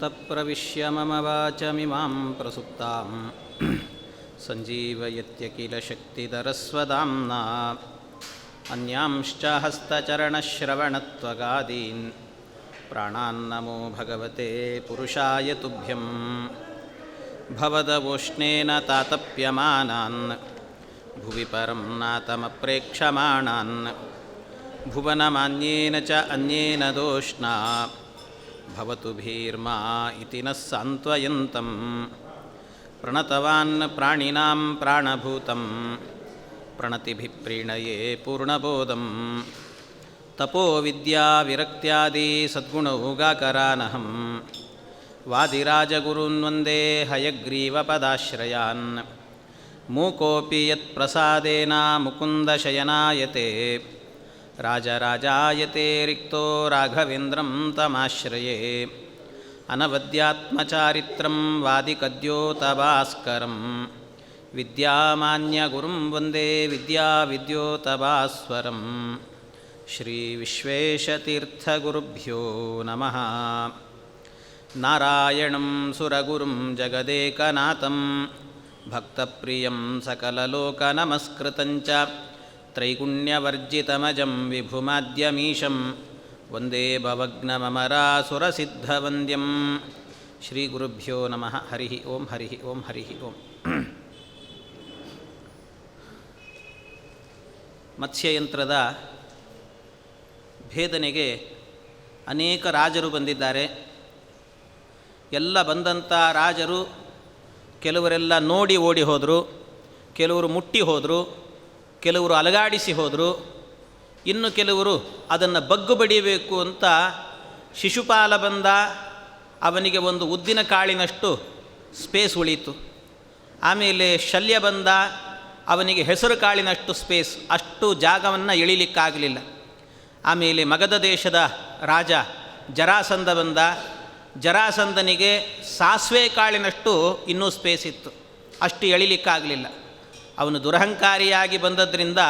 ಅಂತಃಪ್ರವಿಶ್ಯ ಮಮ ವಾಚಮಿಮಾಂ ಪ್ರಸುಪ್ತಾಂ ಸಂಜೀವಯತ್ಯ ಕಿಲ ಶಕ್ತಿಧರಸ್ವದಾಂನಾ ಅನ್ಯಾಂಶ್ಚ ಹಸ್ತಚರಣಶ್ರವಣತ್ವಗಾದೀನ್ ಪ್ರಾಣಾನ್ನಮೋ ಭಗವತೆ ಪುರುಷಾಯ ತುಭ್ಯಂ ಭವದವೋಷ್ಣೇನ ತಾತಪ್ಯಮಾನಾನ್ ಭುವಿ ಪರಂ ನಾತಮಪ್ರೇಕ್ಷಮಾಣಾನ್ ಭುವನಮಾನ್ಯೇನ ಚ ಅನ್ಯೇನ ದೋಷ್ಣಾ ಭವತು ಭೀರ್ಮಾ ಇತಿ ನಃ ಸಾಂತ್ವಯಂತಂ ಪ್ರಣತವಾನ್ ಪ್ರಾಣಿನಾಂ ಪ್ರಾಣಭೂತಂ ಪ್ರಣತಿಭಿಃ ಪ್ರೀಣಯೇ ಪೂರ್ಣಬೋಧಂ ತಪೋ ವಿದ್ಯಾ ವಿರಕ್ತ್ಯಾದಿ ಸದ್ಗುಣೌಗಾಕರಾನಹಂ ವಾದಿರಾಜಗುರುನ್ ವಂದೇ ಹಯಗ್ರೀವಪದಾಶ್ರಯಾನ್ ಮೂಕೋಪಿ ಯತ್ಪ್ರಸಾದೇನ ಮುಕುಂದಶಯನಾಯತೆ ರಾಜರಾಜಾಯತೆ ರಿಕ್ತೋ ರಾಘವೇಂದ್ರಂ ತಮಾಶ್ರಯೇ ಅನವದ್ಯಾತ್ಮಚಾರಿತ್ರಂ ವಾದಿಕದ್ಯೋತಭಾಸ್ಕರಂ ವಿದ್ಯಾಮಾನ್ಯಗುರುಂ ವಂದೇ ವಿದ್ಯಾವಿದ್ಯೋತಭಾಸ್ವರಂ ಶ್ರೀ ವಿಶ್ವೇಶತೀರ್ಥಗುರುಭ್ಯೋ ನಮಃ. ನಾರಾಯಣಂ ಸುರಗುರುಂ ಜಗದೇಕನಾಥಂ ಭಕ್ತಪ್ರಿಯಂ ಸಕಲಲೋಕನಮಸ್ಕೃತಂಚ ತ್ರೈಗುಣ್ಯವರ್ಜಿತಮಜಂ ವಿಭುಮಾದ್ಯಮೀಶಂ ವಂದೇ ಭವಗ್ನಮಮರಾಸುರಸಿದ್ಧವಂದ್ಯಂ. ಶ್ರೀ ಗುರುಭ್ಯೋ ನಮಃ. ಹರಿ ಓಂ ಹರಿ ಓಂ ಹರಿ ಓಂ. ಮತ್ಸ್ಯಯಂತ್ರದ ಭೇದನೆಗೆ ಅನೇಕ ರಾಜರು ಬಂದಿದ್ದಾರೆ. ಎಲ್ಲ ಬಂದಂಥ ರಾಜರು ಕೆಲವರೆಲ್ಲ ನೋಡಿ ಓಡಿ ಹೋದರು, ಕೆಲವರು ಮುಟ್ಟಿ ಹೋದರು, ಕೆಲವರು ಅಲಗಾಡಿಸಿ ಹೋದರು, ಇನ್ನು ಕೆಲವರು ಅದನ್ನು ಬಗ್ಗು ಬಡಿಯಬೇಕು ಅಂತ ಶಿಶುಪಾಲ ಬಂದ. ಅವನಿಗೆ ಒಂದು ಉದ್ದಿನ ಕಾಳಿನಷ್ಟು ಸ್ಪೇಸ್ ಉಳೀತು. ಆಮೇಲೆ ಶಲ್ಯ ಬಂದ, ಅವನಿಗೆ ಹೆಸರು ಕಾಳಿನಷ್ಟು ಸ್ಪೇಸ್, ಅಷ್ಟು ಜಾಗವನ್ನು ಎಳಿಲಿಕ್ಕಾಗಲಿಲ್ಲ. ಆಮೇಲೆ ಮಗಧ ದೇಶದ ರಾಜ ಜರಾಸಂಧ ಬಂದ. ಜರಾಸಂಧನಿಗೆ ಸಾಸಿವೆ ಕಾಳಿನಷ್ಟು ಇನ್ನೂ ಸ್ಪೇಸ್ ಇತ್ತು, ಅಷ್ಟು ಎಳಿಲಿಕ್ಕಾಗಲಿಲ್ಲ. ಅವನು ದುರಹಂಕಾರಿಯಾಗಿ ಬಂದದ್ರಿಂದ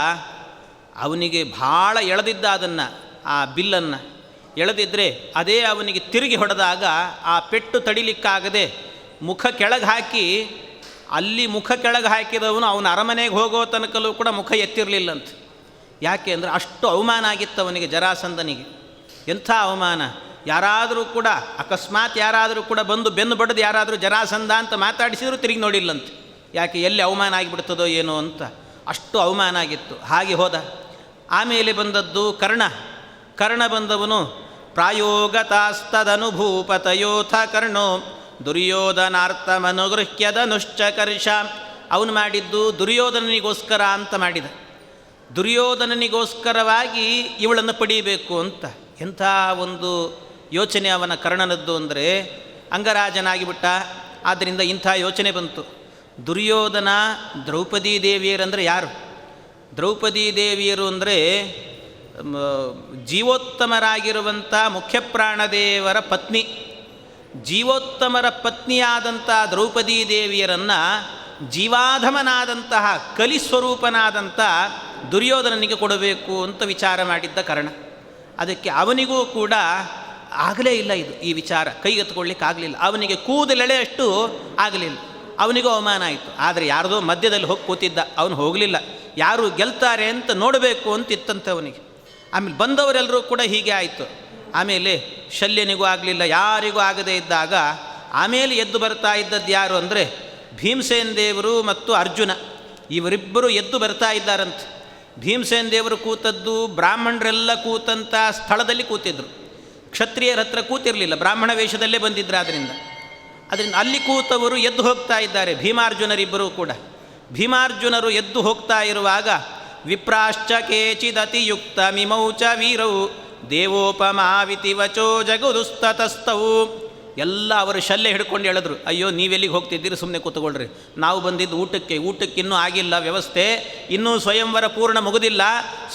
ಅವನಿಗೆ ಭಾಳ ಎಳೆದಿದ್ದ ಅದನ್ನು, ಆ ಬಿಲ್ಲನ್ನು ಎಳೆದಿದ್ದರೆ ಅದೇ ಅವನಿಗೆ ತಿರುಗಿ ಹೊಡೆದಾಗ ಆ ಪೆಟ್ಟು ತಡಿಲಿಕ್ಕಾಗದೆ ಮುಖ ಕೆಳಗೆ ಹಾಕಿ, ಅಲ್ಲಿ ಮುಖ ಕೆಳಗೆ ಹಾಕಿದವನು ಅವನ ಅರಮನೆಗೆ ಹೋಗೋ ತನಕಲ್ಲೂ ಕೂಡ ಮುಖ ಎತ್ತಿರಲಿಲ್ಲಂತೆ. ಯಾಕೆ ಅಂದರೆ ಅಷ್ಟು ಅವಮಾನ ಆಗಿತ್ತು ಅವನಿಗೆ, ಜರಾಸಂಧನಿಗೆ. ಎಂಥ ಅವಮಾನ! ಯಾರಾದರೂ ಕೂಡ ಅಕಸ್ಮಾತ್ ಯಾರಾದರೂ ಕೂಡ ಬಂದು ಬೆನ್ನು ಬಡಿದು ಯಾರಾದರೂ ಜರಾಸಂಧ ಅಂತ ಮಾತಾಡಿಸಿದರೂ ತಿರುಗಿ ನೋಡಿಲ್ಲಂತೆ. ಯಾಕೆ, ಎಲ್ಲಿ ಅವಮಾನ ಆಗಿಬಿಡ್ತದೋ ಏನೋ ಅಂತ ಅಷ್ಟು ಅವಮಾನ ಆಗಿತ್ತು. ಹಾಗೆ ಹೋದ. ಆಮೇಲೆ ಬಂದದ್ದು ಕರ್ಣ. ಕರ್ಣ ಬಂದವನು ಪ್ರಾಯೋಗತಾಸ್ತದನುಭೂಪತಯೋಥ ಕರ್ಣೋ ದುರ್ಯೋಧನಾರ್ಥಮನುಗೃಹ್ಯದನುಶ್ಚಕರ್ಷ. ಅವನು ಮಾಡಿದ್ದು ದುರ್ಯೋಧನನಿಗೋಸ್ಕರ ಅಂತ ಮಾಡಿದ. ದುರ್ಯೋಧನನಿಗೋಸ್ಕರವಾಗಿ ಇವಳನ್ನು ಪಡೀಬೇಕು ಅಂತ. ಎಂಥ ಒಂದು ಯೋಚನೆ ಅವನ ಕರ್ಣನದ್ದು ಅಂದರೆ, ಅಂಗರಾಜನಾಗಿಬಿಟ್ಟ, ಆದ್ದರಿಂದ ಇಂಥ ಯೋಚನೆ ಬಂತು. ದುರ್ಯೋಧನ ದ್ರೌಪದೀ ದೇವಿಯರಂದರೆ ಯಾರು? ದ್ರೌಪದೀ ದೇವಿಯರು ಅಂದರೆ ಜೀವೋತ್ತಮರಾಗಿರುವಂಥ ಮುಖ್ಯಪ್ರಾಣದೇವರ ಪತ್ನಿ. ಜೀವೋತ್ತಮರ ಪತ್ನಿಯಾದಂಥ ದ್ರೌಪದೀ ದೇವಿಯರನ್ನು ಜೀವಾಧಮನಾದಂತಹ ಕಲಿಸ್ವರೂಪನಾದಂಥ ದುರ್ಯೋಧನನಿಗೆ ಕೊಡಬೇಕು ಅಂತ ವಿಚಾರ ಮಾಡಿದ್ದ ಕರ್ಣ. ಅದಕ್ಕೆ ಅವನಿಗೂ ಕೂಡ ಆಗಲೇ ಇಲ್ಲ, ಈ ವಿಚಾರ ಕೈಗೆತ್ಕೊಳ್ಳಿಕ್ಕಾಗಲಿಲ್ಲ. ಅವನಿಗೆ ಕೂದಲೆಳೆ ಅಷ್ಟು ಆಗಲಿಲ್ಲ. ಅವನಿಗೂ ಅವಮಾನ ಆಯಿತು. ಆದರೆ ಯಾರದೋ ಮಧ್ಯದಲ್ಲಿ ಹೋಗಿ ಕೂತಿದ್ದ, ಅವನು ಹೋಗಲಿಲ್ಲ. ಯಾರು ಗೆಲ್ತಾರೆ ಅಂತ ನೋಡಬೇಕು ಅಂತ ಇತ್ತಂತೆ ಅವನಿಗೆ. ಆಮೇಲೆ ಬಂದವರೆಲ್ಲರೂ ಕೂಡ ಹೀಗೆ ಆಯಿತು. ಆಮೇಲೆ ಶಲ್ಯನಿಗೂ ಆಗಲಿಲ್ಲ, ಯಾರಿಗೂ ಆಗದೇ ಇದ್ದಾಗ ಆಮೇಲೆ ಎದ್ದು ಬರ್ತಾ ಇದ್ದದ್ದು ಯಾರು ಅಂದರೆ ಭೀಮಸೇನ ದೇವರು ಮತ್ತು ಅರ್ಜುನ. ಇವರಿಬ್ಬರು ಎದ್ದು ಬರ್ತಾ ಇದ್ದಾರಂತೆ. ಭೀಮಸೇನ ದೇವರು ಕೂತದ್ದು ಬ್ರಾಹ್ಮಣರೆಲ್ಲ ಕೂತಂಥ ಸ್ಥಳದಲ್ಲಿ ಕೂತಿದ್ರು. ಕ್ಷತ್ರಿಯರ ಹತ್ರ ಕೂತಿರಲಿಲ್ಲ, ಬ್ರಾಹ್ಮಣ ವೇಷದಲ್ಲೇ ಬಂದಿದ್ರು. ಅದರಿಂದ ಅಲ್ಲಿ ಕೂತವರು ಎದ್ದು ಹೋಗ್ತಾ ಇದ್ದಾರೆ, ಭೀಮಾರ್ಜುನರಿಬ್ಬರೂ ಕೂಡ. ಭೀಮಾರ್ಜುನರು ಎದ್ದು ಹೋಗ್ತಾ ಇರುವಾಗ ವಿಪ್ರಾಶ್ಚ ಕೇಚಿದತಿಯುಕ್ತ ಮಿಮೌಚ ವೀರವು ದೇವೋಪಮಾವಿತಿ ವಚೋ ಜಗುದುಸ್ತತಸ್ತವು. ಎಲ್ಲ ಅವರು ಶಲ್ಯ ಹಿಡ್ಕೊಂಡು ಹೇಳಿದ್ರು, ಅಯ್ಯೋ ನೀವೆಲ್ಲಿಗೆ ಹೋಗ್ತಿದ್ದೀರಿ, ಸುಮ್ಮನೆ ಕೂತ್ಕೊಳ್ರಿ, ನಾವು ಬಂದಿದ್ದು ಊಟಕ್ಕಿನ್ನೂ ಆಗಿಲ್ಲ ವ್ಯವಸ್ಥೆ, ಇನ್ನೂ ಸ್ವಯಂವರ ಪೂರ್ಣ ಮುಗುದಿಲ್ಲ,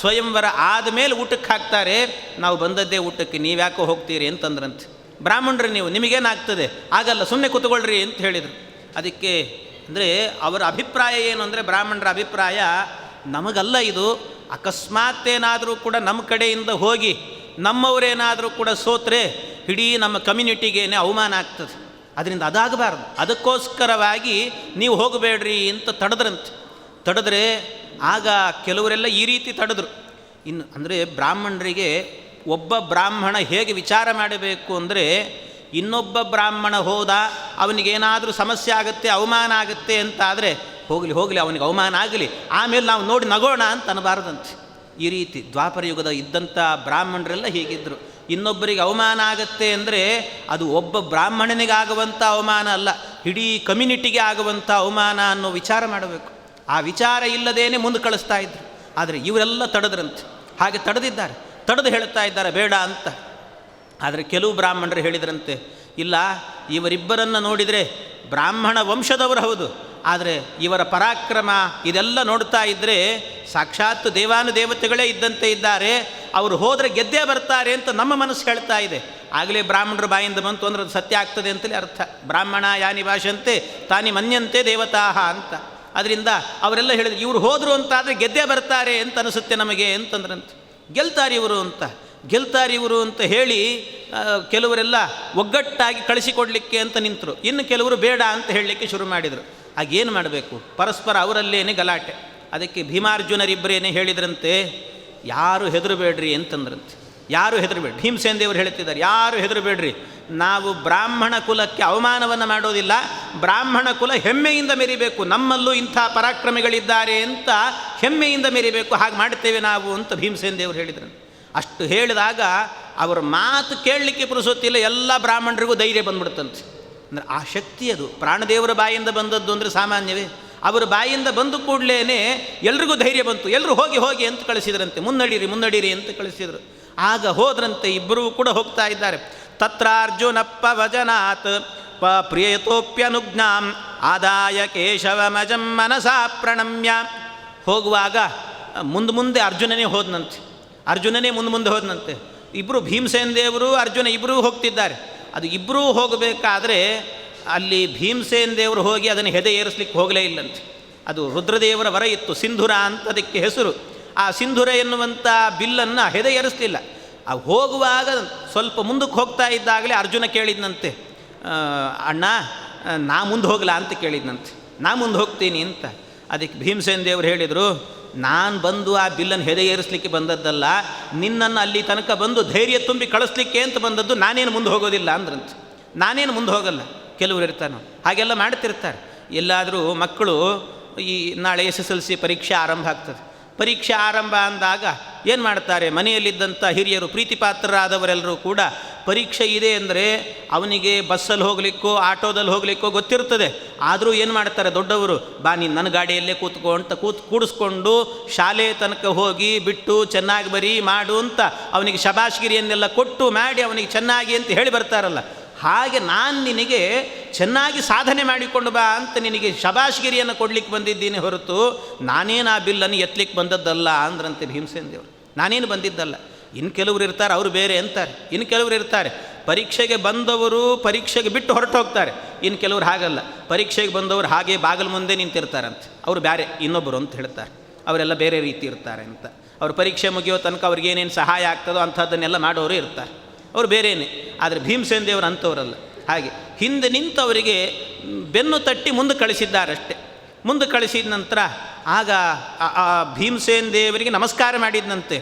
ಸ್ವಯಂವರ ಆದಮೇಲೆ ಊಟಕ್ಕೆ ಹಾಕ್ತಾರೆ, ನಾವು ಬಂದದ್ದೇ ಊಟಕ್ಕೆ, ನೀವ್ಯಾಕೋ ಹೋಗ್ತೀರಿ ಅಂತಂದ್ರಂತೆ. ಬ್ರಾಹ್ಮಣರು ನೀವು, ನಿಮಗೇನಾಗ್ತದೆ, ಆಗಲ್ಲ, ಸುಮ್ಮನೆ ಕೂತ್ಕೊಳ್ರಿ ಅಂತ ಹೇಳಿದರು. ಅದಕ್ಕೆ ಅಂದರೆ ಅವರ ಅಭಿಪ್ರಾಯ ಏನು ಅಂದರೆ, ಬ್ರಾಹ್ಮಣರ ಅಭಿಪ್ರಾಯ, ನಮಗಲ್ಲ ಇದು, ಅಕಸ್ಮಾತ್ ಏನಾದರೂ ಕೂಡ ನಮ್ಮ ಕಡೆಯಿಂದ ಹೋಗಿ ನಮ್ಮವರೇನಾದರೂ ಕೂಡ ಸೋತ್ರೆ ಇಡೀ ನಮ್ಮ ಕಮ್ಯುನಿಟಿಗೇನೆ ಅವಮಾನ ಆಗ್ತದೆ. ಅದರಿಂದ ಅದಾಗಬಾರ್ದು. ಅದಕ್ಕೋಸ್ಕರವಾಗಿ ನೀವು ಹೋಗಬೇಡ್ರಿ ಅಂತ ತಡೆದ್ರೆ ಆಗ ಕೆಲವರೆಲ್ಲ ಈ ರೀತಿ ತಡೆದ್ರು. ಇನ್ನು ಅಂದರೆ ಬ್ರಾಹ್ಮಣರಿಗೆ ಒಬ್ಬ ಬ್ರಾಹ್ಮಣ ಹೇಗೆ ವಿಚಾರ ಮಾಡಬೇಕು ಅಂದರೆ, ಇನ್ನೊಬ್ಬ ಬ್ರಾಹ್ಮಣ ಹೋದ ಅವನಿಗೇನಾದರೂ ಸಮಸ್ಯೆ ಆಗುತ್ತೆ, ಅವಮಾನ ಆಗುತ್ತೆ ಅಂತ ಆದರೆ ಹೋಗಲಿ ಅವನಿಗೆ ಅವಮಾನ ಆಗಲಿ, ಆಮೇಲೆ ನಾವು ನೋಡಿ ನಗೋಣ ಅಂತ ಅನ್ನಬಾರ್ದಂತೆ. ಈ ರೀತಿ ದ್ವಾಪರ ಯುಗದ ಇದ್ದಂಥ ಬ್ರಾಹ್ಮಣರೆಲ್ಲ ಹೀಗಿದ್ದರು. ಇನ್ನೊಬ್ಬರಿಗೆ ಅವಮಾನ ಆಗತ್ತೆ ಅಂದರೆ ಅದು ಒಬ್ಬ ಬ್ರಾಹ್ಮಣನಿಗಾಗುವಂಥ ಅವಮಾನ ಅಲ್ಲ, ಇಡೀ ಕಮ್ಯುನಿಟಿಗೆ ಆಗುವಂಥ ಅವಮಾನ ಅನ್ನೋ ವಿಚಾರ ಮಾಡಬೇಕು. ಆ ವಿಚಾರ ಇಲ್ಲದೇನೆ ಮುಂದೆ ಕಳಿಸ್ತಾ ಇದ್ರು. ಆದರೆ ಇವರೆಲ್ಲ ತಡೆದ್ರಂತೆ. ಹಾಗೆ ತಡೆದು ಹೇಳ್ತಾ ಇದ್ದಾರೆ ಬೇಡ ಅಂತ. ಆದರೆ ಕೆಲವು ಬ್ರಾಹ್ಮಣರು ಹೇಳಿದ್ರಂತೆ, ಇಲ್ಲ, ಇವರಿಬ್ಬರನ್ನು ನೋಡಿದರೆ ಬ್ರಾಹ್ಮಣ ವಂಶದವರು ಹೌದು, ಆದರೆ ಇವರ ಪರಾಕ್ರಮ ಇದೆಲ್ಲ ನೋಡ್ತಾ ಇದ್ದರೆ ಸಾಕ್ಷಾತ್ ದೇವಾನುದೇವತೆಗಳೇ ಇದ್ದಂತೆ ಇದ್ದಾರೆ, ಅವರು ಹೋದರೆ ಗೆದ್ದೇ ಬರ್ತಾರೆ ಅಂತ ನಮ್ಮ ಮನಸ್ಸು ಹೇಳ್ತಾ ಇದೆ. ಆಗಲೇ ಬ್ರಾಹ್ಮಣರ ಬಾಯಿಂದ ಬಂತು ಅಂದರೆ ಅದು ಸತ್ಯ ಆಗ್ತದೆ ಅಂತಲೇ ಅರ್ಥ. ಬ್ರಾಹ್ಮಣ ಯಾನಿ ಭಾಷಂತೆ ತಾನಿ ಮನ್ಯಂತೆ ದೇವತಾಹ ಅಂತ. ಅದರಿಂದ ಅವರೆಲ್ಲ ಹೇಳಿದ್ರು, ಇವರು ಹೋದರು ಅಂತಾದರೆ ಗೆದ್ದೇ ಬರ್ತಾರೆ ಅಂತ ಅನಿಸುತ್ತೆ ನಮಗೆ ಅಂತಂದ್ರಂತೆ. ಗೆಲ್ತಾರೆ ಇವರು ಅಂತ ಹೇಳಿ ಕೆಲವರೆಲ್ಲ ಒಗ್ಗಟ್ಟಾಗಿ ಕಳಿಸಿಕೊಡ್ಲಿಕ್ಕೆ ಅಂತ ನಿಂತರು. ಇನ್ನು ಕೆಲವರು ಬೇಡ ಅಂತ ಹೇಳಲಿಕ್ಕೆ ಶುರು ಮಾಡಿದರು. ಆಗೇನು ಮಾಡಬೇಕು? ಪರಸ್ಪರ ಅವರಲ್ಲೇನೆ ಗಲಾಟೆ. ಅದಕ್ಕೆ ಭೀಮಾರ್ಜುನರಿಬ್ಬರೇನೆ ಹೇಳಿದ್ರಂತೆ, ಯಾರು ಹೆದರಬೇಡ್ರಿ ಅಂತಂದ್ರಂತೆ. ಯಾರು ಹೆದರಬೇಡ್ರಿ. ಭೀಮಸೇನ ದೇವರು ಹೇಳ್ತಿದ್ದಾರೆ, ಯಾರು ಹೆದರಬೇಡ್ರಿ, ನಾವು ಬ್ರಾಹ್ಮಣ ಕುಲಕ್ಕೆ ಅವಮಾನವನ್ನು ಮಾಡೋದಿಲ್ಲ, ಬ್ರಾಹ್ಮಣ ಕುಲ ಹೆಮ್ಮೆಯಿಂದ ಮೆರಿಬೇಕು, ನಮ್ಮಲ್ಲೂ ಇಂಥ ಪರಾಕ್ರಮಿಗಳಿದ್ದಾರೆ ಅಂತ ಹೆಮ್ಮೆಯಿಂದ ಮೆರಿಬೇಕು, ಹಾಗೆ ಮಾಡ್ತೇವೆ ನಾವು ಅಂತ ಭೀಮಸೇನ ದೇವರು ಹೇಳಿದ್ರು. ಅಷ್ಟು ಹೇಳಿದಾಗ ಅವರ ಮಾತು ಕೇಳಲಿಕ್ಕೆ ಪುರುಸೊತ್ತಿಲ್ಲ, ಎಲ್ಲ ಬ್ರಾಹ್ಮಣರಿಗೂ ಧೈರ್ಯ ಬಂದ್ಬಿಡ್ತಂತೆ. ಅಂದರೆ ಆ ಶಕ್ತಿ ಅದು ಪ್ರಾಣದೇವರ ಬಾಯಿಂದ ಬಂದದ್ದು ಅಂದರೆ ಸಾಮಾನ್ಯವೇ? ಅವರ ಬಾಯಿಂದ ಬಂದು ಕೂಡಲೇ ಎಲ್ರಿಗೂ ಧೈರ್ಯ ಬಂತು. ಎಲ್ಲರೂ ಹೋಗಿ ಅಂತ ಕಳಿಸಿದ್ರಂತೆ. ಮುನ್ನಡೀರಿ ಅಂತ ಕಳಿಸಿದರು. ಆಗ ಹೋದ್ರಂತೆ. ಇಬ್ಬರೂ ಕೂಡ ಹೋಗ್ತಾ ಇದ್ದಾರೆ. ತತ್ರಾರ್ಜುನಪ್ಪ ವಜನಾತ್ ಪ್ರಿಯತೋಪ್ಯನುಜ್ಞಾಂ ಆದಾಯ ಕೇಶವಮಜಂ ಮನಸಾ ಪ್ರಣಮ್ಯ. ಹೋಗುವಾಗ ಮುಂದೆ ಅರ್ಜುನನೇ ಹೋದನಂತೆ. ಇಬ್ಬರು ಭೀಮಸೇನ ದೇವರು ಅರ್ಜುನ ಇಬ್ಬರೂ ಹೋಗ್ತಿದ್ದಾರೆ. ಅದು ಇಬ್ಬರೂ ಹೋಗಬೇಕಾದ್ರೆ ಅಲ್ಲಿ ಭೀಮಸೇನ ದೇವರು ಹೋಗಿ ಅದನ್ನು ಹೆದೆ ಏರಿಸ್ಲಿಕ್ಕೆ ಹೋಗಲೇ ಇಲ್ಲಂತೆ. ಅದು ರುದ್ರದೇವರ ವರ ಇತ್ತು, ಸಿಂಧೂರ ಅಂತ ಅದಕ್ಕೆ ಹೆಸರು. ಆ ಸಿಂಧೂರ ಎನ್ನುವಂಥ ಬಿಲ್ಲನ್ನು ಹೆದೆ ಏರಿಸಲಿಲ್ಲ. ಆ ಹೋಗುವಾಗ ಸ್ವಲ್ಪ ಮುಂದಕ್ಕೆ ಹೋಗ್ತಾ ಇದ್ದಾಗಲೇ ಅರ್ಜುನ ಕೇಳಿದ್ನಂತೆ, ಅಣ್ಣ ನಾ ಮುಂದೆ ಹೋಗಲಾ ಅಂತ ಕೇಳಿದ್ನಂತೆ. ನಾ ಮುಂದೆ ಹೋಗ್ತೀನಿ ಅಂತ. ಅದಕ್ಕೆ ಭೀಮಸೇನ ದೇವರು ಹೇಳಿದರು, ನಾನು ಬಂದು ಆ ಬಿಲ್ಲನ್ನು ಹೆದೆ ಏರಿಸಲಿಕ್ಕೆ ಬಂದದ್ದಲ್ಲ, ನಿನ್ನನ್ನು ಅಲ್ಲಿ ತನಕ ಬಂದು ಧೈರ್ಯ ತುಂಬಿ ಕಳಿಸ್ಲಿಕ್ಕೆ ಅಂತ ಬಂದದ್ದು, ನಾನೇನು ಮುಂದೆ ಹೋಗೋದಿಲ್ಲ ಅಂದ್ರಂತೆ. ನಾನೇನು ಮುಂದೆ ಹೋಗಲ್ಲ. ಕೆಲವರು ಇರ್ತಾನೆ ಹಾಗೆಲ್ಲ ಮಾಡ್ತಿರ್ತಾರೆ. ಎಲ್ಲಾದರೂ ಮಕ್ಕಳು ಈ ನಾಳೆ SSLC ಪರೀಕ್ಷೆ ಆರಂಭ ಆಗ್ತದೆ. ಪರೀಕ್ಷೆ ಆರಂಭ ಅಂದಾಗ ಏನು ಮಾಡ್ತಾರೆ, ಮನೆಯಲ್ಲಿದ್ದಂಥ ಹಿರಿಯರು ಪ್ರೀತಿಪಾತ್ರರಾದವರೆಲ್ಲರೂ ಕೂಡ ಪರೀಕ್ಷೆ ಇದೆ ಅಂದರೆ ಅವನಿಗೆ ಬಸ್ಸಲ್ಲಿ ಹೋಗಲಿಕ್ಕೋ ಆಟೋದಲ್ಲಿ ಹೋಗಲಿಕ್ಕೋ ಗೊತ್ತಿರ್ತದೆ. ಆದರೂ ಏನು ಮಾಡ್ತಾರೆ ದೊಡ್ಡವರು, ಬಾ ನೀನು ನನ್ನ ಗಾಡಿಯಲ್ಲೇ ಕೂಡಿಸ್ಕೊಂಡು ಶಾಲೆ ತನಕ ಹೋಗಿ ಬಿಟ್ಟು ಚೆನ್ನಾಗಿ ಬರೀ ಮಾಡು ಅಂತ ಅವನಿಗೆ ಶಬಾಷ್ಗಿರಿಯನ್ನೆಲ್ಲ ಕೊಟ್ಟು ಮಾಡಿ ಅವನಿಗೆ ಚೆನ್ನಾಗಿ ಅಂತ ಹೇಳಿ ಬರ್ತಾರಲ್ಲ, ಹಾಗೆ ನಾನು ನಿನಗೆ ಚೆನ್ನಾಗಿ ಸಾಧನೆ ಮಾಡಿಕೊಂಡು ಬಾ ಅಂತ ನಿನಗೆ ಶಬಾಷ್ಗಿರಿಯನ್ನು ಕೊಡಲಿಕ್ಕೆ ಬಂದಿದ್ದೀನಿ ಹೊರತು ನಾನೇನು ಆ ಬಿಲ್ಲನ್ನು ಎತ್ತಲಿಕ್ಕೆ ಬಂದದ್ದಲ್ಲ ಅಂದ್ರಂತೆ ಭೀಮಸೇನ ದೇವರು. ನಾನೇನು ಬಂದಿದ್ದಲ್ಲ. ಇನ್ನು ಕೆಲವರು ಇರ್ತಾರೆ, ಅವರು ಬೇರೆ ಅಂತಾರೆ. ಇನ್ನು ಕೆಲವರು ಇರ್ತಾರೆ, ಪರೀಕ್ಷೆಗೆ ಬಂದವರು ಪರೀಕ್ಷೆಗೆ ಬಿಟ್ಟು ಹೊರಟು ಹೋಗ್ತಾರೆ. ಇನ್ನು ಕೆಲವರು ಹಾಗಲ್ಲ, ಪರೀಕ್ಷೆಗೆ ಬಂದವರು ಹಾಗೆ ಬಾಗಿಲು ಮುಂದೆ ನಿಂತಿರ್ತಾರಂತೆ. ಅವರು ಬೇರೆ ಇನ್ನೊಬ್ಬರು ಅಂತ ಹೇಳ್ತಾರೆ. ಅವರೆಲ್ಲ ಬೇರೆ ರೀತಿ ಇರ್ತಾರೆ ಅಂತ. ಅವರು ಪರೀಕ್ಷೆ ಮುಗಿಯೋ ತನಕ ಅವ್ರಿಗೇನೇನು ಸಹಾಯ ಆಗ್ತದೋ ಅಂಥದ್ದನ್ನೆಲ್ಲ ಮಾಡೋರು ಇರ್ತಾರೆ. ಅವರು ಬೇರೆಯೇ. ಆದರೆ ಭೀಮಸೇನ ದೇವರು ಅಂಥವರಲ್ಲ. ಹಾಗೆ ಹಿಂದೆ ನಿಂತವರಿಗೆ ಬೆನ್ನು ತಟ್ಟಿ ಮುಂದೆ ಕಳಿಸಿದ್ದಾರಷ್ಟೆ. ಮುಂದೆ ಕಳಿಸಿದ ನಂತರ ಆಗ ಆ ಭೀಮಸೇನ ದೇವರಿಗೆ ನಮಸ್ಕಾರ ಮಾಡಿದ್ನಂತೆ.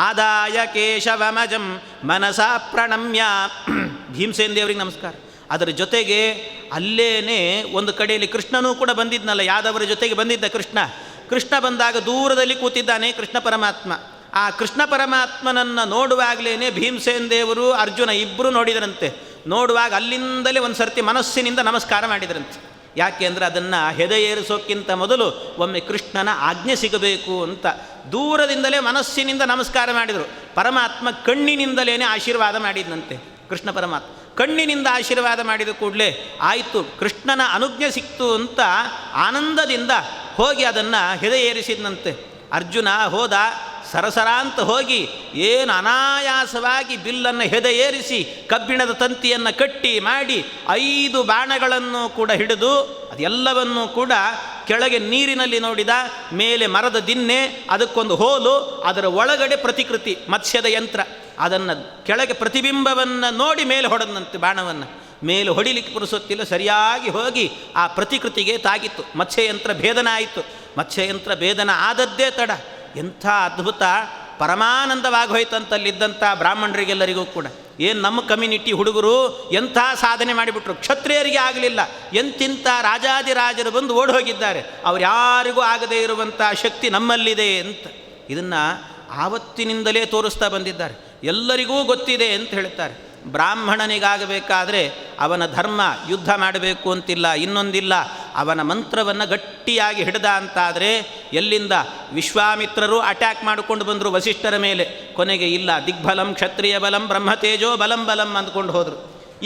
ಆದಾಯ ಕೇಶವಮಜಂ ಮನಸಾ ಪ್ರಣಮ್ಯ. ಭೀಮಸೇನ ದೇವರಿಗೆ ನಮಸ್ಕಾರ. ಅದರ ಜೊತೆಗೆ ಅಲ್ಲೇನೆ ಒಂದು ಕಡೆಯಲ್ಲಿ ಕೃಷ್ಣನೂ ಕೂಡ ಬಂದಿದ್ನಲ್ಲ, ಯಾದವರ ಜೊತೆಗೆ ಬಂದಿದ್ದ ಕೃಷ್ಣ ಬಂದಾಗ ದೂರದಲ್ಲಿ ಕೂತಿದ್ದಾನೆ ಕೃಷ್ಣ ಪರಮಾತ್ಮ. ಆ ಕೃಷ್ಣ ಪರಮಾತ್ಮನನ್ನು ನೋಡುವಾಗಲೇ ಭೀಮಸೇನ ದೇವರು ಅರ್ಜುನ ಇಬ್ಬರು ನೋಡಿದರಂತೆ. ನೋಡುವಾಗ ಅಲ್ಲಿಂದಲೇ ಒಂದು ಸರ್ತಿ ಮನಸ್ಸಿನಿಂದ ನಮಸ್ಕಾರ ಮಾಡಿದರಂತೆ. ಯಾಕೆ ಅಂದರೆ ಅದನ್ನು ಹೆದೆ ಏರಿಸೋಕ್ಕಿಂತ ಮೊದಲು ಒಮ್ಮೆ ಕೃಷ್ಣನ ಆಜ್ಞೆ ಸಿಗಬೇಕು ಅಂತ ದೂರದಿಂದಲೇ ಮನಸ್ಸಿನಿಂದ ನಮಸ್ಕಾರ ಮಾಡಿದರು. ಪರಮಾತ್ಮ ಕಣ್ಣಿನಿಂದಲೇ ಆಶೀರ್ವಾದ ಮಾಡಿದಂತೆ. ಕೃಷ್ಣ ಪರಮಾತ್ಮ ಕಣ್ಣಿನಿಂದ ಆಶೀರ್ವಾದ ಮಾಡಿದ ಕೂಡಲೇ ಆಯಿತು, ಕೃಷ್ಣನ ಅನುಜ್ಞೆ ಸಿಕ್ತು ಅಂತ ಆನಂದದಿಂದ ಹೋಗಿ ಅದನ್ನು ಹೆದೆ ಏರಿಸಿದಂತೆ. ಅರ್ಜುನ ಹೋದ, ಸರಸರ ಅಂತ ಹೋಗಿ ಏನು ಅನಾಯಾಸವಾಗಿ ಬಿಲ್ಲನ್ನು ಹೆದೆ ಏರಿಸಿ ಕಬ್ಬಿಣದ ತಂತಿಯನ್ನು ಕಟ್ಟಿ ಮಾಡಿ 5 ಬಾಣಗಳನ್ನು ಕೂಡ ಹಿಡಿದು ಅದೆಲ್ಲವನ್ನೂ ಕೂಡ ಕೆಳಗೆ ನೀರಿನಲ್ಲಿ ನೋಡಿದ. ಮೇಲೆ ಮರದ ದಿನ್ನೆ, ಅದಕ್ಕೊಂದು ಹೋಲು, ಅದರ ಒಳಗಡೆ ಪ್ರತಿಕೃತಿ ಮತ್ಸ್ಯದ ಯಂತ್ರ. ಅದನ್ನು ಕೆಳಗೆ ಪ್ರತಿಬಿಂಬವನ್ನು ನೋಡಿ ಮೇಲೆ ಹೊಡೆದಂತೆ ಬಾಣವನ್ನು ಮೇಲೆ ಹೊಡಿಲಿಕ್ಕೆ ಪುರುಸೊತ್ತಿಲ್ಲ, ಸರಿಯಾಗಿ ಹೋಗಿ ಆ ಪ್ರತಿಕೃತಿಗೆ ತಾಗಿತ್ತು. ಮತ್ಸ್ಯಯಂತ್ರ ಭೇದನ ಆಯಿತು. ಮತ್ಸ್ಯಯಂತ್ರ ಭೇದನ ಆದದ್ದೇ ತಡ. ಎಂಥ ಅದ್ಭುತ, ಪರಮಾನಂದವಾಗಿ ಹೋಯ್ತಂತಲ್ಲಿದ್ದಂಥ ಬ್ರಾಹ್ಮಣರಿಗೆಲ್ಲರಿಗೂ ಕೂಡ. ಏನು ನಮ್ಮ ಕಮ್ಯುನಿಟಿ ಹುಡುಗರು ಎಂಥ ಸಾಧನೆ ಮಾಡಿಬಿಟ್ರು, ಕ್ಷತ್ರಿಯರಿಗೆ ಆಗಲಿಲ್ಲ. ಎಂತಿಂಥ ರಾಜಾದಿರಾಜರು ಬಂದು ಓಡಿ ಹೋಗಿದ್ದಾರೆ, ಅವ್ರು ಯಾರಿಗೂ ಆಗದೇ ಇರುವಂಥ ಶಕ್ತಿ ನಮ್ಮಲ್ಲಿದೆ ಅಂತ. ಇದನ್ನು ಆವತ್ತಿನಿಂದಲೇ ತೋರಿಸ್ತಾ ಬಂದಿದ್ದಾರೆ. ಎಲ್ಲರಿಗೂ ಗೊತ್ತಿದೆ ಅಂತ ಹೇಳ್ತಾರೆ. ಬ್ರಾಹ್ಮಣನಿಗಾಗಬೇಕಾದ್ರೆ ಅವನ ಧರ್ಮ ಯುದ್ಧ ಮಾಡಬೇಕು ಅಂತಿಲ್ಲ, ಇನ್ನೊಂದಿಲ್ಲ. ಅವನ ಮಂತ್ರವನ್ನು ಗಟ್ಟಿಯಾಗಿ ಹಿಡ್ದ ಅಂತಾದರೆ ಎಲ್ಲಿಂದ ವಿಶ್ವಾಮಿತ್ರರು ಅಟ್ಯಾಕ್ ಮಾಡಿಕೊಂಡು ಬಂದರು ವಸಿಷ್ಠರ ಮೇಲೆ. ಕೊನೆಗೆ ಇಲ್ಲ, ದಿಗ್ಬಲಂ ಕ್ಷತ್ರಿಯ ಬಲಂ ಬ್ರಹ್ಮತೇಜೋ ಬಲಂ ಬಲಂ ಅಂದ್ಕೊಂಡು ಹೋದರು.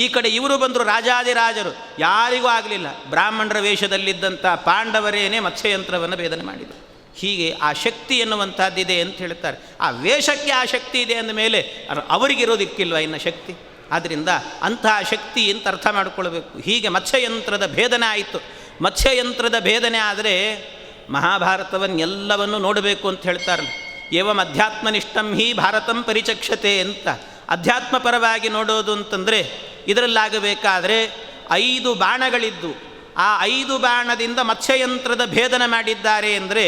ಈ ಕಡೆ ಇವರು ಬಂದರು ರಾಜಾದಿರಾಜರು, ಯಾರಿಗೂ ಆಗಲಿಲ್ಲ. ಬ್ರಾಹ್ಮಣರ ವೇಷದಲ್ಲಿದ್ದಂಥ ಪಾಂಡವರೇನೇ ಮತ್ಸ್ಯಯಂತ್ರವನ್ನು ಭೇದನೆ ಮಾಡಿದರು. ಹೀಗೆ ಆ ಶಕ್ತಿ ಎನ್ನುವಂಥದ್ದಿದೆ ಅಂತ ಹೇಳ್ತಾರೆ. ಆ ವೇಷಕ್ಕೆ ಆ ಶಕ್ತಿ ಇದೆ ಅಂದಮೇಲೆ ಅವರಿಗಿರೋದಿಕ್ಕಿಲ್ವ ಇನ್ನು ಶಕ್ತಿ? ಆದ್ದರಿಂದ ಅಂತಹ ಶಕ್ತಿ ಅಂತ ಅರ್ಥ ಮಾಡಿಕೊಳ್ಬೇಕು. ಹೀಗೆ ಮತ್ಸ್ಯಯಂತ್ರದ ಭೇದನೆ ಆಯಿತು. ಮತ್ಸ್ಯಯಂತ್ರದ ಭೇದನೆ ಆದರೆ ಮಹಾಭಾರತವನ್ನೆಲ್ಲವನ್ನು ನೋಡಬೇಕು ಅಂತ ಹೇಳ್ತಾರಲ್ಲ. ಏವಂ ಅಧ್ಯಾತ್ಮನಿಷ್ಠಂ ಹಿ ಭಾರತಂ ಪರಿಚಕ್ಷತೆ ಅಂತ. ಅಧ್ಯಾತ್ಮ ಪರವಾಗಿ ನೋಡೋದು ಅಂತಂದರೆ ಇದರಲ್ಲಾಗಬೇಕಾದ್ರೆ 5 ಬಾಣಗಳಿದ್ದು ಆ 5 ಬಾಣದಿಂದ ಮತ್ಸ್ಯಯಂತ್ರದ ಭೇದನ ಮಾಡಿದ್ದಾರೆ ಅಂದರೆ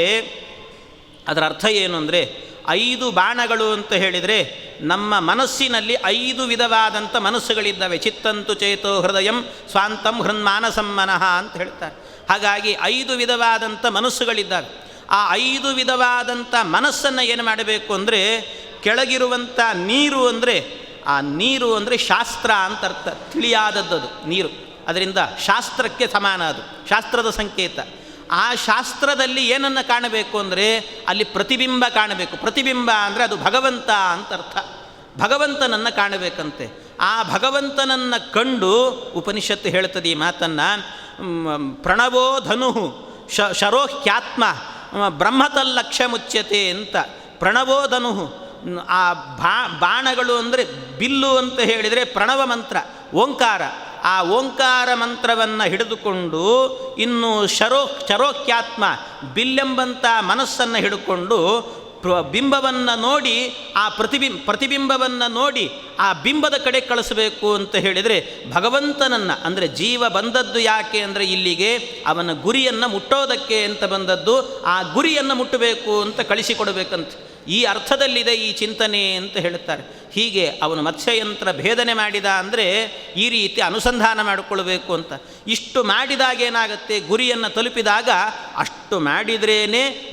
ಅದರ ಅರ್ಥ ಏನು ಅಂದರೆ 5 ಬಾಣಗಳು ಅಂತ ಹೇಳಿದರೆ ನಮ್ಮ ಮನಸ್ಸಿನಲ್ಲಿ 5 ವಿಧವಾದಂಥ ಮನಸ್ಸುಗಳಿದ್ದಾವೆ. ಚಿತ್ತಂತು ಚೇತೋ ಹೃದಯಂ ಸ್ವಾಂತಂ ಹೃನ್ಮಾನಸಂ ಮನಃ ಅಂತ ಹೇಳ್ತಾರೆ. ಹಾಗಾಗಿ 5 ವಿಧವಾದಂಥ ಮನಸ್ಸುಗಳಿದ್ದಾವೆ. ಆ 5 ವಿಧವಾದಂಥ ಮನಸ್ಸನ್ನು ಏನು ಮಾಡಬೇಕು ಅಂದರೆ ಕೆಳಗಿರುವಂಥ ನೀರು ಅಂದರೆ ಆ ನೀರು ಅಂದರೆ ಶಾಸ್ತ್ರ ಅಂತ ಅರ್ಥ. ತಿಳಿಯಾದದ್ದು ನೀರು, ಅದರಿಂದ ಶಾಸ್ತ್ರಕ್ಕೆ ಸಮಾನ, ಅದು ಶಾಸ್ತ್ರದ ಸಂಕೇತ. ಆ ಶಾಸ್ತ್ರದಲ್ಲಿ ಏನನ್ನು ಕಾಣಬೇಕು ಅಂದರೆ ಅಲ್ಲಿ ಪ್ರತಿಬಿಂಬ ಕಾಣಬೇಕು. ಪ್ರತಿಬಿಂಬ ಅಂದರೆ ಅದು ಭಗವಂತ ಅಂತ ಅರ್ಥ. ಭಗವಂತನನ್ನು ಕಾಣಬೇಕಂತೆ. ಆ ಭಗವಂತನನ್ನು ಕಂಡು ಉಪನಿಷತ್ತು ಹೇಳ್ತದೆ ಈ ಮಾತನ್ನು. ಪ್ರಣವೋ ಧನು ಶರೋಹ್ಯಾತ್ಮ ಬ್ರಹ್ಮತಲ್ಲಕ್ಷ್ಯ ಮುಚ್ಯತೆ ಅಂತ. ಪ್ರಣವೋ ಧನು, ಆ ಬಾಣಗಳು ಅಂದರೆ ಬಿಲ್ಲು ಅಂತ ಹೇಳಿದರೆ ಪ್ರಣವ ಮಂತ್ರ, ಓಂಕಾರ. ಆ ಓಂಕಾರ ಮಂತ್ರವನ್ನು ಹಿಡಿದುಕೊಂಡು ಇನ್ನು ಶರೋಖ್ಯಾತ್ಮ ಬಿಲ್ಲೆಂಬಂಥ ಮನಸ್ಸನ್ನು ಹಿಡ್ಕೊಂಡು ಬಿಂಬವನ್ನು ನೋಡಿ ಆ ಪ್ರತಿಬಿಂಬವನ್ನು ನೋಡಿ ಆ ಬಿಂಬದ ಕಡೆ ಕಳಿಸಬೇಕು ಅಂತ ಹೇಳಿದರೆ ಭಗವಂತನನ್ನು, ಅಂದರೆ ಜೀವ ಬಂದದ್ದು ಯಾಕೆ ಅಂದರೆ ಇಲ್ಲಿಗೆ ಅವನ ಗುರಿಯನ್ನು ಮುಟ್ಟೋದಕ್ಕೆ ಅಂತ ಬಂದದ್ದು. ಆ ಗುರಿಯನ್ನು ಮುಟ್ಟಬೇಕು ಅಂತ ಕಳಿಸಿಕೊಡಬೇಕಂತ ಈ ಅರ್ಥದಲ್ಲಿದೆ ಈ ಚಿಂತನೆ ಅಂತ ಹೇಳುತ್ತಾರೆ. ಹೀಗೆ ಅವನು ಮತ್ಸ್ಯಯಂತ್ರ ಭೇದನೆ ಮಾಡಿದ ಅಂದರೆ ಈ ರೀತಿ ಅನುಸಂಧಾನ ಮಾಡಿಕೊಳ್ಬೇಕು ಅಂತ. ಇಷ್ಟು ಮಾಡಿದಾಗ ಏನಾಗುತ್ತೆ, ಗುರಿಯನ್ನು ತಲುಪಿದಾಗ ಅಷ್ಟು ಮಾಡಿದ್ರೇ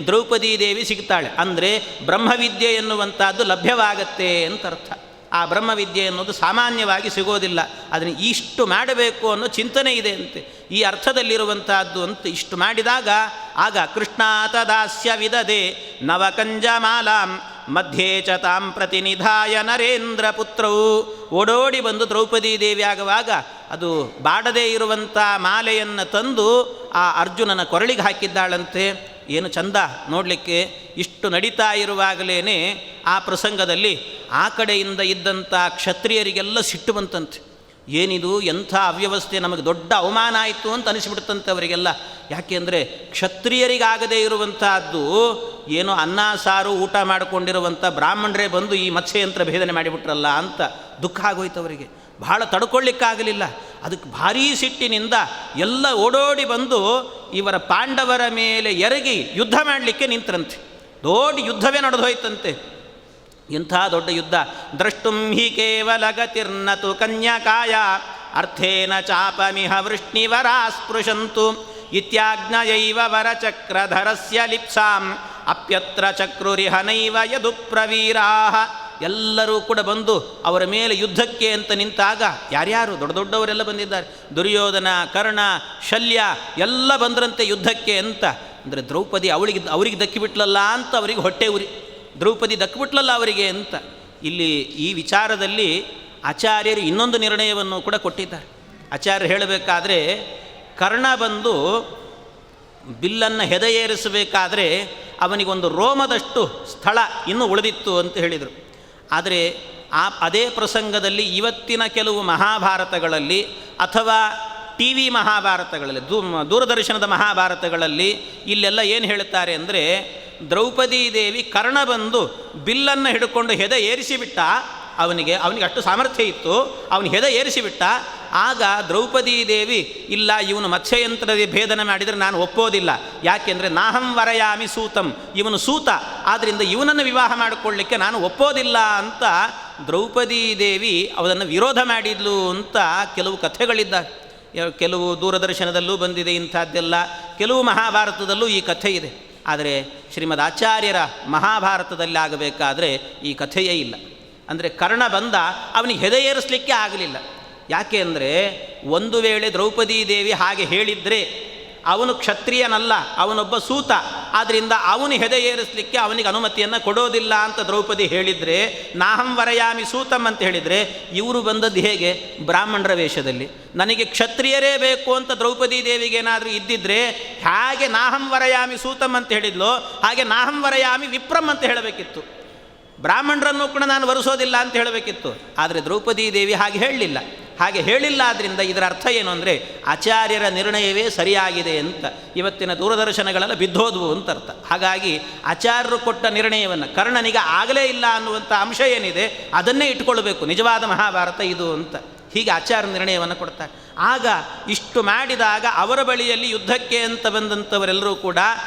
ದ್ರೌಪದಿ ದೇವಿ ಸಿಗ್ತಾಳೆ. ಅಂದರೆ ಬ್ರಹ್ಮವಿದ್ಯೆ ಎನ್ನುವಂಥದ್ದು ಲಭ್ಯವಾಗತ್ತೆ ಅಂತ ಅರ್ಥ. ಆ ಬ್ರಹ್ಮವಿದ್ಯೆ ಅನ್ನೋದು ಸಾಮಾನ್ಯವಾಗಿ ಸಿಗೋದಿಲ್ಲ. ಅದನ್ನು ಇಷ್ಟು ಮಾಡಬೇಕು ಅನ್ನೋ ಚಿಂತನೆ ಇದೆ ಅಂತೆ, ಈ ಅರ್ಥದಲ್ಲಿರುವಂತಹದ್ದು ಅಂತ. ಇಷ್ಟು ಮಾಡಿದಾಗ ಆಗ ಕೃಷ್ಣಾತ ದಾಸ್ಯ ವಿದದೆ ನವಕಂಜಮಾಲಾಂ ಮಧ್ಯೆ ಚ ತಾಂ ಪ್ರತಿನಿಧಾಯ ನರೇಂದ್ರ ಪುತ್ರವು. ಓಡೋಡಿ ಬಂದು ದ್ರೌಪದಿ ದೇವಿ ಆಗುವಾಗ ಅದು ಬಾಡದೇ ಇರುವಂಥ ಮಾಲೆಯನ್ನು ತಂದು ಆ ಅರ್ಜುನನ ಕೊರಳಿಗೆ ಹಾಕಿದ್ದಾಳಂತೆ. ಏನು ಚಂದ ನೋಡಲಿಕ್ಕೆ. ಇಷ್ಟು ನಡೀತಾ ಇರುವಾಗಲೇ ಆ ಪ್ರಸಂಗದಲ್ಲಿ ಆ ಕಡೆಯಿಂದ ಇದ್ದಂಥ ಕ್ಷತ್ರಿಯರಿಗೆಲ್ಲ ಸಿಟ್ಟು ಬಂತಂತೆ. ಏನಿದು, ಎಂಥ ಅವ್ಯವಸ್ಥೆ, ನಮಗೆ ದೊಡ್ಡ ಅವಮಾನ ಆಯಿತು ಅಂತ ಅನಿಸ್ಬಿಡ್ತಂತೆ ಅವರಿಗೆಲ್ಲ. ಯಾಕೆ ಅಂದರೆ ಕ್ಷತ್ರಿಯರಿಗಾಗದೇ ಇರುವಂತಹದ್ದು ಏನೋ ಅನ್ನ ಸಾರು ಊಟ ಮಾಡಿಕೊಂಡಿರುವಂಥ ಬ್ರಾಹ್ಮಣರೇ ಬಂದು ಈ ಮತ್ಸ್ಯಯಂತ್ರ ಭೇದನೆ ಮಾಡಿಬಿಟ್ರಲ್ಲ ಅಂತ ದುಃಖ ಆಗೋಯ್ತು ಅವರಿಗೆ. ಬಹಳ ತಡ್ಕೊಳ್ಳಿಕ್ಕಾಗಲಿಲ್ಲ. ಅದಕ್ಕೆ ಭಾರೀ ಸಿಟ್ಟಿನಿಂದ ಎಲ್ಲ ಓಡೋಡಿ ಬಂದು ಇವರ ಪಾಂಡವರ ಮೇಲೆ ಎರಗಿ ಯುದ್ಧ ಮಾಡಲಿಕ್ಕೆ ನಿಂತರಂತೆ. ದೊಡ್ಡ ಯುದ್ಧವೇ ನಡೆದು ಹೋಯ್ತಂತೆ. ಎಂಥ ದೊಡ್ಡ ಯುದ್ಧ. ದ್ರಷ್ಟುಂ ಹಿ ಕೇವಲ ಗತಿರ್ನತು ಕನ್ಯಕಾಯ ಅರ್ಥೇನ ಚಾಪಮಿಹ ವೃಷ್ಣಿವರಾ ಸ್ಪೃಶಂತು ಇತ್ಯಾಜ್ಞಯೈವ ವರಚಕ್ರಧರಸ್ಯ ಲಿಪ್ಸಾಂ ಅಪ್ಯತ್ರ ಚಕ್ರುರಿಹ ನೈವ ಯದು ಪ್ರವೀರಾಹ. ಎಲ್ಲರೂ ಕೂಡ ಬಂದು ಅವರ ಮೇಲೆ ಯುದ್ಧಕ್ಕೆ ಅಂತ ನಿಂತಾಗ ಯಾರ್ಯಾರು ದೊಡ್ಡ ದೊಡ್ಡವರೆಲ್ಲ ಬಂದಿದ್ದಾರೆ. ದುರ್ಯೋಧನ, ಕರ್ಣ, ಶಲ್ಯ ಎಲ್ಲ ಬಂದ್ರಂತೆ ಯುದ್ಧಕ್ಕೆ ಅಂತ. ಅಂದರೆ ದ್ರೌಪದಿ ಅವರಿಗೆ ದಕ್ಕಿಬಿಟ್ಲಲ್ಲ ಅಂತ ಅವರಿಗೆ ಹೊಟ್ಟೆ ಉರಿ. ದ್ರೌಪದಿ ದಕ್ಕಿಬಿಟ್ಲಲ್ಲ ಅವರಿಗೆ ಅಂತ. ಇಲ್ಲಿ ಈ ವಿಚಾರದಲ್ಲಿ ಆಚಾರ್ಯರು ಇನ್ನೊಂದು ನಿರ್ಣಯವನ್ನು ಕೂಡ ಕೊಟ್ಟಿದ್ದಾರೆ. ಆಚಾರ್ಯರು ಹೇಳಬೇಕಾದ್ರೆ ಕರ್ಣ ಬಂದು ಬಿಲ್ಲನ್ನು ಹೆದೆಯೇರಿಸಬೇಕಾದ್ರೆ ಅವನಿಗೊಂದು ರೋಮದಷ್ಟು ಸ್ಥಳ ಇನ್ನೂ ಉಳಿದಿತ್ತು ಅಂತ ಹೇಳಿದರು. ಆದರೆ ಅದೇ ಪ್ರಸಂಗದಲ್ಲಿ ಇವತ್ತಿನ ಕೆಲವು ಮಹಾಭಾರತಗಳಲ್ಲಿ ಅಥವಾ ಟಿ ವಿ ಮಹಾಭಾರತಗಳಲ್ಲಿ, ದೂರದರ್ಶನದ ಮಹಾಭಾರತಗಳಲ್ಲಿ ಇಲ್ಲೆಲ್ಲ ಏನು ಹೇಳ್ತಾರೆ ಅಂದರೆ ದ್ರೌಪದಿ ದೇವಿ ಕರ್ಣ ಬಂದು ಬಿಲ್ಲನ್ನು ಹಿಡ್ಕೊಂಡು ಹೆದೆ ಏರಿಸಿಬಿಟ್ಟ, ಅವನಿಗೆ ಅಷ್ಟು ಸಾಮರ್ಥ್ಯ ಇತ್ತು. ಅವನು ಹೆದೆ ಏರಿಸಿಬಿಟ್ಟ. ಆಗ ದ್ರೌಪದೀ ದೇವಿ, ಇಲ್ಲ ಇವನು ಮತ್ಸ್ಯಯಂತ್ರದ ಭೇದನ ಮಾಡಿದರೆ ನಾನು ಒಪ್ಪೋದಿಲ್ಲ, ಯಾಕೆಂದರೆ ನಾಹಂ ವರಯಾಮಿ ಸೂತಂ, ಇವನು ಸೂತ, ಆದ್ದರಿಂದ ಇವನನ್ನು ವಿವಾಹ ಮಾಡಿಕೊಳ್ಳಿಕ್ಕೆ ನಾನು ಒಪ್ಪೋದಿಲ್ಲ ಅಂತ ದ್ರೌಪದೀ ದೇವಿ ಅವನನ್ನು ವಿರೋಧ ಮಾಡಿದ್ಲು ಅಂತ ಕೆಲವು ಕಥೆಗಳಿದ್ದಾರೆ. ಕೆಲವು ದೂರದರ್ಶನದಲ್ಲೂ ಬಂದಿದೆ ಇಂಥದ್ದೆಲ್ಲ, ಕೆಲವು ಮಹಾಭಾರತದಲ್ಲೂ ಈ ಕಥೆ ಇದೆ. ಆದರೆ ಶ್ರೀಮದ್ ಆಚಾರ್ಯರ ಮಹಾಭಾರತದಲ್ಲಿ ಆಗಬೇಕಾದ್ರೆ ಈ ಕಥೆಯೇ ಇಲ್ಲ. ಅಂದರೆ ಕರ್ಣ ಬಂದ, ಅವನಿಗೆ ಹೆದೆ ಏರಿಸಲಿಕ್ಕೆ ಆಗಲಿಲ್ಲ. ಯಾಕೆ ಅಂದರೆ ಒಂದು ವೇಳೆ ದ್ರೌಪದೀ ದೇವಿ ಹಾಗೆ ಹೇಳಿದರೆ ಅವನು ಕ್ಷತ್ರಿಯನಲ್ಲ, ಅವನೊಬ್ಬ ಸೂತ, ಆದ್ದರಿಂದ ಅವನು ಹೆದೆ ಏರಿಸಲಿಕ್ಕೆ ಅವನಿಗೆ ಅನುಮತಿಯನ್ನು ಕೊಡೋದಿಲ್ಲ ಅಂತ ದ್ರೌಪದಿ ಹೇಳಿದರೆ, ನಾಹಂ ವರಯಾಮಿ ಸೂತಂ ಅಂತ ಹೇಳಿದರೆ, ಇವರು ಬಂದದ್ದು ಹೇಗೆ? ಬ್ರಾಹ್ಮಣರ ವೇಷದಲ್ಲಿ. ನನಗೆ ಕ್ಷತ್ರಿಯರೇ ಬೇಕು ಅಂತ ದ್ರೌಪದೀ ದೇವಿಗೆ ಏನಾದರೂ ಇದ್ದಿದ್ದರೆ ಹಾಗೆ ನಾಹಂ ವರಯಾಮಿ ಸೂತಂ ಅಂತ ಹೇಳಿದ್ಲು, ಹಾಗೆ ನಾಹಂ ವರಯಾಮಿ ವಿಪ್ರಂ ಅಂತ ಹೇಳಬೇಕಿತ್ತು. ಬ್ರಾಹ್ಮಣರನ್ನು ಕೂಡ ನಾನು ವರಿಸೋದಿಲ್ಲ ಅಂತ ಹೇಳಬೇಕಿತ್ತು. ಆದರೆ ದ್ರೌಪದೀ ದೇವಿ ಹಾಗೆ ಹೇಳಲಿಲ್ಲ. ಹಾಗೆ ಹೇಳಿಲ್ಲ. ಆದ್ದರಿಂದ ಇದರ ಅರ್ಥ ಏನು ಅಂದರೆ ಆಚಾರ್ಯರ ನಿರ್ಣಯವೇ ಸರಿಯಾಗಿದೆ ಅಂತ. ಇವತ್ತಿನ ದೂರದರ್ಶನಗಳೆಲ್ಲ ಬಿದ್ದೋದ್ವು ಅಂತ ಅರ್ಥ. ಹಾಗಾಗಿ ಆಚಾರ್ಯರು ಕೊಟ್ಟ ನಿರ್ಣಯವನ್ನು ಕರ್ಣನಿಗೆ ಆಗಲೇ ಇಲ್ಲ ಅನ್ನುವಂಥ ಅಂಶ ಏನಿದೆ ಅದನ್ನೇ ಇಟ್ಕೊಳ್ಬೇಕು, ನಿಜವಾದ ಮಹಾಭಾರತ ಇದು ಅಂತ. ಹೀಗೆ ಆಚಾರ್ಯ ನಿರ್ಣಯವನ್ನು ಕೊಡ್ತಾರೆ. ಆಗ ಇಷ್ಟು ಮಾಡಿದಾಗ ಅವರ ಬಳಿಯಲ್ಲಿ ಯುದ್ಧಕ್ಕೆ ಅಂತ ಬಂದಂಥವರೆಲ್ಲರೂ ಕೂಡ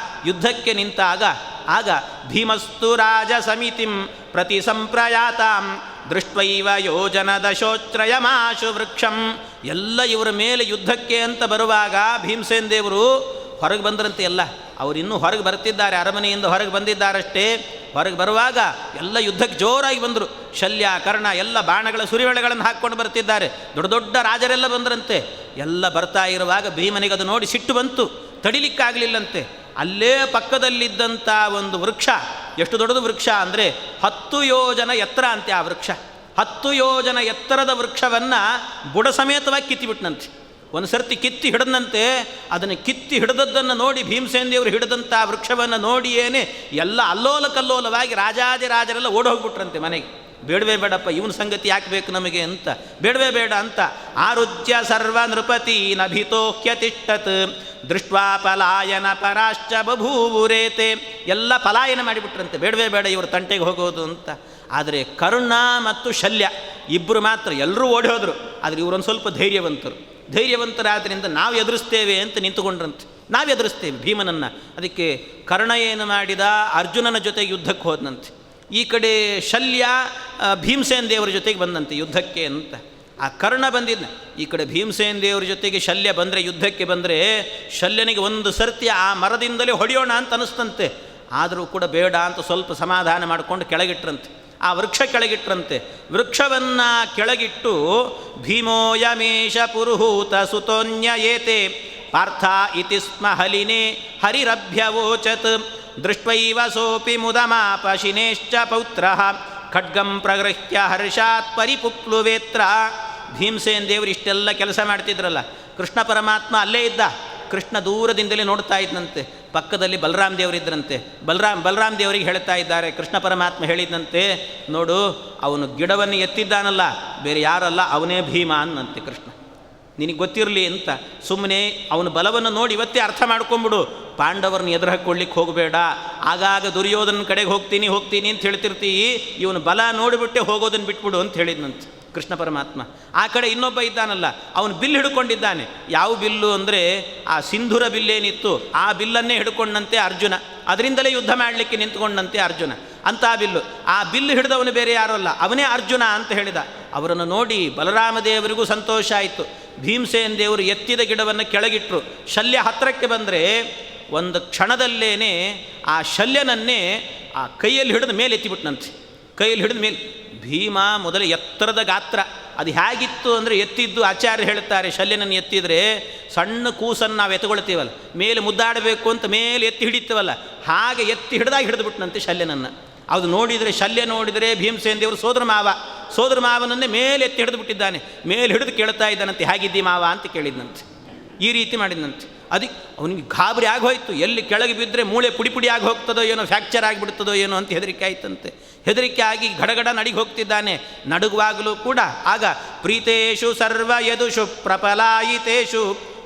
ಯುದ್ಧಕ್ಕೆ ನಿಂತಾಗ ಆಗ ಭೀಮಸ್ತು ರಾಜ ಸಮಿತಿಂ ಪ್ರತಿ ಸಂಪ್ರಯಾತಾಂ ದೃಷ್ಟ್ವೈವ ಯೋಜನದಶೋಚ್ತ್ರಯಮಾಶು ವೃಕ್ಷಂ. ಎಲ್ಲ ಇವರ ಮೇಲೆ ಯುದ್ಧಕ್ಕೆ ಅಂತ ಬರುವಾಗ ಭೀಮಸೇನ ದೇವರು ಹೊರಗೆ ಬಂದ್ರಂತೆ. ಎಲ್ಲ ಅವರಿನ್ನೂ ಹೊರಗೆ ಬರ್ತಿದ್ದಾರೆ, ಅರಮನೆಯಿಂದ ಹೊರಗೆ ಬಂದಿದ್ದಾರಷ್ಟೇ. ಹೊರಗೆ ಬರುವಾಗ ಎಲ್ಲ ಯುದ್ಧಕ್ಕೆ ಜೋರಾಗಿ ಬಂದರು. ಶಲ್ಯ ಕರ್ಣ ಎಲ್ಲ ಬಾಣಗಳ ಸುರಿವಳೆಗಳನ್ನು ಹಾಕ್ಕೊಂಡು ಬರ್ತಿದ್ದಾರೆ. ದೊಡ್ಡ ದೊಡ್ಡ ರಾಜರೆಲ್ಲ ಬಂದರಂತೆ. ಎಲ್ಲ ಬರ್ತಾ ಇರುವಾಗ ಭೀಮನಿಗೆ ಅದು ನೋಡಿ ಸಿಟ್ಟು ಬಂತು, ತಡಿಲಿಕ್ಕಾಗಲಿಲ್ಲಂತೆ. ಅಲ್ಲೇ ಪಕ್ಕದಲ್ಲಿದ್ದಂಥ ಒಂದು ವೃಕ್ಷ, ಎಷ್ಟು ದೊಡ್ಡದು ವೃಕ್ಷ ಅಂದರೆ 10 ಯೋಜನ ಎತ್ತರ ಅಂತೆ ಆ ವೃಕ್ಷ. 10 ಯೋಜನ ಎತ್ತರದ ವೃಕ್ಷವನ್ನು ಬುಡ ಸಮೇತವಾಗಿ ಕಿತ್ತಿಬಿಟ್ನಂತೆ. ಒಂದು ಸರ್ತಿ ಕಿತ್ತಿ ಹಿಡಿದಂತೆ. ಅದನ್ನು ಕಿತ್ತಿ ಹಿಡಿದದ್ದನ್ನು ನೋಡಿ ಭೀಮಸೇನ ದೇವರು ಹಿಡಿದಂಥ ವೃಕ್ಷವನ್ನು ನೋಡಿಯೇನೆ ಎಲ್ಲ ಅಲ್ಲೋಲ ಕಲ್ಲೋಲವಾಗಿ ರಾಜಾದಿರಾಜರೆಲ್ಲ ಓಡಿ ಹೋಗ್ಬಿಟ್ರಂತೆ ಮನೆಗೆ. ಬೇಡವೇ ಬೇಡಪ್ಪ, ಇವನ ಸಂಗತಿ ಯಾಕೆ ಬೇಕು ನಮಗೆ ಅಂತ, ಬೇಡವೇ ಬೇಡ ಅಂತ. ಆರುಜ್ಯ ಸರ್ವ ನೃಪತಿ ನಭಿತೋಹ್ಯತಿಷ್ಠತ್ ದೃಷ್ಟ್ವಾ ಪಲಾಯನ ಪರಾಶ್ಚ ಬಭೂವುರೇತೆ. ಎಲ್ಲ ಪಲಾಯನ ಮಾಡಿಬಿಟ್ರಂತೆ, ಬೇಡವೇ ಬೇಡ ಇವರು ತಂಟೆಗೆ ಹೋಗೋದು ಅಂತ. ಆದರೆ ಕರ್ಣ ಮತ್ತು ಶಲ್ಯ ಇಬ್ಬರು ಮಾತ್ರ ಎಲ್ಲರೂ ಓಡಿ ಹೋದರು. ಆದರೆ ಇವರೊಂದು ಸ್ವಲ್ಪ ಧೈರ್ಯವಂತರಾದ್ದರಿಂದ ನಾವು ಎದುರಿಸ್ತೇವೆ ಅಂತ ನಿಂತುಕೊಂಡ್ರಂತೆ. ನಾವು ಎದುರಿಸ್ತೇವೆ ಭೀಮನನ್ನು. ಅದಕ್ಕೆ ಕರ್ಣ ಏನು ಮಾಡಿದ, ಅರ್ಜುನನ ಜೊತೆಗೆ ಯುದ್ಧಕ್ಕೆ ಹೋದನಂತೆ. ಈ ಕಡೆ ಶಲ್ಯ ಭೀಮಸೇನ ದೇವರ ಜೊತೆಗೆ ಬಂದಂತೆ ಯುದ್ಧಕ್ಕೆ ಅಂತ. ಆ ಕರ್ಣ ಬಂದಿದ್ದ ಈ ಕಡೆ ಭೀಮಸೇನ ದೇವರ ಜೊತೆಗೆ ಶಲ್ಯ ಬಂದರೆ, ಯುದ್ಧಕ್ಕೆ ಬಂದರೆ ಶಲ್ಯನಿಗೆ ಒಂದು ಸರ್ತಿ ಆ ಮರದಿಂದಲೇ ಹೊಡೆಯೋಣ ಅಂತ ಅನಿಸ್ತಂತೆ. ಆದರೂ ಕೂಡ ಬೇಡ ಅಂತ ಸ್ವಲ್ಪ ಸಮಾಧಾನ ಮಾಡಿಕೊಂಡು ಕೆಳಗಿಟ್ರಂತೆ. ಆ ವೃಕ್ಷ ಕೆಳಗಿಟ್ರಂತೆ. ವೃಕ್ಷವನ್ನು ಕೆಳಗಿಟ್ಟು ಭೀಮೋಯಮೇಶ ಪುರುಹೂತ ಸುತೋನ್ಯಯೇತೆ ಪಾರ್ಥ ಇತಿ ಸ್ಮ ಹಲಿನೇ ಹರಿರಭ್ಯವೋಚತ್ ದೃಷ್ಟ್ವೈವ ಸೋಪಿ ಮುದಮಾಪಶಿನೇಶ್ಚ ಪೌತ್ರಃ ಖಡ್ಗಂ ಪ್ರಗೃಹ್ಯ ಹರ್ಷಾತ್ ಪರಿಪುಪ್ಲುವೇತ್ರ. ಭೀಮಸೇನ ದೇವರು ಇಷ್ಟೆಲ್ಲ ಕೆಲಸ ಮಾಡ್ತಿದ್ರಲ್ಲ, ಕೃಷ್ಣ ಪರಮಾತ್ಮ ಅಲ್ಲೇ ಇದ್ದ. ಕೃಷ್ಣ ದೂರದಿಂದಲೇ ನೋಡ್ತಾ ಇದ್ದಂತೆ. ಪಕ್ಕದಲ್ಲಿ ಬಲರಾಮ ದೇವರಿದ್ರಂತೆ. ಬಲರಾಮ ದೇವರಿಗೆ ಹೇಳ್ತಾ ಇದ್ದಾರೆ, ಕೃಷ್ಣ ಪರಮಾತ್ಮ ಹೇಳಿದಂತೆ, ನೋಡು ಅವನು ಗಿಡವನ್ನು ಎತ್ತಿದ್ದಾನಲ್ಲ, ಬೇರೆ ಯಾರಲ್ಲ, ಅವನೇ ಭೀಮ ಅನ್ನಂತೆ ಕೃಷ್ಣ. ನಿನಗೆ ಗೊತ್ತಿರಲಿ ಅಂತ ಸುಮ್ಮನೆ ಅವನ ಬಲವನ್ನು ನೋಡಿ ಇವತ್ತೇ ಅರ್ಥ ಮಾಡ್ಕೊಂಬಿಡು. ಪಾಂಡವರನ್ನ ಎದುರು ಹಾಕ್ಕೊಳ್ಳಿಕ್ಕೆ ಹೋಗಬೇಡ. ಆಗಾಗ ದುರ್ಯೋಧನ ಕಡೆಗೆ ಹೋಗ್ತೀನಿ ಅಂತ ಹೇಳ್ತಿರ್ತೀವಿ, ಇವನು ಬಲ ನೋಡಿಬಿಟ್ಟೆ ಹೋಗೋದನ್ನು ಬಿಟ್ಬಿಡು ಅಂತ ಹೇಳಿದ್ನಂತೆ ಕೃಷ್ಣ ಪರಮಾತ್ಮ. ಆ ಕಡೆ ಇನ್ನೊಬ್ಬ ಇದ್ದಾನಲ್ಲ, ಅವನು ಬಿಲ್ಲು ಹಿಡ್ಕೊಂಡಿದ್ದಾನೆ. ಯಾವ ಬಿಲ್ಲು ಅಂದರೆ ಆ ಸಿಂಧೂರ ಬಿಲ್ಲೇನಿತ್ತು ಆ ಬಿಲ್ಲನ್ನೇ ಹಿಡ್ಕೊಂಡಂತೆ ಅರ್ಜುನ. ಅದರಿಂದಲೇ ಯುದ್ಧ ಮಾಡಲಿಕ್ಕೆ ನಿಂತ್ಕೊಂಡಂತೆ ಅರ್ಜುನ. ಅಂಥ ಬಿಲ್ಲು, ಆ ಬಿಲ್ಲು ಹಿಡಿದವನು ಬೇರೆ ಯಾರೂ ಅಲ್ಲ, ಅವನೇ ಅರ್ಜುನ ಅಂತ ಹೇಳಿದ. ಅವರನ್ನು ನೋಡಿ ಬಲರಾಮ ದೇವರಿಗೂ ಸಂತೋಷ ಆಯಿತು. ಭೀಮಸೇನ ದೇವರು ಎತ್ತಿದ ಗಿಡವನ್ನು ಕೆಳಗಿಟ್ಟರು. ಶಲ್ಯ ಹತ್ತಿರಕ್ಕೆ ಬಂದರೆ ಒಂದು ಕ್ಷಣದಲ್ಲೇನೆ ಆ ಶಲ್ಯನನ್ನೇ ಆ ಕೈಯಲ್ಲಿ ಹಿಡಿದು ಮೇಲೆ ಎತ್ತಿಬಿಟ್ನಂತೆ. ಕೈಯಲ್ಲಿ ಹಿಡಿದ ಮೇಲೆ ಭೀಮ ಮೊದಲು ಎತ್ತರದ ಗಾತ್ರ. ಅದು ಹೇಗಿತ್ತು ಅಂದರೆ, ಎತ್ತಿದ್ದು ಆಚಾರ್ಯ ಹೇಳ್ತಾರೆ, ಶಲ್ಯನನ್ನು ಎತ್ತಿದರೆ ಸಣ್ಣ ಕೂಸನ್ನು ನಾವು ಎತ್ಕೊಳ್ತೀವಲ್ಲ, ಮೇಲೆ ಮುದ್ದಾಡಬೇಕು ಅಂತ ಮೇಲೆ ಎತ್ತಿ ಹಿಡಿತೀವಲ್ಲ, ಹಾಗೆ ಎತ್ತಿ ಹಿಡಿದಾಗ ಹಿಡಿದುಬಿಟ್ನಂತೆ ಶಲ್ಯನನ್ನು. ಅದು ನೋಡಿದರೆ, ಶಲ್ಯ ನೋಡಿದರೆ ಭೀಮಸೇನ ದೇವರು ಸೋದರ ಮಾವನನ್ನೇ ಮೇಲೆ ಎತ್ತಿ ಹಿಡಿದು ಬಿಟ್ಟಿದ್ದಾನೆ. ಮೇಲೆ ಹಿಡಿದು ಕೇಳ್ತಾ ಇದ್ದಾನಂತೆ, ಹೇಗಿದ್ದಿ ಮಾವ ಅಂತ ಕೇಳಿದ್ನಂತೆ. ಈ ರೀತಿ ಮಾಡಿದಂತೆ. ಅದಕ್ಕೆ ಅವನಿಗೆ ಗಾಬರಿ ಆಗೋಯ್ತು. ಎಲ್ಲಿ ಕೆಳಗೆ ಬಿದ್ದರೆ ಮೂಳೆ ಪುಡಿ ಆಗಿ ಹೋಗ್ತದೋ ಏನೋ, ಫ್ರ್ಯಾಕ್ಚರ್ ಆಗಿಬಿಡ್ತದೋ ಏನೋ ಅಂತ ಹೆದರಿಕೆ ಆಯ್ತಂತೆ. ಹೆದರಿಕೆ ಆಗಿ ಗಡಗಡ ನಡಿಗೆ ಹೋಗ್ತಿದ್ದಾನೆ. ನಡುಗುವಾಗಲೂ ಕೂಡ ಆಗ ಪ್ರೀತೇಶು ಸರ್ವ ಯದುಷು ಪ್ರಪಲಾಯಿತೇಷು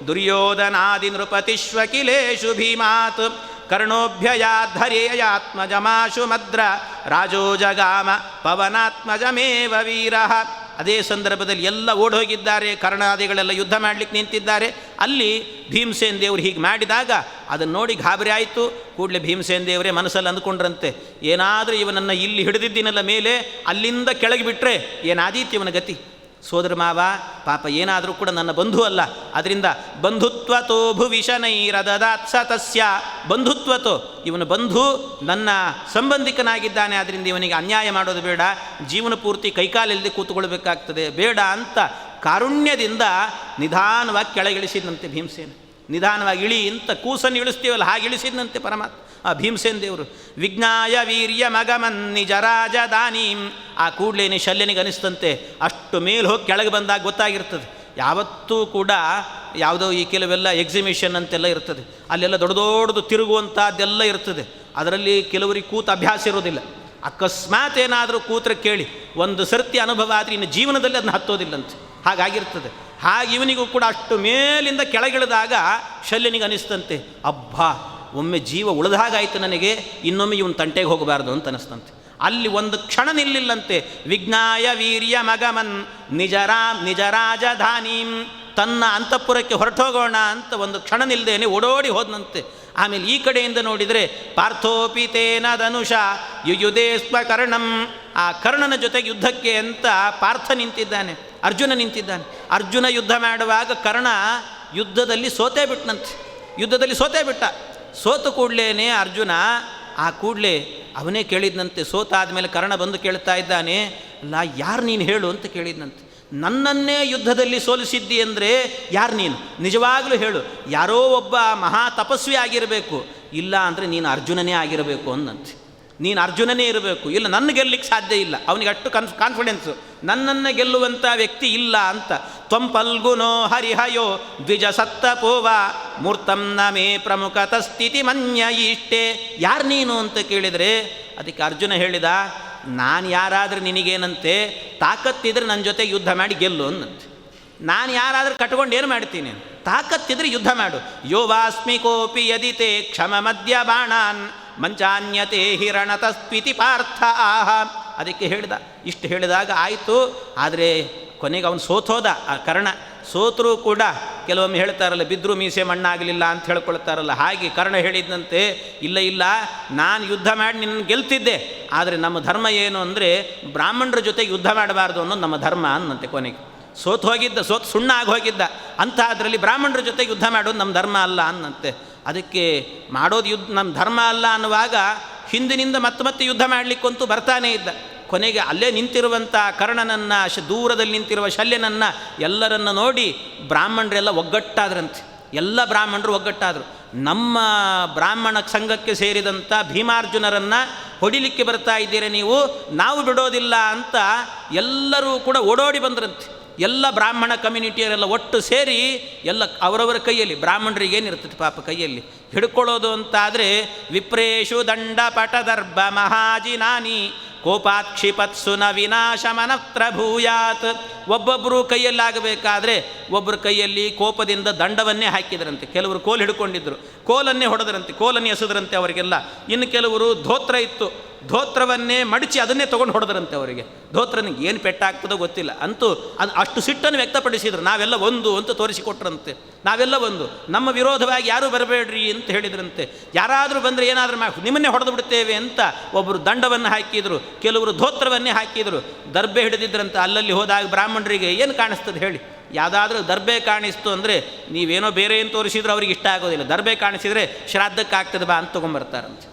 ದುರ್ಯೋಧನಾದಿ ನೃಪತಿಶ್ವಕಿಲೇಶು ಭೀಮಾತ್ ಕರ್ಣೋಭ್ಯಯಾಧರೇಯಾತ್ಮಜಮಾಶು ಮದ್ರ ರಾಜೋ ಜಗಾಮ ಪವನಾತ್ಮಜಮೇವ ವೀರಃ. ಅದೇ ಸಂದರ್ಭದಲ್ಲಿ ಎಲ್ಲ ಓಡೋಗಿದ್ದಾರೆ, ಕರ್ಣಾದಿಗಳೆಲ್ಲ ಯುದ್ಧ ಮಾಡಲಿಕ್ಕೆ ನಿಂತಿದ್ದಾರೆ. ಅಲ್ಲಿ ಭೀಮಸೇನ ದೇವರು ಹೀಗೆ ಮಾಡಿದಾಗ ಅದನ್ನು ನೋಡಿ ಗಾಬರಿ ಆಯಿತು. ಕೂಡಲೇ ಭೀಮಸೇನ ದೇವರೇ ಮನಸ್ಸಲ್ಲಿ ಅಂದ್ಕೊಂಡ್ರಂತೆ, ಏನಾದರೂ ಇವನನ್ನು ಇಲ್ಲಿ ಹಿಡಿದಿದ್ದೀನಲ್ಲ ಮೇಲೆ, ಅಲ್ಲಿಂದ ಕೆಳಗೆ ಬಿಟ್ಟರೆ ಏನಾದೀತು ಇವನ ಗತಿ. ಸೋದರ ಮಾವ ಪಾಪ ಏನಾದರೂ ಕೂಡ ನನ್ನ ಬಂಧು ಅಲ್ಲ, ಅದರಿಂದ ಬಂಧುತ್ವತೋ ಭುವಿಷನೈರದದಾತ್ಸ ತಸ್ಯ. ಬಂಧುತ್ವತೋ, ಇವನು ಬಂಧು, ನನ್ನ ಸಂಬಂಧಿಕನಾಗಿದ್ದಾನೆ, ಅದರಿಂದ ಇವನಿಗೆ ಅನ್ಯಾಯ ಮಾಡೋದು ಬೇಡ, ಜೀವನ ಪೂರ್ತಿ ಕೈಕಾಲಿಲ್ಲದೆ ಕೂತ್ಕೊಳ್ಬೇಕಾಗ್ತದೆ, ಬೇಡ ಅಂತ ಕಾರುಣ್ಯದಿಂದ ನಿಧಾನವಾಗಿ ಕೆಳಗಿಳಿಸಿದಂತೆ ಭೀಮಸೇನ. ನಿಧಾನವಾಗಿ ಇಳಿ ಅಂತ ಕೂಸನ್ನು ಇಳಿಸ್ತೀವಲ್ಲ ಹಾಗೆ ಇಳಿಸಿದಂತೆ ಪರಮಾತ್ಮ ಆ ಭೀಮಸೇನ ದೇವರು. ವಿಜ್ಞಾಯ ವೀರ್ಯ ಮಗಮನ್ ನಿಜ ರಾಜಧಾನೀಂ. ಆ ಕೂಡಲೇನೆ ಶಲ್ಯನಿಗೆ ಅನಿಸ್ತಂತೆ, ಅಷ್ಟು ಮೇಲೆ ಹೋಗಿ ಕೆಳಗೆ ಬಂದಾಗ ಗೊತ್ತಾಗಿರ್ತದೆ. ಯಾವತ್ತೂ ಕೂಡ ಯಾವುದೋ ಈ ಕೆಲವೆಲ್ಲ ಎಕ್ಸಿಬಿಷನ್ ಅಂತೆಲ್ಲ ಇರ್ತದೆ, ಅಲ್ಲೆಲ್ಲ ದೊಡ್ಡ ದೊಡ್ಡದು ತಿರುಗುವಂಥದ್ದೆಲ್ಲ ಇರ್ತದೆ. ಅದರಲ್ಲಿ ಕೆಲವರಿಗೆ ಕೂತು ಅಭ್ಯಾಸ ಇರೋದಿಲ್ಲ. ಅಕಸ್ಮಾತ್ ಏನಾದರೂ ಕೂತ್ರೆ ಕೇಳಿ, ಒಂದು ಸರ್ತಿ ಅನುಭವ ಆದರೆ ಇನ್ನು ಜೀವನದಲ್ಲಿ ಅದನ್ನ ಹತ್ತೋದಿಲ್ಲಂತೆ, ಹಾಗಾಗಿರ್ತದೆ. ಹಾಗೆ ಇವನಿಗೂ ಕೂಡ ಅಷ್ಟು ಮೇಲಿಂದ ಕೆಳಗಿಳಿದಾಗ ಶಲ್ಯನಿಗೆ ಅನಿಸ್ತಂತೆ, ಅಬ್ಬಾ ಒಮ್ಮೆ ಜೀವ ಉಳಿದಾಗಾಯಿತು ನನಗೆ, ಇನ್ನೊಮ್ಮೆ ಇವನು ತಂಟೆಗೆ ಹೋಗಬಾರ್ದು ಅಂತ ಅನಿಸ್ತಂತೆ. ಅಲ್ಲಿ ಒಂದು ಕ್ಷಣ ನಿಲ್ಲಿಲ್ಲಂತೆ. ವಿಜ್ಞಾಯ ವೀರ್ಯ ಮಗಮನ್ ನಿಜ ರಾಜಧಾನೀಂ. ತನ್ನ ಅಂತಃಪುರಕ್ಕೆ ಹೊರಟೋಗೋಣ ಅಂತ ಒಂದು ಕ್ಷಣ ನಿಲ್ಲದೇನೆ ಓಡೋಡಿ ಹೋದನಂತೆ. ಆಮೇಲೆ ಈ ಕಡೆಯಿಂದ ನೋಡಿದರೆ ಪಾರ್ಥೋಪಿತೇನ ಧನುಷ ಯುಯುಧೇ ಸ್ವ ಕರ್ಣಂ. ಆ ಕರ್ಣನ ಜೊತೆಗೆ ಯುದ್ಧಕ್ಕೆ ಅಂತ ಪಾರ್ಥ ನಿಂತಿದ್ದಾನೆ, ಅರ್ಜುನ ನಿಂತಿದ್ದಾನೆ. ಅರ್ಜುನ ಯುದ್ಧ ಮಾಡುವಾಗ ಕರ್ಣ ಯುದ್ಧದಲ್ಲಿ ಸೋತೇ ಬಿಟ್ಟ. ಸೋತು ಕೂಡಲೇ ಅರ್ಜುನ ಆ ಕೂಡಲೇ ಅವನೇ ಕೇಳಿದ್ನಂತೆ. ಸೋತಾದಮೇಲೆ ಕರ್ಣ ಬಂದು ಕೇಳ್ತಾ ಇದ್ದಾನೆ, ಅಲ್ಲ ಯಾರು ನೀನು ಹೇಳು ಅಂತ ಕೇಳಿದ್ನಂತೆ. ನನ್ನನ್ನೇ ಯುದ್ಧದಲ್ಲಿ ಸೋಲಿಸಿದ್ದಿ ಅಂದರೆ ಯಾರು ನೀನು, ನಿಜವಾಗಲೂ ಹೇಳು. ಯಾರೋ ಒಬ್ಬ ಮಹಾ ತಪಸ್ವಿ ಆಗಿರಬೇಕು, ಇಲ್ಲ ಅಂದರೆ ನೀನು ಅರ್ಜುನನೇ ಆಗಿರಬೇಕು ಅಂದಂತೆ. ನೀನು ಅರ್ಜುನನೇ ಇರಬೇಕು, ಇಲ್ಲ ನನ್ನ ಗೆಲ್ಲಲಿಕ್ಕೆ ಸಾಧ್ಯ ಇಲ್ಲ. ಅವನಿಗೆ ಅಷ್ಟು ಕಾನ್ಫಿಡೆನ್ಸು, ನನ್ನನ್ನು ಗೆಲ್ಲುವಂಥ ವ್ಯಕ್ತಿ ಇಲ್ಲ ಅಂತ. ತ್ವಂ ಫಲ್ಗುನೋ ಹರಿಹಯೋ ದ್ವಿಜ ಸತ್ತಪೋವ ಮೂರ್ತಂ ನ ಮೇ ಪ್ರಮುಖತ ಸ್ಥಿತಿ ಮನ್ಯ ಇಷ್ಟೇ. ಯಾರು ನೀನು ಅಂತ ಕೇಳಿದರೆ ಅದಕ್ಕೆ ಅರ್ಜುನ ಹೇಳಿದ, ನಾನು ಯಾರಾದರೂ ನಿನಗೇನಂತೆ, ತಾಕತ್ತಿದ್ರೆ ನನ್ನ ಜೊತೆ ಯುದ್ಧ ಮಾಡಿ ಗೆಲ್ಲು ಅನ್ನಂತೆ. ನಾನು ಯಾರಾದರೂ ಕಟ್ಕೊಂಡು ಏನು ಮಾಡ್ತೀನಿ, ತಾಕತ್ತಿದ್ರೆ ಯುದ್ಧ ಮಾಡು. ಯೋ ವಾಸ್ಮಿ ಕೋಪಿ ಯದಿತೆ ಕ್ಷಮ ಮಧ್ಯ ಬಾಣಾನ್ ಮಂಚಾನ್ಯತೆ ಹಿರಣತಸ್ತ್ವಿತಿ ಪಾರ್ಥ ಆಹ. ಅದಕ್ಕೆ ಹೇಳಿದ. ಇಷ್ಟು ಹೇಳಿದಾಗ ಆಯಿತು. ಆದರೆ ಕೊನೆಗೆ ಅವನು ಸೋತೋದ. ಆ ಕರ್ಣ ಸೋತರೂ ಕೂಡ ಕೆಲವೊಮ್ಮೆ ಹೇಳ್ತಾರಲ್ಲ, ಬಿದ್ದರೂ ಮೀಸೆ ಮಣ್ಣಾಗಲಿಲ್ಲ ಅಂತ ಹೇಳ್ಕೊಳ್ತಾರಲ್ಲ, ಹಾಗೆ ಕರ್ಣ ಹೇಳಿದಂತೆ, ಇಲ್ಲ ನಾನು ಯುದ್ಧ ಮಾಡಿ ನಿನ್ನ ಗೆಲ್ತಿದ್ದೆ, ಆದರೆ ನಮ್ಮ ಧರ್ಮ ಏನು ಅಂದರೆ ಬ್ರಾಹ್ಮಣರ ಜೊತೆ ಯುದ್ಧ ಮಾಡಬಾರ್ದು ಅನ್ನೋದು ನಮ್ಮ ಧರ್ಮ ಅನ್ನಂತೆ. ಕೊನೆಗೆ ಸೋತು ಸುಣ್ಣ ಆಗಿ ಹೋಗಿದ್ದ ಅಂತ, ಅದರಲ್ಲಿ ಬ್ರಾಹ್ಮಣರ ಜೊತೆ ಯುದ್ಧ ಮಾಡೋದು ನಮ್ಮ ಧರ್ಮ ಅಲ್ಲ ಅನ್ನಂತೆ. ಅದಕ್ಕೆ ಮಾಡೋದು ನಮ್ಮ ಧರ್ಮ ಅಲ್ಲ ಅನ್ನುವಾಗ ಹಿಂದಿನಿಂದ ಮತ್ತೆ ಯುದ್ಧ ಮಾಡಲಿಕ್ಕಂತೂ ಬರ್ತಾನೇ ಇದ್ದ. ಕೊನೆಗೆ ಅಲ್ಲೇ ನಿಂತಿರುವಂಥ ಕರ್ಣನನ್ನು, ದೂರದಲ್ಲಿ ನಿಂತಿರುವ ಶಲ್ಯನನ್ನು ಎಲ್ಲರನ್ನು ನೋಡಿ ಬ್ರಾಹ್ಮಣರೆಲ್ಲ ಒಗ್ಗಟ್ಟಾದ್ರಂತೆ. ಎಲ್ಲ ಬ್ರಾಹ್ಮಣರು ಒಗ್ಗಟ್ಟಾದರು. ನಮ್ಮ ಬ್ರಾಹ್ಮಣ ಸಂಘಕ್ಕೆ ಸೇರಿದಂಥ ಭೀಮಾರ್ಜುನರನ್ನು ಹೊಡಿಲಿಕ್ಕೆ ಬರ್ತಾ ಇದ್ದೀರಿ ನೀವು, ನಾವು ಬಿಡೋದಿಲ್ಲ ಅಂತ ಎಲ್ಲರೂ ಕೂಡ ಓಡೋಡಿ ಬಂದ್ರಂತೆ. ಎಲ್ಲ ಬ್ರಾಹ್ಮಣ ಕಮ್ಯುನಿಟಿಯವರೆಲ್ಲ ಒಟ್ಟು ಸೇರಿ ಎಲ್ಲ ಅವರವರ ಕೈಯಲ್ಲಿ, ಬ್ರಾಹ್ಮಣರಿಗೆ ಏನಿರ್ತದೆ ಪಾಪ ಕೈಯಲ್ಲಿ ಹಿಡ್ಕೊಳ್ಳೋದು ಅಂತಾದರೆ, ವಿಪ್ರೇಶು ದಂಡ ಪಟದರ್ಭ ಮಹಾಜಿನಾನಿ ಕೋಪಾಕ್ಷಿಪತ್ಸು ನ ವಿನಾಶಮನತ್ರ ಭೂಯಾತ್. ಒಬ್ಬೊಬ್ಬರು ಕೈಯಲ್ಲಾಗಬೇಕಾದ್ರೆ ಒಬ್ಬರ ಕೈಯಲ್ಲಿ ಕೋಪದಿಂದ ದಂಡವನ್ನೇ ಹಾಕಿದ್ರಂತೆ. ಕೆಲವರು ಕೋಲು ಹಿಡ್ಕೊಂಡಿದ್ದರು, ಕೋಲನ್ನೇ ಹೊಡೆದ್ರಂತೆ, ಕೋಲನ್ನೇ ಎಸೆದ್ರಂತೆ ಅವರಿಗೆಲ್ಲ. ಇನ್ನು ಕೆಲವರು ಧೋತ್ರ ಇತ್ತು, ಧೋತ್ರವನ್ನೇ ಮಡಚಿ ಅದನ್ನೇ ತೊಗೊಂಡು ಹೊಡೆದ್ರಂತೆ ಅವರಿಗೆ. ಧೋತ್ರನಿಗೆ ಏನು ಪೆಟ್ಟಾಗ್ತದೋ ಗೊತ್ತಿಲ್ಲ, ಅಂತೂ ಅದು ಅಷ್ಟು ಸಿಟ್ಟನ್ನು ವ್ಯಕ್ತಪಡಿಸಿದ್ರು. ನಾವೆಲ್ಲ ಒಂದು ಅಂತ ತೋರಿಸಿಕೊಟ್ರಂತೆ. ನಾವೆಲ್ಲ ಒಂದು, ನಮ್ಮ ವಿರೋಧವಾಗಿ ಯಾರೂ ಬರಬೇಡ್ರಿ ಅಂತ ಹೇಳಿದ್ರಂತೆ. ಯಾರಾದರೂ ಬಂದರೆ ಏನಾದರೂ ನಿಮ್ಮನ್ನೇ ಹೊಡೆದು ಬಿಡ್ತೇವೆ ಅಂತ ಒಬ್ಬರು ದಂಡವನ್ನು ಹಾಕಿದರು, ಕೆಲವರು ಧೋತ್ರವನ್ನೇ ಹಾಕಿದರು. ದರ್ಬೆ ಹಿಡಿದಿದ್ರಂತೆ. ಅಲ್ಲಲ್ಲಿ ಹೋದಾಗ ಬ್ರಾಹ್ಮಣರಿಗೆ ಏನು ಕಾಣಿಸ್ತದೆ ಹೇಳಿ, ಯಾವುದಾದ್ರೂ ದರ್ಬೆ ಕಾಣಿಸ್ತು ಅಂದರೆ ನೀವೇನೋ ಬೇರೆ ಏನು ತೋರಿಸಿದ್ರು ಅವ್ರಿಗೆ ಇಷ್ಟ ಆಗೋದಿಲ್ಲ. ದರ್ಬೆ ಕಾಣಿಸಿದರೆ ಶ್ರಾದ್ದಕ್ಕಾಗ್ತದೆ ಬಾ ಅಂತ ತೊಗೊಂಬರ್ತಾರಂತೆ.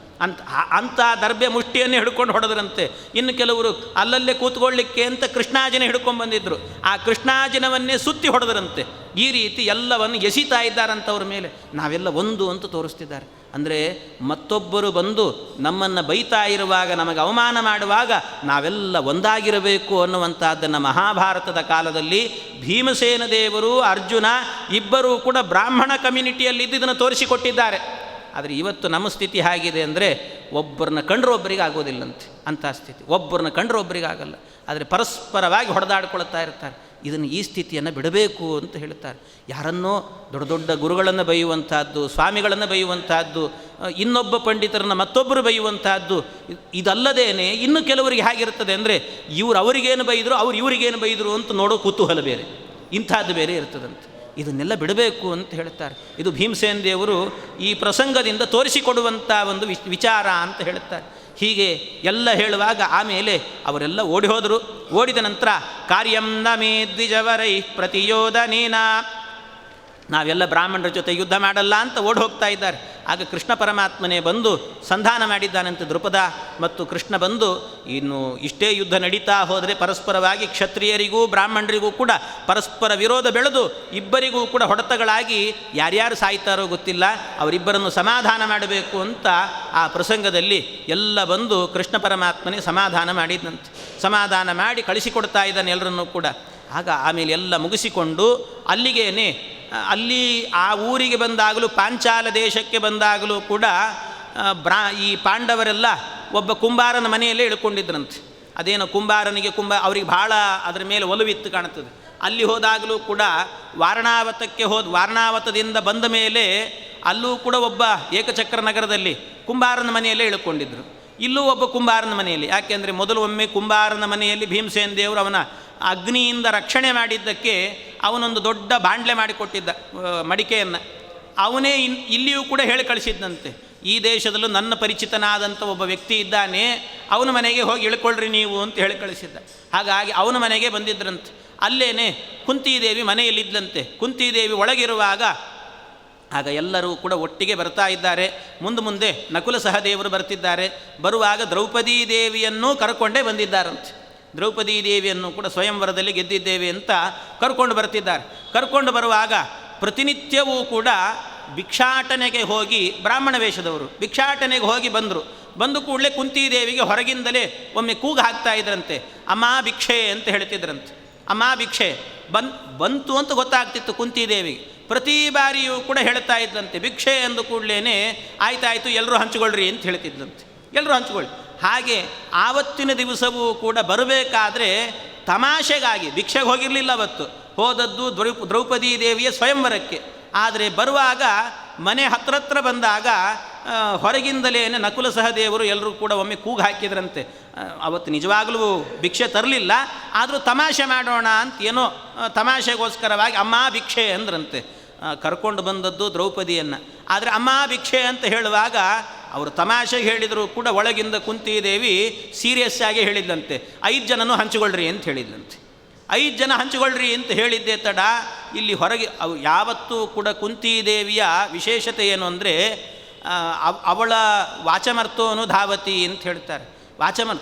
ಅಂಥ ದರ್ಬೆ ಮುಷ್ಟಿಯನ್ನೇ ಹಿಡ್ಕೊಂಡು ಹೊಡೆದ್ರಂತೆ. ಇನ್ನು ಕೆಲವರು ಅಲ್ಲಲ್ಲೇ ಕೂತ್ಕೊಳ್ಳಿಕ್ಕೆ ಅಂತ ಕೃಷ್ಣಾಜಿನ ಹಿಡ್ಕೊಂಡು ಬಂದಿದ್ದರು, ಆ ಕೃಷ್ಣಾಜಿನವನ್ನೇ ಸುತ್ತಿ ಹೊಡೆದ್ರಂತೆ. ಈ ರೀತಿ ಎಲ್ಲವನ್ನು ಎಸಿತಾ ಇದ್ದಾರಂಥವ್ರ ಮೇಲೆ. ನಾವೆಲ್ಲ ಒಂದು ಅಂತ ತೋರಿಸ್ತಿದ್ದಾರೆ. ಅಂದರೆ ಮತ್ತೊಬ್ಬರು ಬಂದು ನಮ್ಮನ್ನು ಬೈತಾ ಇರುವಾಗ, ನಮಗೆ ಅವಮಾನ ಮಾಡುವಾಗ ನಾವೆಲ್ಲ ಒಂದಾಗಿರಬೇಕು ಅನ್ನುವಂಥದ್ದನ್ನು ಮಹಾಭಾರತದ ಕಾಲದಲ್ಲಿ ಭೀಮಸೇನ ದೇವರು, ಅರ್ಜುನ ಇಬ್ಬರೂ ಕೂಡ ಬ್ರಾಹ್ಮಣ ಕಮ್ಯುನಿಟಿಯಲ್ಲಿ ಇದನ್ನು ತೋರಿಸಿಕೊಟ್ಟಿದ್ದಾರೆ. ಆದರೆ ಇವತ್ತು ನಮ್ಮ ಸ್ಥಿತಿ ಹೇಗಿದೆ ಅಂದರೆ, ಒಬ್ಬರನ್ನ ಕಂಡ್ರೆ ಒಬ್ಬರಿಗೆ ಆಗೋದಿಲ್ಲಂತೆ ಅಂಥ ಸ್ಥಿತಿ. ಒಬ್ಬರನ್ನ ಕಂಡ್ರೆ ಒಬ್ಬರಿಗೆ ಆಗಲ್ಲ, ಆದರೆ ಪರಸ್ಪರವಾಗಿ ಹೊಡೆದಾಡ್ಕೊಳ್ತಾ ಇರ್ತಾರೆ. ಇದನ್ನು ಈ ಸ್ಥಿತಿಯನ್ನು ಬಿಡಬೇಕು ಅಂತ ಹೇಳ್ತಾರೆ. ಯಾರನ್ನೋ ದೊಡ್ಡ ದೊಡ್ಡ ಗುರುಗಳನ್ನು ಬೈಯುವಂಥದ್ದು, ಸ್ವಾಮಿಗಳನ್ನು ಬೈಯುವಂಥದ್ದು, ಇನ್ನೊಬ್ಬ ಪಂಡಿತರನ್ನು ಮತ್ತೊಬ್ಬರು ಬೈಯುವಂಥದ್ದು, ಇದಲ್ಲದೇನೆ ಇನ್ನು ಕೆಲವರಿಗೆ ಹೇಗಿರ್ತದೆ ಅಂದರೆ ಇವರು ಅವರಿಗೇನು ಬೈದರು, ಅವ್ರು ಇವರಿಗೇನು ಬೈದರು ಅಂತ ನೋಡೋ ಕುತೂಹಲ ಬೇರೆ, ಇಂಥದ್ದು ಬೇರೆ ಇರ್ತದಂತೆ. ಇದನ್ನೆಲ್ಲ ಬಿಡಬೇಕು ಅಂತ ಹೇಳ್ತಾರೆ. ಇದು ಭೀಮಸೇನ ದೇವರು ಈ ಪ್ರಸಂಗದಿಂದ ತೋರಿಸಿಕೊಡುವಂಥ ಒಂದು ವಿಚಾರ ಅಂತ ಹೇಳ್ತಾರೆ. ಹೀಗೆ ಎಲ್ಲ ಹೇಳುವಾಗ ಆಮೇಲೆ ಅವರೆಲ್ಲ ಓಡಿ ಹೋದರು. ಓಡಿದ ನಂತರ ಕಾರ್ಯಂ ನ ಮೇ ದ್ವಿಜವರೈ ಪ್ರತಿಯೋಧನೇನ, ನಾವೆಲ್ಲ ಬ್ರಾಹ್ಮಣರ ಜೊತೆ ಯುದ್ಧ ಮಾಡಲ್ಲ ಅಂತ ಓಡಿ ಹೋಗ್ತಾ ಇದ್ದಾರೆ. ಆಗ ಕೃಷ್ಣ ಪರಮಾತ್ಮನೇ ಬಂದು ಸಂಧಾನ ಮಾಡಿದ್ದಾನಂತೆ. ದೃಪದ ಮತ್ತು ಕೃಷ್ಣ ಬಂದು, ಇನ್ನು ಇಷ್ಟೇ ಯುದ್ಧ ನಡೀತಾ ಹೋದರೆ ಪರಸ್ಪರವಾಗಿ ಕ್ಷತ್ರಿಯರಿಗೂ ಬ್ರಾಹ್ಮಣರಿಗೂ ಕೂಡ ಪರಸ್ಪರ ವಿರೋಧ ಬೆಳೆದು ಇಬ್ಬರಿಗೂ ಕೂಡ ಹೊಡೆತಗಳಾಗಿ ಯಾರ್ಯಾರು ಸಾಯ್ತಾರೋ ಗೊತ್ತಿಲ್ಲ, ಅವರಿಬ್ಬರನ್ನು ಸಮಾಧಾನ ಮಾಡಬೇಕು ಅಂತ ಆ ಪ್ರಸಂಗದಲ್ಲಿ ಎಲ್ಲ ಬಂದು ಕೃಷ್ಣ ಪರಮಾತ್ಮನೇ ಸಮಾಧಾನ ಮಾಡಿದಂತೆ. ಸಮಾಧಾನ ಮಾಡಿ ಕಳಿಸಿಕೊಡ್ತಾ ಇದ್ದಾನೆ ಎಲ್ಲರನ್ನೂ ಕೂಡ. ಆಗ ಆಮೇಲೆ ಎಲ್ಲ ಮುಗಿಸಿಕೊಂಡು ಅಲ್ಲಿಗೇನೆ ಅಲ್ಲಿ ಆ ಊರಿಗೆ ಬಂದಾಗಲೂ, ಪಾಂಚಾಲ ದೇಶಕ್ಕೆ ಬಂದಾಗಲೂ ಕೂಡ ಈ ಪಾಂಡವರೆಲ್ಲ ಒಬ್ಬ ಕುಂಬಾರನ ಮನೆಯಲ್ಲೇ ಇಳ್ಕೊಂಡಿದ್ರಂತೆ. ಅದೇನೋ ಕುಂಬಾರನಿಗೆ ಅವರಿಗೆ ಭಾಳ ಅದರ ಮೇಲೆ ಒಲವಿತ್ತು ಕಾಣುತ್ತದೆ. ಅಲ್ಲಿ ಹೋದಾಗಲೂ ಕೂಡ ವಾರಣಾವತದಿಂದ ಬಂದ ಮೇಲೆ ಅಲ್ಲೂ ಕೂಡ ಒಬ್ಬ ಏಕಚಕ್ರ ನಗರದಲ್ಲಿ ಕುಂಬಾರನ ಮನೆಯಲ್ಲೇ ಇಳ್ಕೊಂಡಿದ್ರು. ಇಲ್ಲೂ ಒಬ್ಬ ಕುಂಬಾರನ ಮನೆಯಲ್ಲಿ, ಯಾಕೆಂದರೆ ಮೊದಲು ಒಮ್ಮೆ ಕುಂಬಾರನ ಮನೆಯಲ್ಲಿ ಭೀಮಸೇನ ದೇವರು ಅವನ ಅಗ್ನಿಯಿಂದ ರಕ್ಷಣೆ ಮಾಡಿದ್ದಕ್ಕೆ ಅವನೊಂದು ದೊಡ್ಡ ಬಾಂಡ್ಲೆ ಮಾಡಿಕೊಟ್ಟಿದ್ದ ಮಡಿಕೆಯನ್ನು. ಅವನೇ ಇಲ್ಲಿಯೂ ಕೂಡ ಹೇಳಿ ಕಳಿಸಿದ್ದಂತೆ, ಈ ದೇಶದಲ್ಲೂ ನನ್ನ ಪರಿಚಿತನಾದಂಥ ಒಬ್ಬ ವ್ಯಕ್ತಿ ಇದ್ದಾನೆ, ಅವನ ಮನೆಗೆ ಹೋಗಿ ಇಳ್ಕೊಳ್ರಿ ನೀವು ಅಂತ ಹೇಳಿ ಕಳಿಸಿದ್ದ. ಹಾಗಾಗಿ ಅವನ ಮನೆಗೆ ಬಂದಿದ್ರಂತೆ. ಅಲ್ಲೇನೆ ಕುಂತಿದೇವಿ ಮನೆಯಲ್ಲಿದ್ದಂತೆ. ಕುಂತಿದೇವಿ ಒಳಗಿರುವಾಗ ಆಗ ಎಲ್ಲರೂ ಕೂಡ ಒಟ್ಟಿಗೆ ಬರ್ತಾ ಇದ್ದಾರೆ. ಮುಂದೆ ನಕುಲ ಸಹದೇವರು ಬರ್ತಿದ್ದಾರೆ. ಬರುವಾಗ ದ್ರೌಪದೀ ದೇವಿಯನ್ನೂ ಕರ್ಕೊಂಡೇ ಬಂದಿದ್ದಾರಂತೆ. ದ್ರೌಪದೀ ದೇವಿಯನ್ನು ಕೂಡ ಸ್ವಯಂವರದಲ್ಲಿ ಗೆದ್ದಿದ್ದೇವೆ ಅಂತ ಕರ್ಕೊಂಡು ಬರ್ತಿದ್ದಾರೆ. ಕರ್ಕೊಂಡು ಬರುವಾಗ ಪ್ರತಿನಿತ್ಯವೂ ಕೂಡ ಭಿಕ್ಷಾಟನೆಗೆ ಹೋಗಿ, ಬ್ರಾಹ್ಮಣ ವೇಷದವರು ಭಿಕ್ಷಾಟನೆಗೆ ಹೋಗಿ ಬಂದು ಕೂಡಲೇ ಕುಂತಿದೇವಿಗೆ ಹೊರಗಿಂದಲೇ ಒಮ್ಮೆ ಕೂಗು ಹಾಕ್ತಾ ಇದ್ರಂತೆ. ಅಮ್ಮ ಭಿಕ್ಷೆ ಅಂತ ಹೇಳ್ತಿದ್ರಂತೆ. ಅಮ್ಮ ಭಿಕ್ಷೆ ಬಂತು ಅಂತ ಗೊತ್ತಾಗ್ತಿತ್ತು ಕುಂತಿದೇವಿಗೆ. ಪ್ರತಿ ಬಾರಿಯೂ ಕೂಡ ಹೇಳ್ತಾ ಇದ್ದಂತೆ. ಭಿಕ್ಷೆ ಅಂದು ಕೂಡಲೇ ಆಯ್ತಾಯಿತು ಎಲ್ಲರೂ ಹಂಚಿಕೊಳ್ಳ್ರಿ ಅಂತ ಹೇಳ್ತಿದ್ದಂತೆ. ಎಲ್ಲರೂ ಹಂಚಿಕೊಳ್ಳಿ. ಹಾಗೆ ಆವತ್ತಿನ ದಿವಸವೂ ಕೂಡ ಬರಬೇಕಾದ್ರೆ ತಮಾಷೆಗಾಗಿ ಭಿಕ್ಷೆಗೆ ಹೋಗಿರಲಿಲ್ಲ. ಅವತ್ತು ಹೋದದ್ದು ದ್ರೌಪದೀ ದೇವಿಯ ಸ್ವಯಂವರಕ್ಕೆ. ಆದರೆ ಬರುವಾಗ ಮನೆ ಹತ್ರ ಬಂದಾಗ ಹೊರಗಿಂದಲೇ ನಕುಲ ಸಹದೇವರು ಎಲ್ಲರೂ ಕೂಡ ಒಮ್ಮೆ ಕೂಗು ಹಾಕಿದ್ರಂತೆ. ಅವತ್ತು ನಿಜವಾಗಲೂ ಭಿಕ್ಷೆ ತರಲಿಲ್ಲ, ಆದರೂ ತಮಾಷೆ ಮಾಡೋಣ ಅಂತ ಏನೋ ತಮಾಷೆಗೋಸ್ಕರವಾಗಿ ಅಮ್ಮ ಭಿಕ್ಷೆ ಅಂದ್ರಂತೆ. ಕರ್ಕೊಂಡು ಬಂದದ್ದು ದ್ರೌಪದಿಯನ್ನು. ಆದರೆ ಅಮ್ಮ ಭಿಕ್ಷೆ ಅಂತ ಹೇಳುವಾಗ ಅವರು ತಮಾಷೆಗೆ ಹೇಳಿದರೂ ಕೂಡ ಒಳಗಿಂದ ಕುಂತಿದೇವಿ ಸೀರಿಯಸ್ ಆಗಿ ಹೇಳಿದ್ದಂತೆ, 5 ಜನನೂ ಹಂಚಿಕೊಳ್ಳ್ರಿ ಅಂತ ಹೇಳಿದ್ದಂತೆ. 5 ಜನ ಹಂಚಿಕೊಳ್ಳ್ರಿ ಅಂತ ಹೇಳಿದ್ದೆ ತಡ ಇಲ್ಲಿ ಹೊರಗೆ ಯಾವತ್ತೂ ಕೂಡ ಕುಂತಿದೇವಿಯ ವಿಶೇಷತೆ ಏನು ಅಂದರೆ ಅವಳ ವಾಚಮರ್ತೋನು ಧಾವತಿ ಅಂತ ಹೇಳ್ತಾರೆ.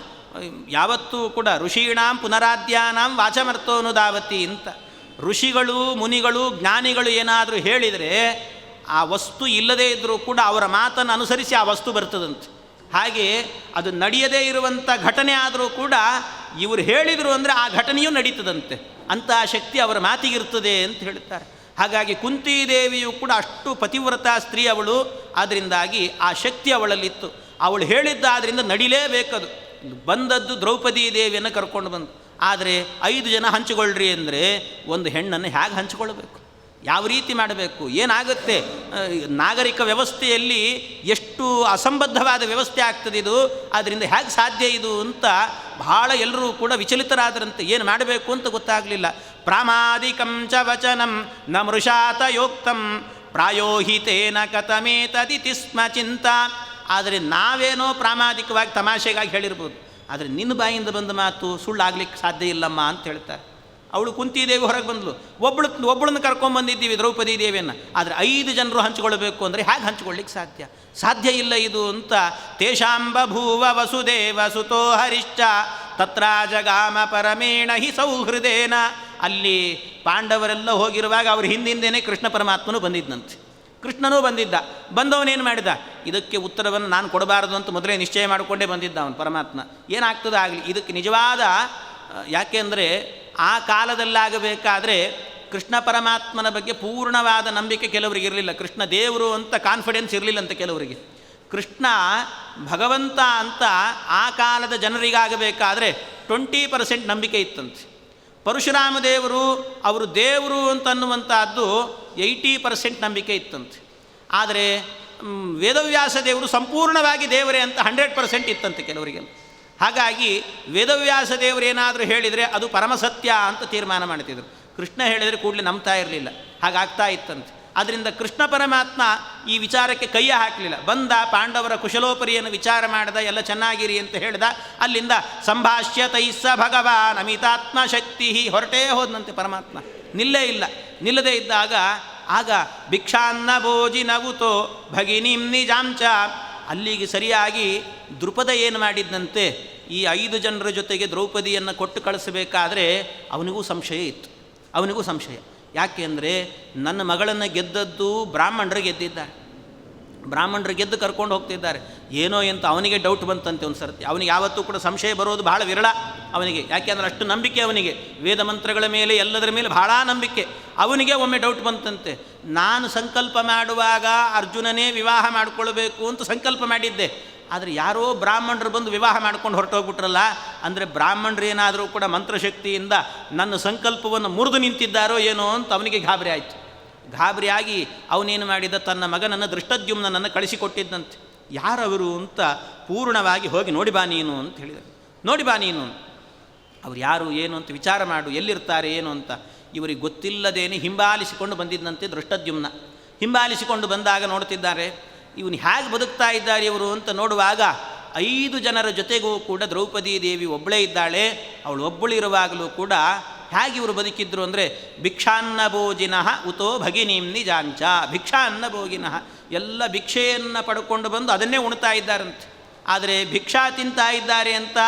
ಯಾವತ್ತೂ ಕೂಡ ಋಷೀಣಾಂ ಪುನರಾದ್ಯಾನಾಂ ವಾಚಮರ್ತೋನು ಧಾವತಿ ಅಂತ. ಋಷಿಗಳು ಮುನಿಗಳು ಜ್ಞಾನಿಗಳು ಏನಾದರೂ ಹೇಳಿದರೆ ಆ ವಸ್ತು ಇಲ್ಲದೇ ಇದ್ದರೂ ಕೂಡ ಅವರ ಮಾತನ್ನು ಅನುಸರಿಸಿ ಆ ವಸ್ತು ಬರ್ತದಂತೆ. ಹಾಗೆ ಅದು ನಡೆಯದೇ ಇರುವಂಥ ಘಟನೆ ಆದರೂ ಕೂಡ ಇವರು ಹೇಳಿದರು ಅಂದರೆ ಆ ಘಟನೆಯೂ ನಡೀತದಂತೆ. ಅಂತಹ ಶಕ್ತಿ ಅವರ ಮಾತಿಗಿರ್ತದೆ ಅಂತ ಹೇಳ್ತಾರೆ. ಹಾಗಾಗಿ ಕುಂತಿದೇವಿಯು ಕೂಡ ಅಷ್ಟು ಪತಿವ್ರತ ಸ್ತ್ರೀ ಅವಳು. ಆದ್ದರಿಂದಾಗಿ ಆ ಶಕ್ತಿ ಅವಳಲ್ಲಿತ್ತು. ಅವಳು ಹೇಳಿದ್ದಾದ್ದರಿಂದ ನಡಿಲೇಬೇಕದು. ಬಂದದ್ದು ದ್ರೌಪದೀ ದೇವಿಯನ್ನು ಕರ್ಕೊಂಡು ಬಂದು. ಆದರೆ 5 ಜನ ಹಂಚಿಕೊಳ್ಳ್ರಿ ಅಂದರೆ ಒಂದು ಹೆಣ್ಣನ್ನು ಹೇಗೆ ಹಂಚಿಕೊಳ್ಬೇಕು, ಯಾವ ರೀತಿ ಮಾಡಬೇಕು, ಏನಾಗುತ್ತೆ, ನಾಗರಿಕ ವ್ಯವಸ್ಥೆಯಲ್ಲಿ ಎಷ್ಟು ಅಸಂಬದ್ಧವಾದ ವ್ಯವಸ್ಥೆ ಆಗ್ತದೆ ಇದು, ಆದ್ದರಿಂದ ಹೇಗೆ ಸಾಧ್ಯ ಇದು ಅಂತ ಬಹಳ ಎಲ್ಲರೂ ಕೂಡ ವಿಚಲಿತರಾದರಂತೆ. ಏನು ಮಾಡಬೇಕು ಅಂತ ಗೊತ್ತಾಗಲಿಲ್ಲ. ಪ್ರಾಮಾದಿಕಂ ಚ ವಚನಂ ನ ಮೃಷಾತಯೋಕ್ತಂ ಪ್ರಾಯೋಹಿತೇನ ಕಥಮೇತದಿತಿ ಸ್ಮ ಚಿಂತಾ. ಆದರೆ ನಾವೇನೋ ಪ್ರಾಮಾದಿಕವಾಗಿ ತಮಾಷೆಗಾಗಿ ಹೇಳಿರ್ಬೋದು, ಆದರೆ ನಿನ್ನ ಬಾಯಿಂದ ಬಂದ ಮಾತು ಸುಳ್ಳಾಗ್ಲಿಕ್ಕೆ ಸಾಧ್ಯ ಇಲ್ಲಮ್ಮ ಅಂತ ಹೇಳ್ತಾರೆ. ಅವಳು ಕುಂತಿದೇವಿ ಹೊರಗೆ ಬಂದಳು. ಒಬ್ಬಳನ್ನು ಕರ್ಕೊಂಡ್ಬಂದಿದ್ದೀವಿ ದ್ರೌಪದೀ ದೇವಿಯನ್ನು. ಆದರೆ 5 ಜನರು ಹಂಚಿಕೊಳ್ಬೇಕು ಅಂದರೆ ಹೇಗೆ ಹಂಚಿಕೊಳ್ಳಿಕ್ಕೆ ಸಾಧ್ಯ ಇಲ್ಲ ಇದು ಅಂತ. ತೇಷಾಂಬಭೂವ ವಸುದೇವ ಸುತೋ ಹರಿಶ್ಚ ತತ್ರ ಜಗಾಮ ಪರಮೇಣ ಹಿ ಸೌಹೃದೇನ. ಅಲ್ಲಿ ಪಾಂಡವರೆಲ್ಲ ಹೋಗಿರುವಾಗ ಅವ್ರ ಹಿಂದಿಂದೇನೆ ಕೃಷ್ಣ ಪರಮಾತ್ಮನು ಬಂದಿದ್ದಂತೆ. ಕೃಷ್ಣನೂ ಬಂದಿದ್ದ. ಬಂದವನೇನು ಮಾಡಿದ, ಇದಕ್ಕೆ ಉತ್ತರವನ್ನು ನಾನು ಕೊಡಬಾರದು ಅಂತ ಮೊದಲೇ ನಿಶ್ಚಯ ಮಾಡಿಕೊಂಡೇ ಬಂದಿದ್ದ ಅವನು ಪರಮಾತ್ಮ. ಏನಾಗ್ತದೆ ಆಗಲಿ, ಇದಕ್ಕೆ ನಿಜವಾದ, ಯಾಕೆಂದರೆ ಆ ಕಾಲದಲ್ಲಾಗಬೇಕಾದ್ರೆ ಕೃಷ್ಣ ಪರಮಾತ್ಮನ ಬಗ್ಗೆ ಪೂರ್ಣವಾದ ನಂಬಿಕೆ ಕೆಲವರಿಗೆ ಇರಲಿಲ್ಲ. ಕೃಷ್ಣ ದೇವರು ಅಂತ ಕಾನ್ಫಿಡೆನ್ಸ್ ಇರಲಿಲ್ಲಂತ ಕೆಲವರಿಗೆ. ಕೃಷ್ಣ ಭಗವಂತ ಅಂತ ಆ ಕಾಲದ ಜನರಿಗಾಗಬೇಕಾದ್ರೆ 20% ನಂಬಿಕೆ ಇತ್ತಂತೆ. ಪರಶುರಾಮ ದೇವರು ಅವರು ದೇವರು ಅಂತನ್ನುವಂಥದ್ದು 80% ನಂಬಿಕೆ ಇತ್ತಂತೆ. ಆದರೆ ವೇದವ್ಯಾಸ ದೇವರು ಸಂಪೂರ್ಣವಾಗಿ ದೇವರೇ ಅಂತ 100% ಇತ್ತಂತೆ ಕೆಲವರಿಗೆಲ್ಲ. ಹಾಗಾಗಿ ವೇದವ್ಯಾಸ ದೇವರೇನಾದರೂ ಹೇಳಿದರೆ ಅದು ಪರಮಸತ್ಯ ಅಂತ ತೀರ್ಮಾನ ಮಾಡ್ತಿದ್ರು. ಕೃಷ್ಣ ಹೇಳಿದರೆ ಕೂಡಲೇ ನಂಬ್ತಾ ಇರಲಿಲ್ಲ, ಹಾಗಾಗ್ತಾ ಇತ್ತಂತೆ. ಆದ್ದರಿಂದ ಕೃಷ್ಣ ಪರಮಾತ್ಮ ಈ ವಿಚಾರಕ್ಕೆ ಕೈಯ ಹಾಕಲಿಲ್ಲ. ಬಂದ ಪಾಂಡವರ ಕುಶಲೋಪರಿಯನ್ನು ವಿಚಾರ ಮಾಡಿದ, ಎಲ್ಲ ಚೆನ್ನಾಗಿರಿ ಅಂತ ಹೇಳಿದ. ಅಲ್ಲಿಂದ ಸಂಭಾಷ್ಯ ತೈಸ್ಸ ಭಗವಾನ್ ಅಮಿತಾತ್ಮ ಶಕ್ತಿ ಹೊರಟೇ ಹೋದಂತೆ ಪರಮಾತ್ಮ. ನಿಲ್ಲೇ ಇಲ್ಲ. ನಿಲ್ಲದೇ ಇದ್ದಾಗ ಆಗ ಭಿಕ್ಷಾನ್ನ ಭೋಜಿ ನವುತೋ ಭಗಿನಿಂ ನಿಜಾಂಚ. ಅಲ್ಲಿಗೆ ಸರಿಯಾಗಿ ದೃಪದ ಏನು ಮಾಡಿದ್ದಂತೆ, ಈ 5 ಜನರ ಜೊತೆಗೆ ದ್ರೌಪದಿಯನ್ನು ಕೊಟ್ಟು ಕಳಿಸಬೇಕಾದ್ರೆ ಅವನಿಗೂ ಸಂಶಯ ಇತ್ತು. ಅವನಿಗೂ ಸಂಶಯ ಯಾಕೆ ಅಂದರೆ, ನನ್ನ ಮಗಳನ್ನು ಗೆದ್ದದ್ದು ಬ್ರಾಹ್ಮಣರು ಗೆದ್ದಿದ್ದಾರೆ, ಬ್ರಾಹ್ಮಣರು ಗೆದ್ದು ಕರ್ಕೊಂಡು ಹೋಗ್ತಿದ್ದಾರೆ ಏನೋ ಅಂತ ಅವನಿಗೆ ಡೌಟ್ ಬಂತಂತೆ ಒಂದು ಸರ್ತಿ. ಅವನಿಗೆ ಯಾವತ್ತೂ ಕೂಡ ಸಂಶಯ ಬರೋದು ಬಹಳ ವಿರಳ ಅವನಿಗೆ, ಯಾಕೆಂದರೆ ಅಷ್ಟು ನಂಬಿಕೆ ಅವನಿಗೆ, ವೇದ ಮಂತ್ರಗಳ ಮೇಲೆ ಎಲ್ಲದರ ಮೇಲೆ ಬಹಳ ನಂಬಿಕೆ. ಅವನಿಗೆ ಒಮ್ಮೆ ಡೌಟ್ ಬಂತಂತೆ, ನಾನು ಸಂಕಲ್ಪ ಮಾಡುವಾಗ ಅರ್ಜುನನೇ ವಿವಾಹ ಮಾಡಿಕೊಳ್ಬೇಕು ಅಂತ ಸಂಕಲ್ಪ ಮಾಡಿದ್ದೆ, ಆದರೆ ಯಾರೋ ಬ್ರಾಹ್ಮಣರು ಬಂದು ವಿವಾಹ ಮಾಡ್ಕೊಂಡು ಹೊರಟೋಗ್ಬಿಟ್ರಲ್ಲ, ಅಂದರೆ ಬ್ರಾಹ್ಮಣರು ಏನಾದರೂ ಕೂಡ ಮಂತ್ರಶಕ್ತಿಯಿಂದ ನನ್ನ ಸಂಕಲ್ಪವನ್ನು ಮುರಿದು ನಿಂತಿದ್ದಾರೋ ಏನೋ ಅಂತ ಅವನಿಗೆ ಗಾಬರಿ ಆಯಿತು. ಗಾಬರಿಯಾಗಿ ಅವನೇನು ಮಾಡಿದ, ತನ್ನ ಮಗನನ್ನು ದೃಷ್ಟದ್ಯುಮ್ನನ್ನು ಕಳಿಸಿಕೊಟ್ಟಿದ್ದಂತೆ. ಯಾರವರು ಅಂತ ಪೂರ್ಣವಾಗಿ ಹೋಗಿ ನೋಡಿ ಬಾ ನೀನು ಅಂತ ಹೇಳಿದರು. ನೋಡಿ ಬಾ ನೀನು, ಅವ್ರು ಯಾರು ಏನು ಅಂತ ವಿಚಾರ ಮಾಡು, ಎಲ್ಲಿರ್ತಾರೆ ಏನು ಅಂತ. ಇವರಿಗೆ ಗೊತ್ತಿಲ್ಲದೇನೆ ಹಿಂಬಾಲಿಸಿಕೊಂಡು ಬಂದಿದ್ದಂತೆ ದೃಷ್ಟದ್ಯುಮ್ನ. ಹಿಂಬಾಲಿಸಿಕೊಂಡು ಬಂದಾಗ ನೋಡ್ತಿದ್ದಾರೆ, ಇವನು ಹೇಗೆ ಬದುಕ್ತಾ ಇದ್ದಾರೆ ಇವರು ಅಂತ ನೋಡುವಾಗ 5 ಜನರ ಜೊತೆಗೂ ಕೂಡ ದ್ರೌಪದಿ ದೇವಿ ಒಬ್ಬಳೇ ಇದ್ದಾಳೆ. ಅವಳು ಒಬ್ಬಳಿರುವಾಗಲೂ ಕೂಡ ಹೇಗೆ ಇವರು ಬದುಕಿದ್ರು ಅಂದರೆ, ಭಿಕ್ಷಾನ್ನ ಭೋಜಿನಃ ಉತೋ ಭಗಿನೀಂ ನಿಜಾಂಚ. ಭಿಕ್ಷಾನ್ನ ಭೋಗಿನಃ, ಎಲ್ಲ ಭಿಕ್ಷೆಯನ್ನು ಪಡ್ಕೊಂಡು ಬಂದು ಅದನ್ನೇ ಉಣ್ತಾ ಇದ್ದಾರಂತೆ. ಆದರೆ ಭಿಕ್ಷಾ ತಿಂತಾ ಇದ್ದಾರೆ ಅಂತ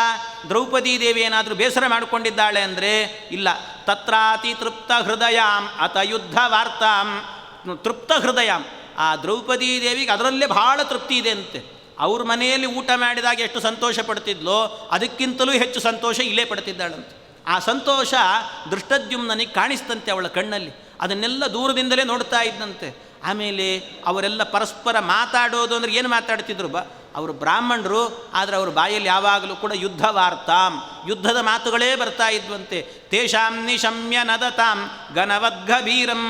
ದ್ರೌಪದಿ ದೇವಿ ಏನಾದರೂ ಬೇಸರ ಮಾಡಿಕೊಂಡಿದ್ದಾಳೆ ಅಂದರೆ ಇಲ್ಲ. ತತ್ರಾತಿ ತೃಪ್ತ ಹೃದಯಾಂ ಅತ ಯುದ್ಧ ವಾರ್ತಾಂ. ತೃಪ್ತ ಹೃದಯಾಂ, ಆ ದ್ರೌಪದಿ ದೇವಿಗೆ ಅದರಲ್ಲೇ ಬಹಳ ತೃಪ್ತಿ ಇದೆ ಅಂತೆ. ಅವ್ರ ಮನೆಯಲ್ಲಿ ಊಟ ಮಾಡಿದಾಗ ಎಷ್ಟು ಸಂತೋಷ ಪಡ್ತಿದ್ಲೋ ಅದಕ್ಕಿಂತಲೂ ಹೆಚ್ಚು ಸಂತೋಷ ಇಲ್ಲೇ ಪಡ್ತಿದ್ದಾಳಂತೆ. ಆ ಸಂತೋಷ ದೃಷ್ಟದ್ಯುಮ್ನಿಗೆ ಕಾಣಿಸ್ತಂತೆ ಅವಳ ಕಣ್ಣಲ್ಲಿ. ಅದನ್ನೆಲ್ಲ ದೂರದಿಂದಲೇ ನೋಡ್ತಾ ಇದ್ದಂತೆ. ಆಮೇಲೆ ಅವರೆಲ್ಲ ಪರಸ್ಪರ ಮಾತಾಡೋದು ಅಂದರೆ ಏನು ಮಾತಾಡ್ತಿದ್ರು, ಅವರು ಬ್ರಾಹ್ಮಣರು, ಆದರೆ ಅವ್ರ ಬಾಯಲ್ಲಿ ಯಾವಾಗಲೂ ಕೂಡ ಯುದ್ಧ ವಾರ್ತಾಂ, ಯುದ್ಧದ ಮಾತುಗಳೇ ಬರ್ತಾ ಇದ್ವಂತೆ. ತೇಷಾಂ ನಿಶಮ್ಯ ನದತಾಂ ಘನವದ್ಗಭೀರಂ.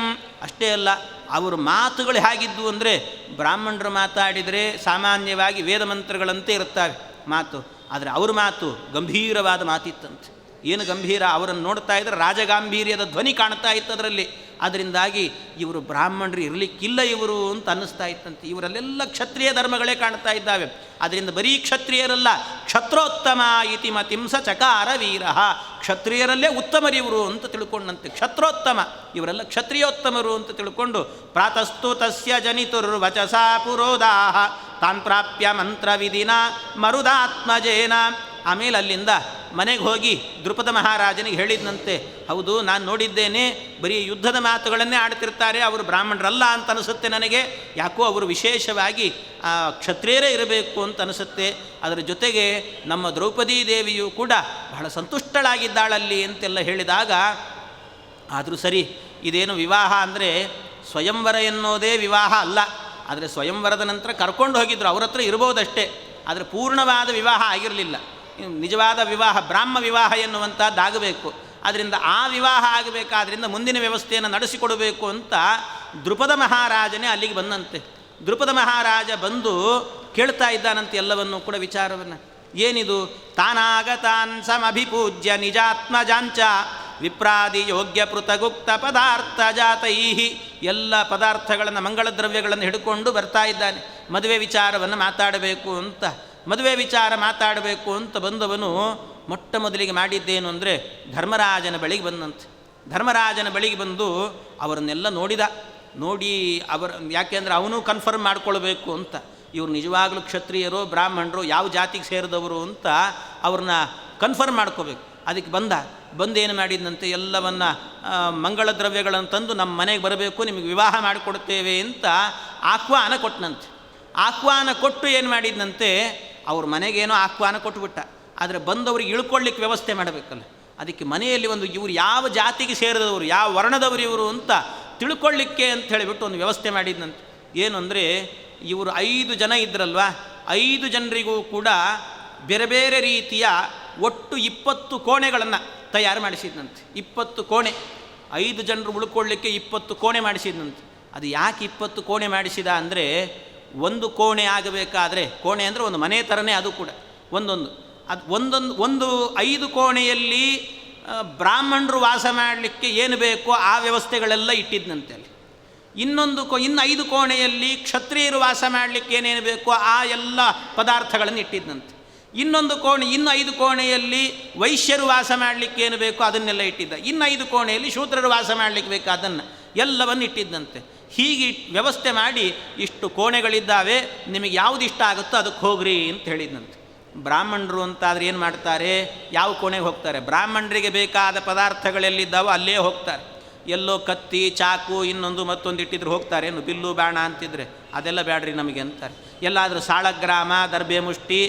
ಅಷ್ಟೇ ಅಲ್ಲ, ಅವ್ರ ಮಾತುಗಳು ಹೇಗಿದ್ವು ಅಂದರೆ, ಬ್ರಾಹ್ಮಣರು ಮಾತಾಡಿದರೆ ಸಾಮಾನ್ಯವಾಗಿ ವೇದ ಮಂತ್ರಗಳಂತೆ ಇರುತ್ತವೆ ಮಾತು, ಆದರೆ ಅವ್ರ ಮಾತು ಗಂಭೀರವಾದ ಮಾತಿತ್ತಂತೆ. ಏನು ಗಂಭೀರ, ಅವರನ್ನು ನೋಡ್ತಾ ಇದ್ದರೆ ರಾಜಗಾಂಭೀರ್ಯದ ಧ್ವನಿ ಕಾಣ್ತಾ ಇತ್ತು ಅದರಲ್ಲಿ. ಅದರಿಂದಾಗಿ ಇವರು ಬ್ರಾಹ್ಮಣರು ಇರಲಿಕ್ಕಿಲ್ಲ ಇವರು ಅಂತ ಅನ್ನಿಸ್ತಾ ಇತ್ತಂತೆ. ಇವರಲ್ಲೆಲ್ಲ ಕ್ಷತ್ರಿಯ ಧರ್ಮಗಳೇ ಕಾಣ್ತಾ ಇದ್ದಾವೆ. ಅದರಿಂದ ಬರೀ ಕ್ಷತ್ರಿಯರಲ್ಲ, ಕ್ಷತ್ರೋತ್ತಮ ಇತಿ ಮತಿಂಸ ಚಕಾರ ವೀರ. ಕ್ಷತ್ರಿಯರಲ್ಲೇ ಉತ್ತಮರಿವರು ಅಂತ ತಿಳ್ಕೊಂಡಂತೆ. ಕ್ಷತ್ರೋತ್ತಮ, ಇವರೆಲ್ಲ ಕ್ಷತ್ರಿಯೋತ್ತಮರು ಅಂತ ತಿಳ್ಕೊಂಡು, ಪ್ರಾತಸ್ತು ತಸ್ಯ ಜನಿತುರ್ವಚಸಾ ಪುರೋದಾಹ ತಾನ್ ಪ್ರಾಪ್ಯ ಮಂತ್ರವಿಧಿನ ಮರುದಾತ್ಮಜೇನ. ಆಮೇಲೆ ಅಲ್ಲಿಂದ ಮನೆಗೆ ಹೋಗಿ ದೃಪದ ಮಹಾರಾಜನಿಗೆ ಹೇಳಿದ್ನಂತೆ, ಹೌದು ನಾನು ನೋಡಿದ್ದೇನೆ, ಬರೀ ಯುದ್ಧದ ಮಾತುಗಳನ್ನೇ ಆಡ್ತಿರ್ತಾರೆ, ಅವರು ಬ್ರಾಹ್ಮಣರಲ್ಲ ಅಂತ ಅನಿಸುತ್ತೆ ನನಗೆ. ಯಾಕೋ ಅವರು ವಿಶೇಷವಾಗಿ ಕ್ಷತ್ರಿಯರೇ ಇರಬೇಕು ಅಂತ ಅನಿಸುತ್ತೆ. ಅದರ ಜೊತೆಗೆ ನಮ್ಮ ದ್ರೌಪದಿ ದೇವಿಯು ಕೂಡ ಬಹಳ ಸಂತುಷ್ಟಳಾಗಿದ್ದಾಳಲ್ಲಿ ಅಂತೆಲ್ಲ ಹೇಳಿದಾಗ, ಆದರೂ ಸರಿ, ಇದೇನು ವಿವಾಹ ಅಂದರೆ ಸ್ವಯಂವರ ಎನ್ನೋದೇ ವಿವಾಹ ಅಲ್ಲ. ಆದರೆ ಸ್ವಯಂವರದ ನಂತರ ಕರ್ಕೊಂಡು ಹೋಗಿದ್ರು, ಅವ್ರ ಹತ್ರ ಇರ್ಬೋದಷ್ಟೇ, ಆದರೆ ಪೂರ್ಣವಾದ ವಿವಾಹ ಆಗಿರಲಿಲ್ಲ. ನಿಜವಾದ ವಿವಾಹ ಬ್ರಾಹ್ಮ ವಿವಾಹ ಎನ್ನುವಂಥದ್ದಾಗಬೇಕು. ಆದ್ದರಿಂದ ಆ ವಿವಾಹ ಆಗಬೇಕಾದ್ರಿಂದ ಮುಂದಿನ ವ್ಯವಸ್ಥೆಯನ್ನು ನಡೆಸಿಕೊಡಬೇಕು ಅಂತ ದೃಪದ ಮಹಾರಾಜನೇ ಅಲ್ಲಿಗೆ ಬಂದಂತೆ. ದೃಪದ ಮಹಾರಾಜ ಬಂದು ಕೇಳ್ತಾ ಇದ್ದಾನಂತೆ ಎಲ್ಲವನ್ನೂ ಕೂಡ ವಿಚಾರವನ್ನು. ಏನಿದು, ತಾನಾಗತಾನ್ ಸಮಭಿಪೂಜ್ಯ ನಿಜಾತ್ಮಜಾಂಚ ವಿಪ್ರಾದಿ ಯೋಗ್ಯ ಪೃಥಗುಕ್ತ ಪದಾರ್ಥ ಜಾತೈಹಿ. ಎಲ್ಲ ಪದಾರ್ಥಗಳನ್ನು ಮಂಗಳ ದ್ರವ್ಯಗಳನ್ನು ಹಿಡ್ಕೊಂಡು ಬರ್ತಾ ಇದ್ದಾನೆ. ಮದುವೆ ವಿಚಾರವನ್ನು ಮಾತಾಡಬೇಕು ಅಂತ, ಮದುವೆ ವಿಚಾರ ಮಾತಾಡಬೇಕು ಅಂತ ಬಂದವನು ಮೊಟ್ಟ ಮೊದಲಿಗೆ ಮಾಡಿದ್ದೇನು ಅಂದರೆ ಧರ್ಮರಾಜನ ಬಳಿಗೆ ಬಂದಂತೆ. ಧರ್ಮರಾಜನ ಬಳಿಗೆ ಬಂದು ಅವರನ್ನೆಲ್ಲ ನೋಡಿ ಯಾಕೆಂದರೆ ಅವನು ಕನ್ಫರ್ಮ್ ಮಾಡ್ಕೊಳ್ಬೇಕು ಅಂತ, ಇವರು ನಿಜವಾಗಲೂ ಕ್ಷತ್ರಿಯರು ಬ್ರಾಹ್ಮಣರು ಯಾವ ಜಾತಿಗೆ ಸೇರಿದವರು ಅಂತ ಅವ್ರನ್ನ ಕನ್ಫರ್ಮ್ ಮಾಡ್ಕೋಬೇಕು. ಅದಕ್ಕೆ ಬಂದೇನು ಮಾಡಿದಂತೆ, ಎಲ್ಲವನ್ನ ಮಂಗಳ ದ್ರವ್ಯಗಳನ್ನು ತಂದು ನಮ್ಮ ಮನೆಗೆ ಬರಬೇಕು, ನಿಮಗೆ ವಿವಾಹ ಮಾಡಿಕೊಡ್ತೇವೆ ಅಂತ ಆಹ್ವಾನ ಕೊಟ್ಟನಂತೆ. ಆಹ್ವಾನ ಕೊಟ್ಟು ಏನು ಮಾಡಿದಂತೆ, ಅವ್ರ ಮನೆಗೇನೋ ಆಹ್ವಾನ ಕೊಟ್ಟುಬಿಟ್ಟ, ಆದರೆ ಬಂದವ್ರಿಗೆ ಇಳ್ಕೊಳ್ಳಿಕ್ಕೆ ವ್ಯವಸ್ಥೆ ಮಾಡಬೇಕಲ್ಲ. ಅದಕ್ಕೆ ಮನೆಯಲ್ಲಿ ಒಂದು ಇವರು ಯಾವ ಜಾತಿಗೆ ಸೇರಿದವರು, ಯಾವ ವರ್ಣದವರು ಇವರು ಅಂತ ತಿಳ್ಕೊಳ್ಳಿಕ್ಕೆ ಅಂತ ಹೇಳಿಬಿಟ್ಟು ಒಂದು ವ್ಯವಸ್ಥೆ ಮಾಡಿದ್ನಂತೆ. ಏನು ಅಂದರೆ, ಇವರು 5 ಜನ ಇದ್ರಲ್ವ, 5 ಜನರಿಗೂ ಕೂಡ ಬೇರೆ ಬೇರೆ ರೀತಿಯ ಒಟ್ಟು 20 ಕೋಣೆಗಳನ್ನು ತಯಾರು ಮಾಡಿಸಿದ್ನಂತೆ. 20 ಕೋಣೆ, 5 ಜನರು ಉಳ್ಕೊಳ್ಳಿಕ್ಕೆ 20 ಕೋಣೆ ಮಾಡಿಸಿದ್ನಂತೆ. ಅದು ಯಾಕೆ 20 ಕೋಣೆ ಮಾಡಿಸಿದ ಅಂದರೆ, ಒಂದು ಕೋಣೆ ಆಗಬೇಕಾದ್ರೆ, ಕೋಣೆ ಅಂದರೆ ಒಂದು ಮನೆ ಥರನೇ ಅದು ಕೂಡ, ಒಂದು 5 ಕೋಣೆಯಲ್ಲಿ ಬ್ರಾಹ್ಮಣರು ವಾಸ ಮಾಡಲಿಕ್ಕೆ ಏನು ಬೇಕೋ ಆ ವ್ಯವಸ್ಥೆಗಳೆಲ್ಲ ಇಟ್ಟಿದ್ದಂತೆ ಅಲ್ಲಿ. ಇನ್ನು 5 ಕೋಣೆಯಲ್ಲಿ ಕ್ಷತ್ರಿಯರು ವಾಸ ಮಾಡಲಿಕ್ಕೆ ಏನೇನು ಬೇಕೋ ಆ ಎಲ್ಲ ಪದಾರ್ಥಗಳನ್ನು ಇಟ್ಟಿದ್ದಂತೆ. ಇನ್ನು 5 ಕೋಣೆಯಲ್ಲಿ ವೈಶ್ಯರು ವಾಸ ಮಾಡಲಿಕ್ಕೆ ಏನು ಬೇಕೋ ಅದನ್ನೆಲ್ಲ ಇಟ್ಟಿದ್ದ. ಇನ್ನು 5 ಕೋಣೆಯಲ್ಲಿ ಶೂದ್ರರು ವಾಸ ಮಾಡಲಿಕ್ಕೆ ಬೇಕು ಅದನ್ನು ಎಲ್ಲವನ್ನು ಇಟ್ಟಿದ್ದಂತೆ. ಹೀಗೆ ವ್ಯವಸ್ಥೆ ಮಾಡಿ, ಇಷ್ಟು ಕೋಣೆಗಳಿದ್ದಾವೆ, ನಿಮಗೆ ಯಾವುದು ಇಷ್ಟ ಆಗುತ್ತೋ ಅದಕ್ಕೆ ಹೋಗ್ರಿ ಅಂತ ಹೇಳಿದ್ದಂತೆ. ಬ್ರಾಹ್ಮಣರು ಅಂತಾದರೆ ಏನು ಮಾಡ್ತಾರೆ, ಯಾವ ಕೋಣೆಗೆ ಹೋಗ್ತಾರೆ? ಬ್ರಾಹ್ಮಣರಿಗೆ ಬೇಕಾದ ಪದಾರ್ಥಗಳೆಲ್ಲಿದ್ದಾವೋ ಅಲ್ಲೇ ಹೋಗ್ತಾರೆ. ಎಲ್ಲೋ ಕತ್ತಿ, ಚಾಕು, ಇನ್ನೊಂದು ಮತ್ತೊಂದು ಇಟ್ಟಿದ್ರು ಹೋಗ್ತಾರೆ. ಏನು ಬಿಲ್ಲು ಬಾಣ ಅಂತಿದ್ರೆ ಅದೆಲ್ಲ ಬೇಡ್ರಿ ನಮಗೆ ಅಂತಾರೆ. ಎಲ್ಲಾದರೂ ಸಾಳಗ್ರಾಮ, ದರ್ಬೆ ಮುಷ್ಟಿ,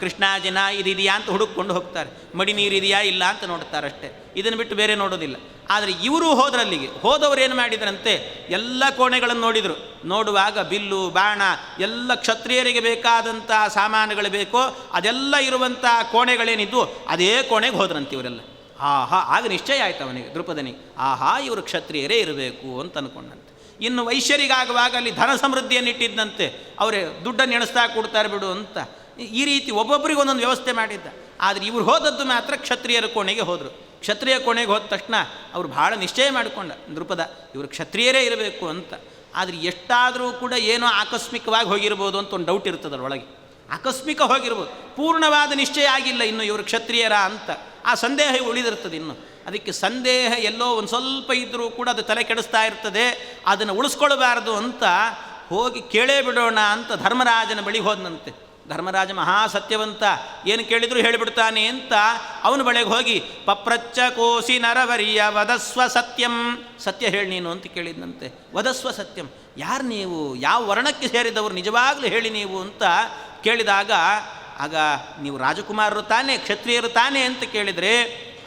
ಕೃಷ್ಣಾಜಿನ ಇದೆಯಾ ಅಂತ ಹುಡುಕೊಂಡು ಹೋಗ್ತಾರೆ. ಮಡಿ ನೀರಿದೆಯಾ ಇಲ್ಲ ಅಂತ ನೋಡ್ತಾರೆ ಅಷ್ಟೇ, ಇದನ್ನು ಬಿಟ್ಟು ಬೇರೆ ನೋಡೋದಿಲ್ಲ. ಆದರೆ ಇವರು ಹೋದ್ರಲ್ಲಿಗೆ ಹೋದವರು ಏನು ಮಾಡಿದ್ರಂತೆ, ಎಲ್ಲ ಕೋಣೆಗಳನ್ನು ನೋಡಿದರು. ನೋಡುವಾಗ ಬಿಲ್ಲು ಬಾಣ ಎಲ್ಲ ಕ್ಷತ್ರಿಯರಿಗೆ ಬೇಕಾದಂಥ ಸಾಮಾನುಗಳು ಬೇಕೋ ಅದೆಲ್ಲ ಇರುವಂಥ ಕೋಣೆಗಳೇನಿದ್ದು ಅದೇ ಕೋಣೆಗೆ ಹೋದ್ರಂತೆ ಇವರೆಲ್ಲ. ಆಗ ನಿಶ್ಚಯ ಆಯ್ತು ಅವನಿಗೆ, ದೃಪದನಿಗೆ, ಇವರು ಕ್ಷತ್ರಿಯರೇ ಇರಬೇಕು ಅಂತ ಅಂದ್ಕೊಂಡಂತೆ. ಇನ್ನು ವೈಶ್ಯರಿಗಾಗುವಾಗ ಅಲ್ಲಿ ಧನ ಸಮೃದ್ಧಿಯನ್ನಿಟ್ಟಿದ್ದಂತೆ, ಅವರೇ ದುಡ್ಡನ್ನು ಎಣಿಸ್ತಾ ಕೊಡ್ತಾರೆ ಬಿಡು ಅಂತ. ಈ ರೀತಿ ಒಬ್ಬೊಬ್ಬರಿಗೆ ಒಂದೊಂದು ವ್ಯವಸ್ಥೆ ಮಾಡಿದ್ದ. ಆದರೆ ಇವರು ಹೋದದ್ದು ಮಾತ್ರ ಕ್ಷತ್ರಿಯರ ಕೋಣೆಗೆ ಹೋದರು. ಕ್ಷತ್ರಿಯ ಕೋಣೆಗೆ ಹೋದ ತಕ್ಷಣ ಅವರು ಭಾಳ ನಿಶ್ಚಯ ಮಾಡಿಕೊಂಡ ದೃಪದ, ಇವರು ಕ್ಷತ್ರಿಯರೇ ಇರಬೇಕು ಅಂತ. ಆದರೆ ಎಷ್ಟಾದರೂ ಕೂಡ ಏನೋ ಆಕಸ್ಮಿಕವಾಗಿ ಹೋಗಿರ್ಬೋದು ಅಂತ ಒಂದು ಡೌಟ್ ಇರ್ತದಲ್ಲ ಒಳಗೆ, ಆಕಸ್ಮಿಕ ಹೋಗಿರ್ಬೋದು, ಪೂರ್ಣವಾದ ನಿಶ್ಚಯ ಆಗಿಲ್ಲ ಇನ್ನು ಇವರು ಕ್ಷತ್ರಿಯರ ಅಂತ. ಆ ಸಂದೇಹ ಉಳಿದಿರ್ತದೆ ಇನ್ನು. ಅದಕ್ಕೆ ಸಂದೇಹ ಎಲ್ಲೋ ಒಂದು ಸ್ವಲ್ಪ ಇದ್ದರೂ ಕೂಡ ಅದು ತಲೆ ಕೆಡಿಸ್ತಾ ಇರ್ತದೆ. ಅದನ್ನು ಉಳಿಸ್ಕೊಳ್ಬಾರ್ದು ಅಂತ ಹೋಗಿ ಕೇಳೇ ಬಿಡೋಣ ಅಂತ ಧರ್ಮರಾಜನ ಬಳಿ ಹೋದನಂತೆ. ಧರ್ಮರಾಜ ಮಹಾ ಸತ್ಯವಂತ, ಏನು ಕೇಳಿದರೂ ಹೇಳಿಬಿಡ್ತಾನೆ ಅಂತ ಅವನ ಬಳಿಗೆ ಹೋಗಿ, ಪಪ್ರಚ್ಚ ಕೋಸಿ ನರವರಿಯ ವದಸ್ವ ಸತ್ಯಂ, ಸತ್ಯ ಹೇಳಿ ನೀನು ಅಂತ ಕೇಳಿದ್ನಂತೆ. ವದಸ್ವ ಸತ್ಯಂ, ಯಾರು ನೀವು, ಯಾವ ವರ್ಣಕ್ಕೆ ಸೇರಿದವರು, ನಿಜವಾಗ್ಲೂ ಹೇಳಿ ನೀವು ಅಂತ ಕೇಳಿದಾಗ, ಆಗ ನೀವು ರಾಜಕುಮಾರರು ತಾನೇ, ಕ್ಷತ್ರಿಯರು ತಾನೇ ಅಂತ ಕೇಳಿದರೆ,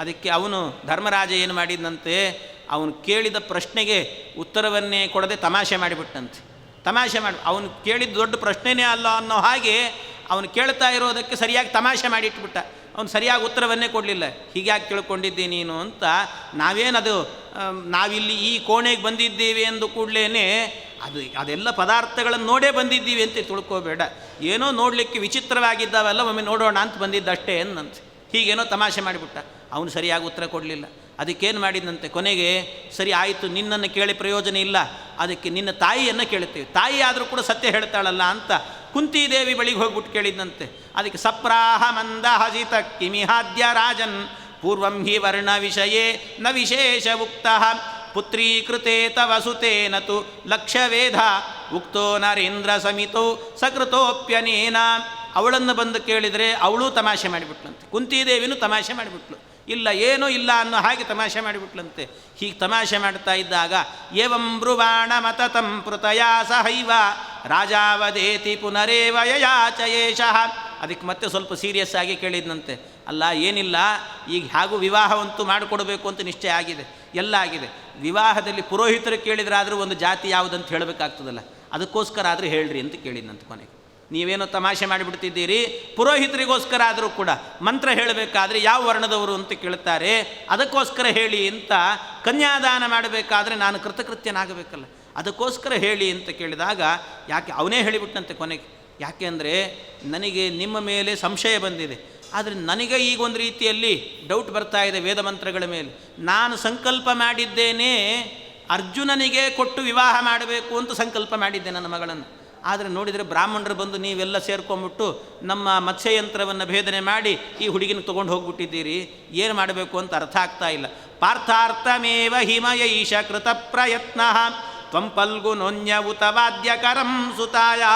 ಅದಕ್ಕೆ ಅವನು ಧರ್ಮರಾಜ ಏನು ಮಾಡಿದಂತೆ, ಅವನು ಕೇಳಿದ ಪ್ರಶ್ನೆಗೆ ಉತ್ತರವನ್ನೇ ಕೊಡದೆ ತಮಾಷೆ ಮಾಡಿಬಿಟ್ಟಂತೆ. ತಮಾಷೆ ಮಾಡಿ, ಅವನು ಕೇಳಿದ ದೊಡ್ಡ ಪ್ರಶ್ನೆನೇ ಅಲ್ಲ ಅನ್ನೋ ಹಾಗೆ ಅವನು ಕೇಳ್ತಾ ಇರೋದಕ್ಕೆ ಸರಿಯಾಗಿ ತಮಾಷೆ ಮಾಡಿಟ್ಬಿಟ್ಟ. ಅವನು ಸರಿಯಾಗಿ ಉತ್ತರವನ್ನೇ ಕೊಡಲಿಲ್ಲ. ಹೀಗ್ಯಾಕೆ ತಿಳ್ಕೊಂಡಿದ್ದೆ ನೀನು ಅಂತ. ನಾವಿಲ್ಲಿ ಈ ಕೋಣೆಗೆ ಬಂದಿದ್ದೇವೆ ಎಂದು ಕೂಡಲೇ ಅದೆಲ್ಲ ಪದಾರ್ಥಗಳನ್ನು ನೋಡೇ ಬಂದಿದ್ದೀವಿ ಅಂತ ತಿಳ್ಕೋಬೇಡ. ಏನೋ ನೋಡಲಿಕ್ಕೆ ವಿಚಿತ್ರವಾಗಿದ್ದಾವೆಲ್ಲ ಒಮ್ಮೆ ನೋಡೋಣ ಅಂತ ಬಂದಿದ್ದಷ್ಟೇ ಅನ್ನಂತೆ. ಹೀಗೇನೋ ತಮಾಷೆ ಮಾಡಿಬಿಟ್ಟ. ಅವನು ಸರಿಯಾಗಿ ಉತ್ತರ ಕೊಡಲಿಲ್ಲ. ಅದಕ್ಕೇನು ಮಾಡಿದಂತೆ, ಕೊನೆಗೆ ಸರಿ ಆಯಿತು, ನಿನ್ನನ್ನು ಕೇಳಿ ಪ್ರಯೋಜನ ಇಲ್ಲ, ಅದಕ್ಕೆ ನಿನ್ನ ತಾಯಿಯನ್ನು ಕೇಳ್ತೇವೆ, ತಾಯಿ ಆದರೂ ಕೂಡ ಸತ್ಯ ಹೇಳ್ತಾಳಲ್ಲ ಅಂತ ಕುಂತಿದೇವಿ ಬಳಿಗೆ ಹೋಗ್ಬಿಟ್ಟು ಕೇಳಿದಂತೆ. ಅದಕ್ಕೆ ಸಪ್ರಾಹ ಮಂದ ಹಸಿತ ಕಿಮಿಹಾದ್ಯ ರಾಜನ್ ಪೂರ್ವಂ ಹಿ ವರ್ಣ ವಿಷಯೇ ನ ವಿಶೇಷ ಉಕ್ತ ಪುತ್ರೀಕೃತೆ ತವ ಸುತೇನ ತು ಲಕ್ಷ್ಯವೇಧ ಉಕ್ತೋ ನರೇಂದ್ರ ಸಮಿತೋ ಸಕೃತೋಪ್ಯನೇನ. ಅವಳನ್ನು ಬಂದು ಕೇಳಿದರೆ ಅವಳು ತಮಾಷೆ ಮಾಡಿಬಿಟ್ಲಂತೆ. ಕುಂತಿದೇವಿನೂ ತಮಾಷೆ ಮಾಡಿಬಿಟ್ಲು. ಇಲ್ಲ, ಏನೂ ಇಲ್ಲ ಅನ್ನೋ ಹಾಗೆ ತಮಾಷೆ ಮಾಡಿಬಿಟ್ಲಂತೆ. ಹೀಗೆ ತಮಾಷೆ ಮಾಡ್ತಾ ಇದ್ದಾಗ, ಏವಂ ಬ್ರುವಾಣ ಮತತಂ ಪೃತಯಾ ಸಹೈವ ರಾಜಾವದೇತಿ ಪುನರೇವ ಯಯಾಚಯೇಷಃ. ಅದಕ್ಕೆ ಮತ್ತೆ ಸ್ವಲ್ಪ ಸೀರಿಯಸ್ ಆಗಿ ಕೇಳಿದ್ನಂತೆ, ಅಲ್ಲ ಏನಿಲ್ಲ, ಈಗ ಹೇಗೂ ವಿವಾಹವಂತೂ ಮಾಡಿಕೊಡ್ಬೇಕು ಅಂತ ನಿಶ್ಚಯ ಆಗಿದೆ, ಎಲ್ಲ ಆಗಿದೆ. ವಿವಾಹದಲ್ಲಿ ಪುರೋಹಿತರು ಕೇಳಿದ್ರಾದರೂ ಒಂದು ಜಾತಿ ಯಾವುದಂತ ಹೇಳಬೇಕಾಗ್ತದಲ್ಲ, ಅದಕ್ಕೋಸ್ಕರ ಆದರೂ ಹೇಳ್ರಿ ಅಂತ ಕೇಳಿದ್ನಂತೆ. ಕೊನೆಗೆ ನೀವೇನೋ ತಮಾಷೆ ಮಾಡಿಬಿಡ್ತಿದ್ದೀರಿ, ಪುರೋಹಿತರಿಗೋಸ್ಕರ ಆದರೂ ಕೂಡ ಮಂತ್ರ ಹೇಳಬೇಕಾದ್ರೆ ಯಾವ ವರ್ಣದವರು ಅಂತ ಕೇಳ್ತಾರೆ, ಅದಕ್ಕೋಸ್ಕರ ಹೇಳಿ ಅಂತ. ಕನ್ಯಾದಾನ ಮಾಡಬೇಕಾದ್ರೆ ನಾನು ಕೃತಕೃತ್ಯನಾಗಬೇಕಲ್ಲ, ಅದಕ್ಕೋಸ್ಕರ ಹೇಳಿ ಅಂತ ಕೇಳಿದಾಗ, ಯಾಕೆ ಅವನೇ ಹೇಳಿಬಿಟ್ಟಂತೆ ಕೊನೆಗೆ. ಯಾಕೆ ಅಂದರೆ, ನನಗೆ ನಿಮ್ಮ ಮೇಲೆ ಸಂಶಯ ಬಂದಿದೆ, ಆದರೆ ನನಗೆ ಈಗ ಒಂದು ರೀತಿಯಲ್ಲಿ ಡೌಟ್ ಬರ್ತಾ ಇದೆ ವೇದ ಮಂತ್ರಗಳ ಮೇಲೆ. ನಾನು ಸಂಕಲ್ಪ ಮಾಡಿದ್ದೇನೆ ಅರ್ಜುನನಿಗೆ ಕೊಟ್ಟು ವಿವಾಹ ಮಾಡಬೇಕು ಅಂತ ಸಂಕಲ್ಪ ಮಾಡಿದ್ದೆ ನನ್ನ ಮಗಳನ್ನು. ಆದರೆ ನೋಡಿದರೆ ಬ್ರಾಹ್ಮಣರು ಬಂದು ನೀವೆಲ್ಲ ಸೇರ್ಕೊಂಡ್ಬಿಟ್ಟು ನಮ್ಮ ಮತ್ಸ್ಯಯಂತ್ರವನ್ನು ಭೇದನೆ ಮಾಡಿ ಈ ಹುಡುಗಿನ ತೊಗೊಂಡು ಹೋಗ್ಬಿಟ್ಟಿದ್ದೀರಿ. ಏನು ಮಾಡಬೇಕು ಅಂತ ಅರ್ಥ ಆಗ್ತಾ ಇಲ್ಲ. ಪಾರ್ಥಾರ್ಥಮೇವ ಹಿಮಯೈಷ ಕೃತ ಪ್ರಯತ್ನ ತ್ವಂ ಫಲ್ಗುನೋನ್ಯ ಉತವಾದ್ಯಕರಂ ಸುತಾಯಾ.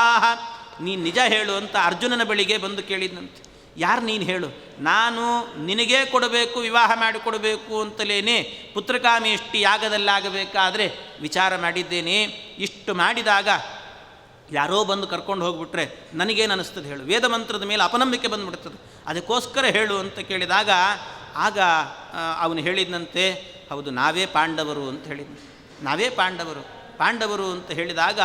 ನೀನು ನಿಜ ಹೇಳು ಅಂತ ಅರ್ಜುನನ ಬಳಿಗೆ ಬಂದು ಕೇಳಿದಂತೆ. ಯಾರು ನೀನು ಹೇಳು, ನಾನು ನಿನಗೇ ಕೊಡಬೇಕು, ವಿವಾಹ ಮಾಡಿಕೊಡಬೇಕು ಅಂತಲೇ ಪುತ್ರಕಾಮೇಷ್ಟಿ ಯಾಗದಲ್ಲಾಗಬೇಕಾದರೆ ವಿಚಾರ ಮಾಡಿದ್ದೇನೆ. ಇಷ್ಟು ಮಾಡಿದಾಗ ಯಾರೋ ಬಂದು ಕರ್ಕೊಂಡು ಹೋಗ್ಬಿಟ್ರೆ ನನಗೇನು ಅನ್ನಿಸ್ತದೆ ಹೇಳು, ವೇದ ಮಂತ್ರದ ಮೇಲೆ ಅಪನಂಬಿಕೆ ಬಂದುಬಿಡ್ತದೆ, ಅದಕ್ಕೋಸ್ಕರ ಹೇಳು ಅಂತ ಕೇಳಿದಾಗ, ಆಗ ಅವನು ಹೇಳಿದಂತೆ, ಹೌದು ನಾವೇ ಪಾಂಡವರು ಅಂತ ಹೇಳಿದ್ನು. ನಾವೇ ಪಾಂಡವರು ಅಂತ ಹೇಳಿದಾಗ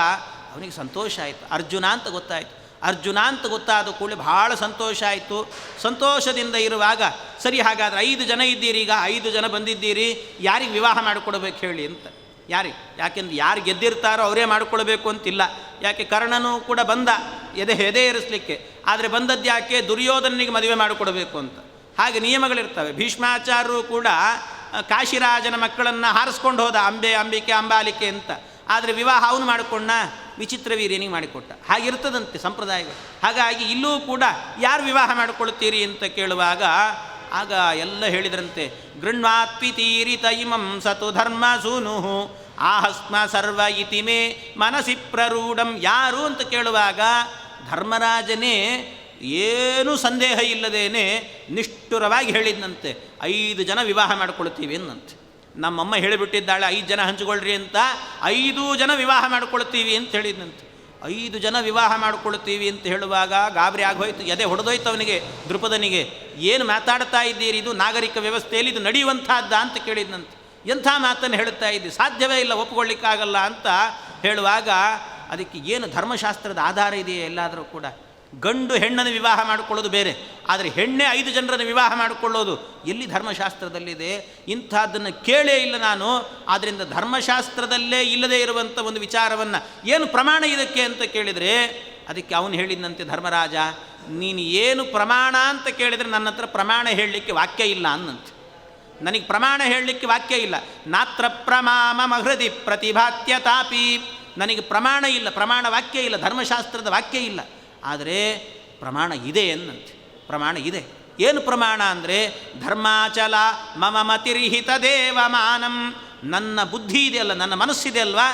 ಅವನಿಗೆ ಸಂತೋಷ ಆಯಿತು. ಅರ್ಜುನ ಅಂತ ಗೊತ್ತಾಯಿತು. ಅರ್ಜುನ ಅಂತ ಗೊತ್ತಾದ ಕೂಡಲೇ ಭಾಳ ಸಂತೋಷ ಆಯಿತು. ಸಂತೋಷದಿಂದ ಇರುವಾಗ, ಸರಿ ಹಾಗಾದರೆ 5 ಜನ ಇದ್ದೀರಿ, ಈಗ 5 ಜನ ಬಂದಿದ್ದೀರಿ, ಯಾರಿಗೆ ವಿವಾಹ ಮಾಡಿಕೊಡ್ಬೇಕು ಹೇಳಿ ಅಂತ. ಯಾರಿಗೆ? ಯಾಕೆಂದ್ರೆ ಯಾರು ಗೆದ್ದಿರ್ತಾರೋ ಅವರೇ ಮಾಡಿಕೊಳ್ಬೇಕು ಅಂತಿಲ್ಲ. ಯಾಕೆ ಕರ್ಣನೂ ಕೂಡ ಬಂದ ಎದೆ ಏರಿಸಲಿಕ್ಕೆ, ಆದರೆ ಬಂದದ್ದು ಯಾಕೆ? ದುರ್ಯೋಧನಿಗೆ ಮದುವೆ ಮಾಡಿಕೊಡ್ಬೇಕು ಅಂತ. ಹಾಗೆ ನಿಯಮಗಳಿರ್ತವೆ. ಭೀಷ್ಮಾಚಾರ್ಯರು ಕೂಡ ಕಾಶಿರಾಜನ ಮಕ್ಕಳನ್ನು ಹಾರಿಸ್ಕೊಂಡು ಹೋದ, ಅಂಬಿಕೆ ಅಂಬಾಲಿಕೆ ಅಂತ. ಆದರೆ ವಿವಾಹ ಅವನು ಮಾಡಿಕೊಂಡ, ವಿಚಿತ್ರ ವೀರ್ಯನಿಗೆ ಮಾಡಿಕೊಟ್ಟ. ಹಾಗಿರ್ತದಂತೆ ಸಂಪ್ರದಾಯಗಳು. ಹಾಗಾಗಿ ಇಲ್ಲೂ ಕೂಡ ಯಾರು ವಿವಾಹ ಮಾಡಿಕೊಳ್ತೀರಿ ಅಂತ ಕೇಳುವಾಗ ಆಗ ಎಲ್ಲ ಹೇಳಿದ್ರಂತೆ, ಗೃಣ್ವಾತ್ಪಿತೀರಿತ ಇಮಂ ಸತು ಧರ್ಮ ಸೂನು ಆಹಸ್ಮ ಸರ್ವ ಇತಿಮೇ ಮನಸಿ ಪ್ರರೂಢಂ. ಯಾರು ಅಂತ ಕೇಳುವಾಗ ಧರ್ಮರಾಜನೇ ಏನೂ ಸಂದೇಹ ಇಲ್ಲದೇನೆ ನಿಷ್ಠುರವಾಗಿ ಹೇಳಿದ್ನಂತೆ, 5 ಜನ ವಿವಾಹ ಮಾಡಿಕೊಳ್ತೀವಿ ಅನ್ನಂತೆ. ನಮ್ಮಮ್ಮ ಹೇಳಿಬಿಟ್ಟಿದ್ದಾಳೆ 5 ಜನ ಹಂಚಿಕೊಳ್ಳ್ರಿ ಅಂತ, 5 ಜನ ವಿವಾಹ ಮಾಡಿಕೊಳ್ತೀವಿ ಅಂತ ಹೇಳಿದ್ನಂತೆ. 5 ಜನ ವಿವಾಹ ಮಾಡಿಕೊಳ್ತೀವಿ ಅಂತ ಹೇಳುವಾಗ ಗಾಬರಿ ಆಗೋಯ್ತು, ಎದೆ ಹೊಡೆದೋಯ್ತು ಅವನಿಗೆ, ದೃಪದನಿಗೆ. ಏನು ಮಾತಾಡ್ತಾ ಇದ್ದೀರಿ, ಇದು ನಾಗರಿಕ ವ್ಯವಸ್ಥೆಯಲ್ಲಿ ಇದು ನಡೆಯುವಂಥದ್ದ ಅಂತ ಕೇಳಿದ್ನಂತೆ. ಎಂಥ ಮಾತನ್ನು ಹೇಳುತ್ತಾ ಇದ್ದೀವಿ, ಸಾಧ್ಯವೇ ಇಲ್ಲ, ಒಪ್ಪಿಕೊಳ್ಳಿಕ್ಕಾಗಲ್ಲ ಅಂತ ಹೇಳುವಾಗ ಅದಕ್ಕೆ ಏನು ಧರ್ಮಶಾಸ್ತ್ರದ ಆಧಾರ ಇದೆಯೇ? ಎಲ್ಲಾದರೂ ಕೂಡ ಗಂಡು ಹೆಣ್ಣನ್ನು ವಿವಾಹ ಮಾಡಿಕೊಳ್ಳೋದು ಬೇರೆ, ಆದರೆ ಹೆಣ್ಣೆ 5 ಜನರನ್ನು ವಿವಾಹ ಮಾಡಿಕೊಳ್ಳೋದು ಎಲ್ಲಿ ಧರ್ಮಶಾಸ್ತ್ರದಲ್ಲಿದೆ? ಇಂಥದ್ದನ್ನು ಕೇಳೇ ಇಲ್ಲ ನಾನು. ಆದ್ದರಿಂದ ಧರ್ಮಶಾಸ್ತ್ರದಲ್ಲೇ ಇಲ್ಲದೇ ಇರುವಂಥ ಒಂದು ವಿಚಾರವನ್ನು ಏನು ಪ್ರಮಾಣ ಇದಕ್ಕೆ ಅಂತ ಕೇಳಿದರೆ, ಅದಕ್ಕೆ ಅವನು ಹೇಳಿದಂತೆ, ಧರ್ಮರಾಜ ನೀನು ಏನು ಪ್ರಮಾಣ ಅಂತ ಕೇಳಿದರೆ ನನ್ನ ಹತ್ರ ಪ್ರಮಾಣ ಹೇಳಲಿಕ್ಕೆ ವಾಕ್ಯ ಇಲ್ಲ ಅನ್ನಂತೆ. ನನಗೆ ಪ್ರಮಾಣ ಹೇಳಲಿಕ್ಕೆ ವಾಕ್ಯ ಇಲ್ಲ. ನಾತ್ರ ಪ್ರಮಾಮ ಮಹೃದಿ ಪ್ರತಿಭಾತ್ಯತಾಪಿ. ನನಗೆ ಪ್ರಮಾಣ ಇಲ್ಲ, ಪ್ರಮಾಣ ವಾಕ್ಯ ಇಲ್ಲ, ಧರ್ಮಶಾಸ್ತ್ರದ ವಾಕ್ಯ ಇಲ್ಲ. ಆದರೆ ಪ್ರಮಾಣ ಇದೆ ಎನ್ನಂತೆ. ಪ್ರಮಾಣ ಇದೆ. ಏನು ಪ್ರಮಾಣ ಅಂದರೆ, ಧರ್ಮಾಚಲ ಮಮ ಮತಿರ್ಹಿತ ದೇವಮಾನಂ. ನನ್ನ ಬುದ್ಧಿ ಇದೆಯಲ್ಲ, ನನ್ನ ಮನಸ್ಸಿದೆ ಅಲ್ವಾ,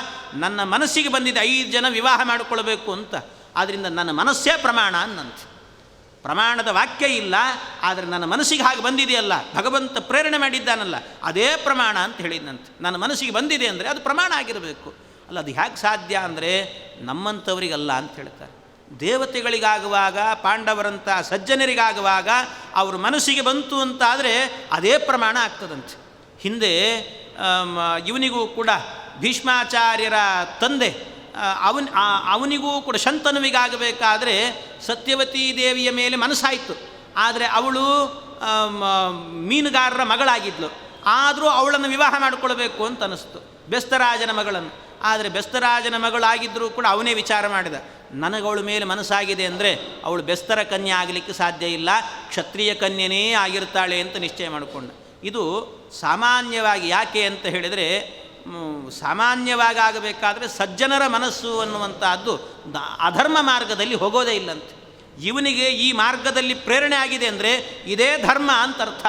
ನನ್ನ ಮನಸ್ಸಿಗೆ ಬಂದಿದೆ 5 ಜನ ವಿವಾಹ ಮಾಡಿಕೊಳ್ಬೇಕು ಅಂತ. ಆದ್ದರಿಂದ ನನ್ನ ಮನಸ್ಸೇ ಪ್ರಮಾಣ ಅನ್ನಂತೆ. ಪ್ರಮಾಣದ ವಾಕ್ಯ ಇಲ್ಲ, ಆದರೆ ನನ್ನ ಮನಸ್ಸಿಗೆ ಹಾಗೆ ಬಂದಿದೆಯಲ್ಲ, ಭಗವಂತ ಪ್ರೇರಣೆ ಮಾಡಿದ್ದಾನಲ್ಲ, ಅದೇ ಪ್ರಮಾಣ ಅಂತ ಹೇಳಿದಂತೆ. ನನ್ನ ಮನಸ್ಸಿಗೆ ಬಂದಿದೆ ಅಂದರೆ ಅದು ಪ್ರಮಾಣ ಆಗಿರಬೇಕು. ಅಲ್ಲ, ಅದು ಹೇಗೆ ಸಾಧ್ಯ ಅಂದರೆ ನಮ್ಮಂಥವರಿಗಲ್ಲ ಅಂತ ಹೇಳ್ತಾರೆ. ದೇವತೆಗಳಿಗಾಗುವಾಗ, ಪಾಂಡವರಂಥ ಸಜ್ಜನರಿಗಾಗುವಾಗ ಅವ್ರ ಮನಸ್ಸಿಗೆ ಬಂತು ಅಂತಾದರೆ ಅದೇ ಪ್ರಮಾಣ ಆಗ್ತದಂತೆ. ಹಿಂದೆ ಇವನಿಗೂ ಕೂಡ ಭೀಷ್ಮಾಚಾರ್ಯರ ತಂದೆ ಅವನಿಗೂ ಕೂಡ ಶಂತನುವಿಗಾಗಬೇಕಾದ್ರೆ ಸತ್ಯವತೀ ದೇವಿಯ ಮೇಲೆ ಮನಸ್ಸಾಯಿತು. ಆದರೆ ಅವಳು ಮೀನುಗಾರರ ಮಗಳಾಗಿದ್ಲು. ಆದರೂ ಅವಳನ್ನು ವಿವಾಹ ಮಾಡಿಕೊಳ್ಬೇಕು ಅಂತ ಅನ್ನಿಸ್ತು, ಬೆಸ್ತರಾಜನ ಮಗಳನ್ನು. ಆದರೆ ಬೆಸ್ತರಾಜನ ಮಗಳಾಗಿದ್ದರೂ ಕೂಡ ಅವನೇ ವಿಚಾರ ಮಾಡಿದ, ನನಗವಳ ಮೇಲೆ ಮನಸ್ಸಾಗಿದೆ ಅಂದರೆ ಅವಳು ಬೆಸ್ತರ ಕನ್ಯೆ ಆಗಲಿಕ್ಕೆ ಸಾಧ್ಯ ಇಲ್ಲ, ಕ್ಷತ್ರಿಯ ಕನ್ಯೆನೇ ಆಗಿರ್ತಾಳೆ ಅಂತ ನಿಶ್ಚಯ ಮಾಡಿಕೊಂಡ. ಇದು ಸಾಮಾನ್ಯವಾಗಿ ಯಾಕೆ ಅಂತ ಹೇಳಿದರೆ, ಸಾಮಾನ್ಯವಾಗಿ ಆಗಬೇಕಾದ್ರೆ ಸಜ್ಜನರ ಮನಸ್ಸು ಅನ್ನುವಂಥದ್ದು ಅಧರ್ಮ ಮಾರ್ಗದಲ್ಲಿ ಹೋಗೋದೇ ಇಲ್ಲಂತೆ. ಇವನಿಗೆ ಈ ಮಾರ್ಗದಲ್ಲಿ ಪ್ರೇರಣೆ ಆಗಿದೆ ಅಂದರೆ ಇದೇ ಧರ್ಮ ಅಂತ ಅರ್ಥ.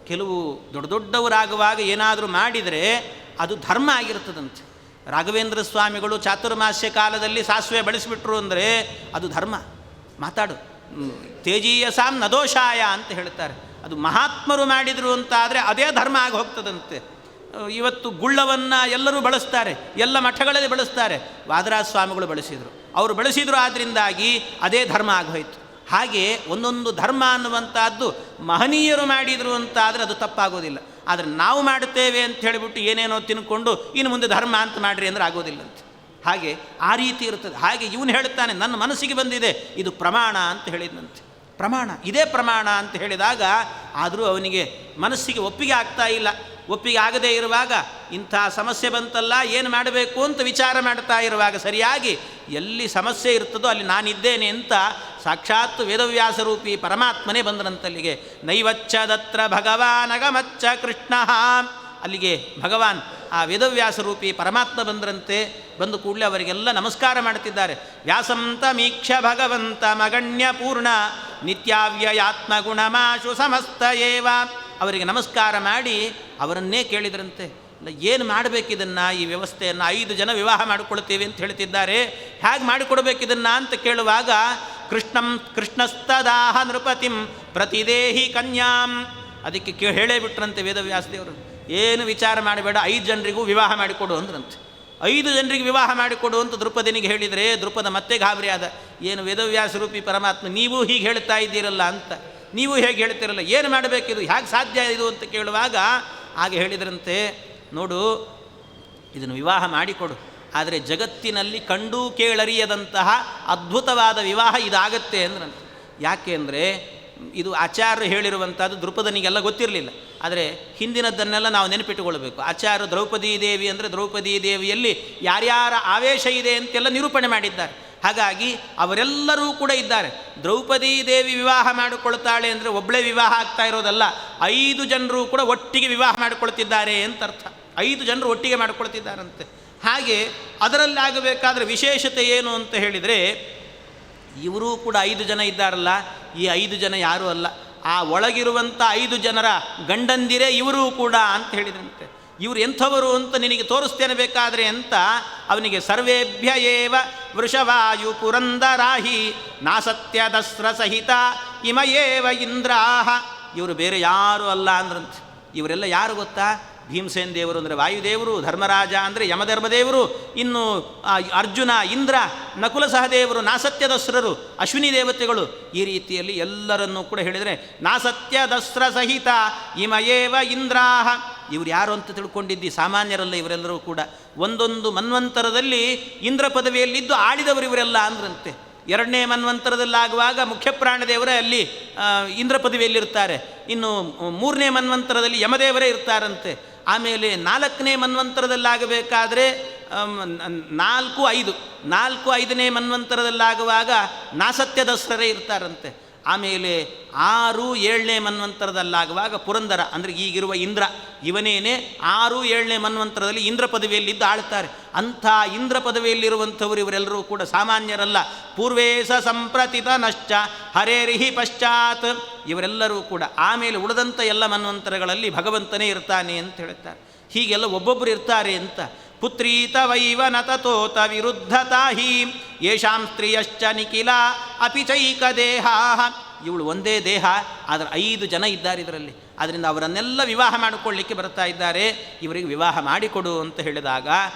ಕೆಲವು ದೊಡ್ಡ ದೊಡ್ಡವರಾಗುವಾಗ ಏನಾದರೂ ಮಾಡಿದರೆ ಅದು ಧರ್ಮ ಆಗಿರ್ತದಂತೆ. ರಾಘವೇಂದ್ರ ಸ್ವಾಮಿಗಳು ಚಾತುರ್ಮಾಸ್ಯ ಕಾಲದಲ್ಲಿ ಸಾಸಿವೆ ಬಳಸಿಬಿಟ್ರು ಅಂದರೆ ಅದು ಧರ್ಮ. ಮಾತಾಡು ತೇಜೀಯಸಾಂ ನದೋಷಾಯ ಅಂತ ಹೇಳ್ತಾರೆ. ಅದು ಮಹಾತ್ಮರು ಮಾಡಿದರು ಅಂತಾದರೆ ಅದೇ ಧರ್ಮ ಆಗಿ ಹೋಗ್ತದಂತೆ. ಇವತ್ತು ಗುಳ್ಳವನ್ನು ಎಲ್ಲರೂ ಬಳಸ್ತಾರೆ, ಎಲ್ಲ ಮಠಗಳಲ್ಲಿ ಬಳಸ್ತಾರೆ. ವಾದರಾಜ ಸ್ವಾಮಿಗಳು ಬಳಸಿದರು, ಅವರು ಬಳಸಿದರು, ಆದ್ದರಿಂದಾಗಿ ಅದೇ ಧರ್ಮ ಆಗೋಯ್ತು. ಹಾಗೆ ಒಂದೊಂದು ಧರ್ಮ ಅನ್ನುವಂಥದ್ದು ಮಹನೀಯರು ಮಾಡಿದರು ಅಂತಾದರೆ ಅದು ತಪ್ಪಾಗೋದಿಲ್ಲ. ಆದರೆ ನಾವು ಮಾಡುತ್ತೇವೆ ಅಂತ ಹೇಳಿಬಿಟ್ಟು ಏನೇನೋ ತಿನ್ಕೊಂಡು ಇನ್ನು ಮುಂದೆ ಧರ್ಮ ಅಂತ ಮಾಡಿರಿ ಅಂದರೆ ಆಗೋದಿಲ್ಲಂತೆ. ಹಾಗೆ ಆ ರೀತಿ ಇರ್ತದೆ. ಹಾಗೆ ಇವನು ಹೇಳುತ್ತಾನೆ, ನನ್ನ ಮನಸ್ಸಿಗೆ ಬಂದಿದೆ, ಇದು ಪ್ರಮಾಣ ಅಂತ ಹೇಳಿದಂತೆ. ಪ್ರಮಾಣ, ಇದೇ ಪ್ರಮಾಣ ಅಂತ ಹೇಳಿದಾಗ ಆದರೂ ಅವನಿಗೆ ಮನಸ್ಸಿಗೆ ಒಪ್ಪಿಗೆ ಆಗ್ತಾ ಇಲ್ಲ. ಒಪ್ಪಿಗೆ ಆಗದೇ ಇರುವಾಗ ಇಂಥ ಸಮಸ್ಯೆ ಬಂತಲ್ಲ, ಏನು ಮಾಡಬೇಕು ಅಂತ ವಿಚಾರ ಮಾಡ್ತಾ ಇರುವಾಗ ಸರಿಯಾಗಿ ಎಲ್ಲಿ ಸಮಸ್ಯೆ ಇರ್ತದೋ ಅಲ್ಲಿ ನಾನಿದ್ದೇನೆ ಅಂತ ಸಾಕ್ಷಾತ್ ವೇದವ್ಯಾಸರೂಪಿ ಪರಮಾತ್ಮನೇ ಬಂದರಂತಲ್ಲಿಗೆ. ನೈವಚ್ಚದತ್ರ ಭಗವಾನಗಮಚ್ಚ ಕೃಷ್ಣ. ಅಲ್ಲಿಗೆ ಭಗವಾನ್ ಆ ವೇದವ್ಯಾಸರೂಪಿ ಪರಮಾತ್ಮ ಬಂದರಂತೆ. ಬಂದು ಕೂಡಲೇ ಅವರಿಗೆಲ್ಲ ನಮಸ್ಕಾರ ಮಾಡ್ತಿದ್ದಾರೆ. ವ್ಯಾಸಂತ ಮೀಕ್ಷ ಭಗವಂತ ಮಗಣ್ಯ ಪೂರ್ಣ ನಿತ್ಯಾವ್ಯಯಾತ್ಮ ಗುಣಮಾಶು ಸಮಸ್ತ ಏವ. ಅವರಿಗೆ ನಮಸ್ಕಾರ ಮಾಡಿ ಅವರನ್ನೇ ಕೇಳಿದ್ರಂತೆ, ಇಲ್ಲ ಏನು ಮಾಡಬೇಕಿದನ್ನು, ಈ ವ್ಯವಸ್ಥೆಯನ್ನು 5 ಜನ ವಿವಾಹ ಮಾಡಿಕೊಳ್ತೇವೆ ಅಂತ ಹೇಳ್ತಿದ್ದಾರೆ, ಹೇಗೆ ಮಾಡಿಕೊಡ್ಬೇಕಿದನ್ನು ಅಂತ ಕೇಳುವಾಗ ಕೃಷ್ಣಸ್ತದಾಹ ನೃಪತಿಂ ಪ್ರತಿದೇಹಿ ಕನ್ಯಾಂ. ಅದಕ್ಕೆ ಹೇಳೇ ಬಿಟ್ರಂತೆ ವೇದವ್ಯಾಸದೇವರು, ಏನು ವಿಚಾರ ಮಾಡಬೇಡ, 5 ಜನರಿಗೂ ವಿವಾಹ ಮಾಡಿಕೊಡು ಅಂದ್ರಂತೆ. 5 ಜನರಿಗೆ ವಿವಾಹ ಮಾಡಿಕೊಡು ಅಂತ ದೃಪದನಿಗೆ ಹೇಳಿದರೆ ದೃಪದ ಮತ್ತೆ ಗಾಬರಿ ಆದ. ಏನು ವೇದವ್ಯಾಸರೂಪಿ ಪರಮಾತ್ಮ, ನೀವು ಹೀಗೆ ಹೇಳ್ತಾ ಇದ್ದೀರಲ್ಲ ಅಂತ, ನೀವು ಹೇಗೆ ಹೇಳ್ತಿರಲ್ಲ, ಏನು ಮಾಡಬೇಕಿದು, ಹೇಗೆ ಸಾಧ್ಯ ಇದು ಅಂತ ಕೇಳುವಾಗ ಹಾಗೆ ಹೇಳಿದ್ರಂತೆ, ನೋಡು ಇದನ್ನು ವಿವಾಹ ಮಾಡಿಕೊಡು, ಆದರೆ ಜಗತ್ತಿನಲ್ಲಿ ಕಂಡು ಕೇಳರಿಯದಂತಹ ಅದ್ಭುತವಾದ ವಿವಾಹ ಇದಾಗತ್ತೆ ಅಂದ್ರಂತೆ. ಯಾಕೆ ಅಂದರೆ ಇದು ಆಚಾರ್ಯರು ಹೇಳಿರುವಂಥದ್ದು ದೃಪದನಿಗೆಲ್ಲ ಗೊತ್ತಿರಲಿಲ್ಲ. ಆದರೆ ಹಿಂದಿನದ್ದನ್ನೆಲ್ಲ ನಾವು ನೆನಪಿಟ್ಟುಕೊಳ್ಬೇಕು. ಆಚಾರ್ಯ ದ್ರೌಪದಿ ದೇವಿ ಅಂದರೆ ದ್ರೌಪದಿ ದೇವಿಯಲ್ಲಿ ಯಾರ್ಯಾರ ಆವೇಶ ಇದೆ ಅಂತೆಲ್ಲ ನಿರೂಪಣೆ ಮಾಡಿದ್ದಾರೆ. ಹಾಗಾಗಿ ಅವರೆಲ್ಲರೂ ಕೂಡ ಇದ್ದಾರೆ. ದ್ರೌಪದಿ ದೇವಿ ವಿವಾಹ ಮಾಡಿಕೊಳ್ತಾಳೆ ಅಂದರೆ ಒಬ್ಬಳೇ ವಿವಾಹ ಆಗ್ತಾ ಇರೋದಲ್ಲ, 5 ಜನರು ಕೂಡ ಒಟ್ಟಿಗೆ ವಿವಾಹ ಮಾಡಿಕೊಳ್ತಿದ್ದಾರೆ ಅಂತ ಅರ್ಥ. 5 ಜನರು ಒಟ್ಟಿಗೆ ಮಾಡಿಕೊಳ್ತಿದ್ದಾರಂತೆ. ಹಾಗೆ ಅದರಲ್ಲಿ ಆಗಬೇಕಾದ್ರೆ ವಿಶೇಷತೆ ಏನು ಅಂತ ಹೇಳಿದರೆ, ಇವರೂ ಕೂಡ 5 ಜನ ಇದ್ದಾರಲ್ಲ, ಈ 5 ಜನ ಯಾರೂ ಅಲ್ಲ, ಆ ಒಳಗಿರುವಂಥ 5 ಜನರ ಗಂಡಂದಿರೇ ಇವರೂ ಕೂಡ ಅಂತ ಹೇಳಿದ್ರಂತೆ. ಇವರು ಎಂಥವರು ಅಂತ ನಿನಗೆ ತೋರಿಸ್ತೇನೆ ಬೇಕಾದರೆ ಅಂತ ಅವನಿಗೆ ಸರ್ವೇಭ್ಯ ಏವ ವೃಷವಾಯು ಪುರಂದರಾಹಿ ನಾಸತ್ಯದಸ್ರ ಸಹಿತ ಇಮಯೇವ ಇಂದ್ರಾಹ. ಇವರು ಬೇರೆ ಯಾರೂ ಅಲ್ಲ ಅಂದ್ರಂತೆ. ಇವರೆಲ್ಲ ಯಾರು ಗೊತ್ತಾ? ಭೀಮಸೇನ ದೇವರು ಅಂದರೆ ವಾಯುದೇವರು, ಧರ್ಮರಾಜ ಅಂದರೆ ಯಮಧರ್ಮದೇವರು, ಇನ್ನು ಅರ್ಜುನ ಇಂದ್ರ, ನಕುಲ ಸಹದೇವರು ನಾಸತ್ಯದಸ್ರರು ಅಶ್ವಿನಿ ದೇವತೆಗಳು. ಈ ರೀತಿಯಲ್ಲಿ ಎಲ್ಲರನ್ನೂ ಕೂಡ ಹೇಳಿದರೆ ನಾಸತ್ಯದಸ್ರ ಸಹಿತ ಇಮಯೇವ ಇಂದ್ರಾಹ. ಇವರು ಯಾರು ಅಂತ ತಿಳ್ಕೊಂಡಿದ್ದಿ? ಸಾಮಾನ್ಯರಲ್ಲ ಇವರೆಲ್ಲರೂ ಕೂಡ. ಒಂದೊಂದು ಮನ್ವಂತರದಲ್ಲಿ ಇಂದ್ರ ಪದವಿಯಲ್ಲಿದ್ದು ಆಳಿದವರು ಇವರೆಲ್ಲ ಅಂದ್ರಂತೆ. 2ನೇ ಮನ್ವಂತರದಲ್ಲಾಗುವಾಗ ಮುಖ್ಯ ಪ್ರಾಣದೇವರೇ ಅಲ್ಲಿ ಇಂದ್ರ ಪದವಿಯಲ್ಲಿರ್ತಾರೆ. ಇನ್ನು 3ನೇ ಮನ್ವಂತರದಲ್ಲಿ ಯಮದೇವರೇ ಇರ್ತಾರಂತೆ. ಆಮೇಲೆ 4ನೇ ಮನ್ವಂತರದಲ್ಲಾಗಬೇಕಾದ್ರೆ 4-5ನೇ ಮನ್ವಂತರದಲ್ಲಾಗುವಾಗ ನಾಸತ್ಯದಸ್ರರೇ ಇರ್ತಾರಂತೆ. ಆಮೇಲೆ 6-7ನೇ ಮನ್ವಂತರದಲ್ಲಾಗುವಾಗ ಪುರಂದರ ಅಂದರೆ ಈಗಿರುವ ಇಂದ್ರ, ಇವನೇನೆ 6-7ನೇ ಮನ್ವಂತರದಲ್ಲಿ ಇಂದ್ರ ಪದವಿಯಲ್ಲಿದ್ದು ಆಳ್ತಾರೆ. ಅಂಥ ಇಂದ್ರ ಪದವಿಯಲ್ಲಿರುವಂಥವರು ಇವರೆಲ್ಲರೂ ಕೂಡ ಸಾಮಾನ್ಯರಲ್ಲ. ಪೂರ್ವೇಶ ಸಂಪ್ರತಿತ ನಶ್ಚ ಹರೇರಿಹಿ ಪಶ್ಚಾತ್. ಇವರೆಲ್ಲರೂ ಕೂಡ ಆಮೇಲೆ ಉಳಿದಂಥ ಎಲ್ಲ ಮನ್ವಂತರಗಳಲ್ಲಿ ಭಗವಂತನೇ ಇರ್ತಾನೆ ಅಂತ ಹೇಳ್ತಾರೆ. ಹೀಗೆಲ್ಲ ಒಬ್ಬೊಬ್ಬರು ಇರ್ತಾರೆ ಅಂತ. ಪುತ್ರೀತ ವೈವನ ತತೋತ ವಿರುದ್ಧತಾಹಿ ಯೇಷಾಂ ಸ್ತ್ರೀಯಶ್ಚ ನಿಖಿಲ ಅಪಿಚೈಕ ದೇಹ. ಇವಳು ಒಂದೇ ದೇಹ, ಆದರೆ 5 ಜನ ಇದ್ದಾರೆ ಇದರಲ್ಲಿ. ಆದ್ದರಿಂದ ಅವರನ್ನೆಲ್ಲ ವಿವಾಹ ಮಾಡಿಕೊಳ್ಳಿಕ್ಕೆ ಬರ್ತಾ ಇದ್ದಾರೆ. ಇವರಿಗೆ ವಿವಾಹ ಮಾಡಿಕೊಡು ಅಂತ ಹೇಳಿದಾಗ